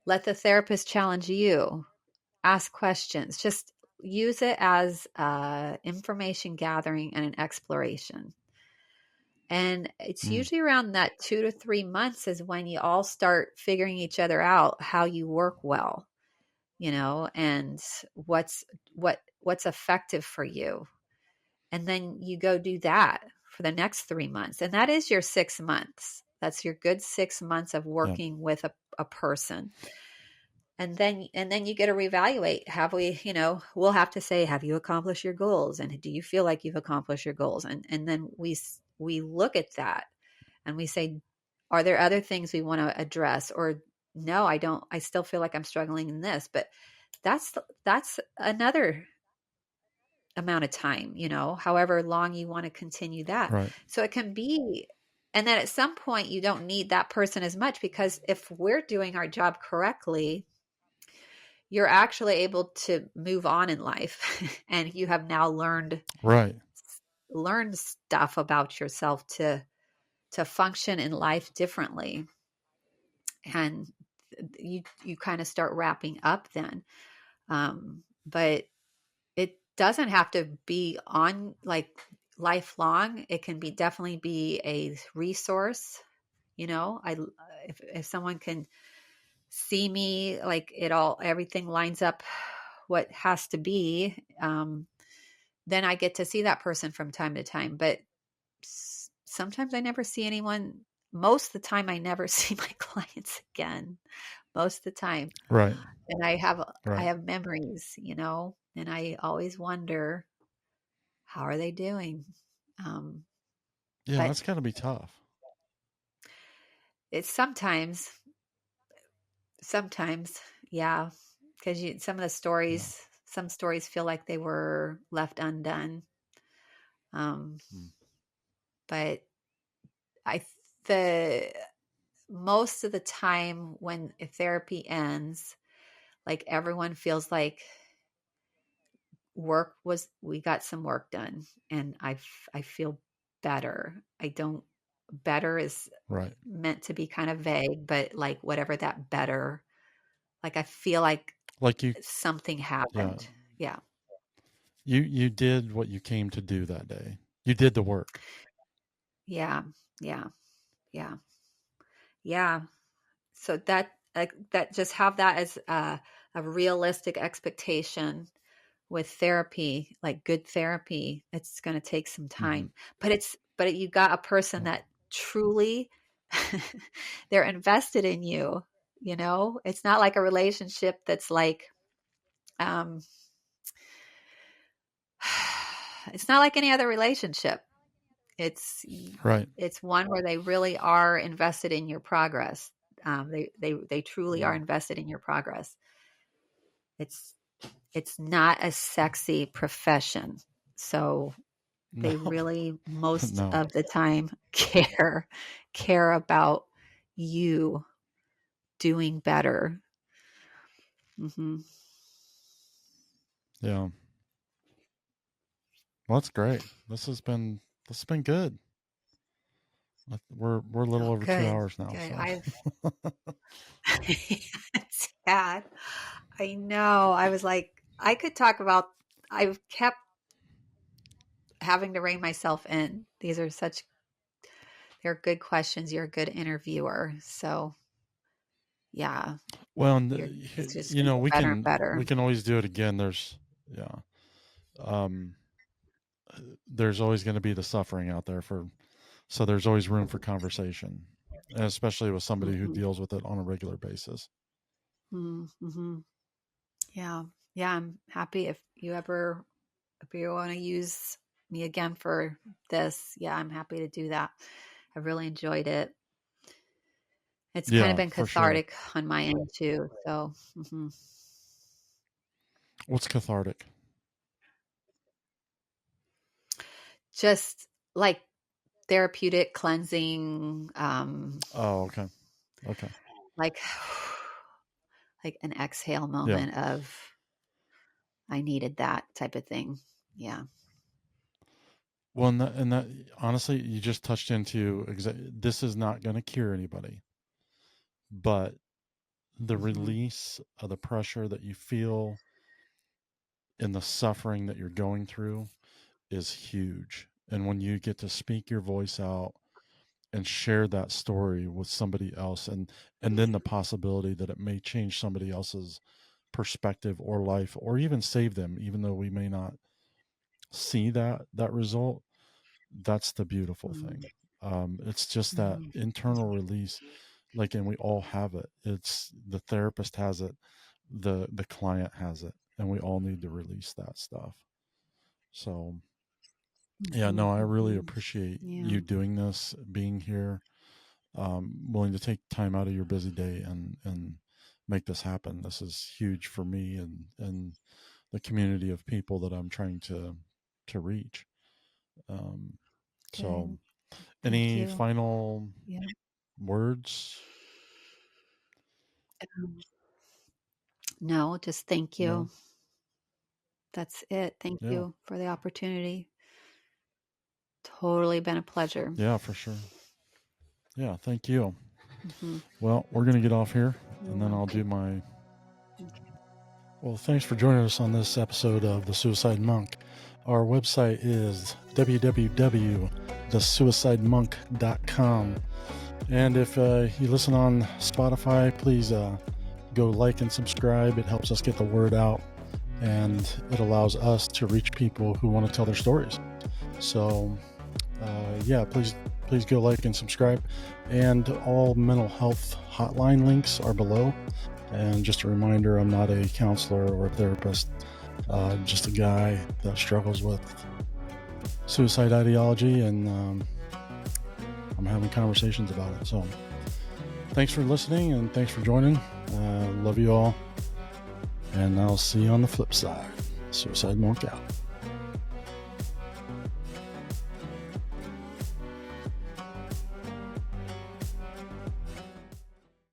let the therapist challenge you, ask questions, just use it as information gathering and an exploration. And it's usually around that 2 to 3 months is when you all start figuring each other out, how you work well, and what's effective for you. And then you go do that for the next 3 months. And that is your 6 months. That's your good 6 months of working with a person. And then you get to reevaluate. Have we, we'll have to say, have you accomplished your goals? And do you feel like you've accomplished your goals? And then we look at that and we say, are there other things we want to address? Or no, I don't. I still feel like I'm struggling in this, but that's another amount of time, however long you want to continue that. Right. So it can be, and then at some point you don't need that person as much, because if we're doing our job correctly, you're actually able to move on in life and you have now Right. learned stuff about yourself to function in life differently. And you kind of start wrapping up then. But it doesn't have to be on like lifelong. It can be definitely be a resource. If someone can see me, like everything lines up what has to be, then I get to see that person from time to time. But sometimes I never see anyone. Most of the time I never see my clients again, most of the time. Right. And I Right. have memories, and I always wonder, how are they doing? Um, Yeah, but that's got to be tough. it's sometimes, yeah, because Yeah. some stories feel like they were left undone. Um, Mm. but I, the most of the time when therapy ends, like everyone feels like we got some work done, and I feel better. I don't, better is Right. meant to be kind of vague, but like whatever that better, like I feel like Like you, something yeah, happened. Yeah. you did what you came to do that day. You did the work. Yeah. Yeah. Yeah. Yeah. So that, like, that, just have that as a realistic expectation with therapy, like good therapy. It's going to take some Mm-hmm. time, but you got a person Yeah. that truly they're invested in you. It's not like a relationship that's like, um, it's not like any other relationship. It's Right. it's one where they really are invested in your progress. They truly are Yeah. invested in your progress. It's it's not a sexy profession, so No. they really most No. of the time care about you doing better. Hmm. Yeah. Well, that's great. This has been good. We're a little Oh, over two good, hours now. good. So I've it's sad. I know. I was like, I could talk about. I've kept having to rein myself in. They're good questions. You're a good interviewer. So yeah, well, it's just you gonna know, get better and better. we can always do it again. Yeah. Um, there's always going to be the suffering out there so there's always room for conversation, and especially with somebody who Hmm. deals with it on a regular basis. Hmm. Yeah. Yeah. I'm happy if you want to use me again for this. Yeah, I'm happy to do that. I really enjoyed it. It's kind of Yeah, been for sure. cathartic on my end too. So, What's cathartic? just like therapeutic cleansing, Oh, okay. Okay. like like an exhale Yeah. moment of I needed that type of thing. Yeah. Well, and that honestly, you just touched into this is not going to cure anybody, but the Hmm. release of the pressure that you feel and the suffering that you're going through is huge. And when you get to speak your voice out and share that story with somebody else, and then the possibility that it may change somebody else's perspective or life, or even save them, even though we may not see that result, that's the beautiful thing. It's just that Hmm. internal release, like, and we all have it. It's the therapist has it, the client has it, and we all need to release that stuff. So yeah, no, I really appreciate you doing this, being here, willing to take time out of your busy day and make this happen. This is huge for me and the community of people that I'm trying to reach. So any final words? No, just thank you. No? That's it. Thank you for the opportunity. Totally been a pleasure. Yeah, for sure. Yeah, thank you. Well, we're going to get off here, and then I'll do my... Well, thanks for joining us on this episode of The Suicide Monk. Our website is www.thesuicidemonk.com. And if you listen on Spotify, please go like and subscribe. It helps us get the word out, and it allows us to reach people who want to tell their stories. So, yeah, please go like and subscribe. And all mental health hotline links are below. And just a reminder, I'm not a counselor or a therapist, just a guy that struggles with suicide ideology, and I'm having conversations about it. So thanks for listening, and thanks for joining. Love you all, and I'll see you on the flip side. Suicide Monk out.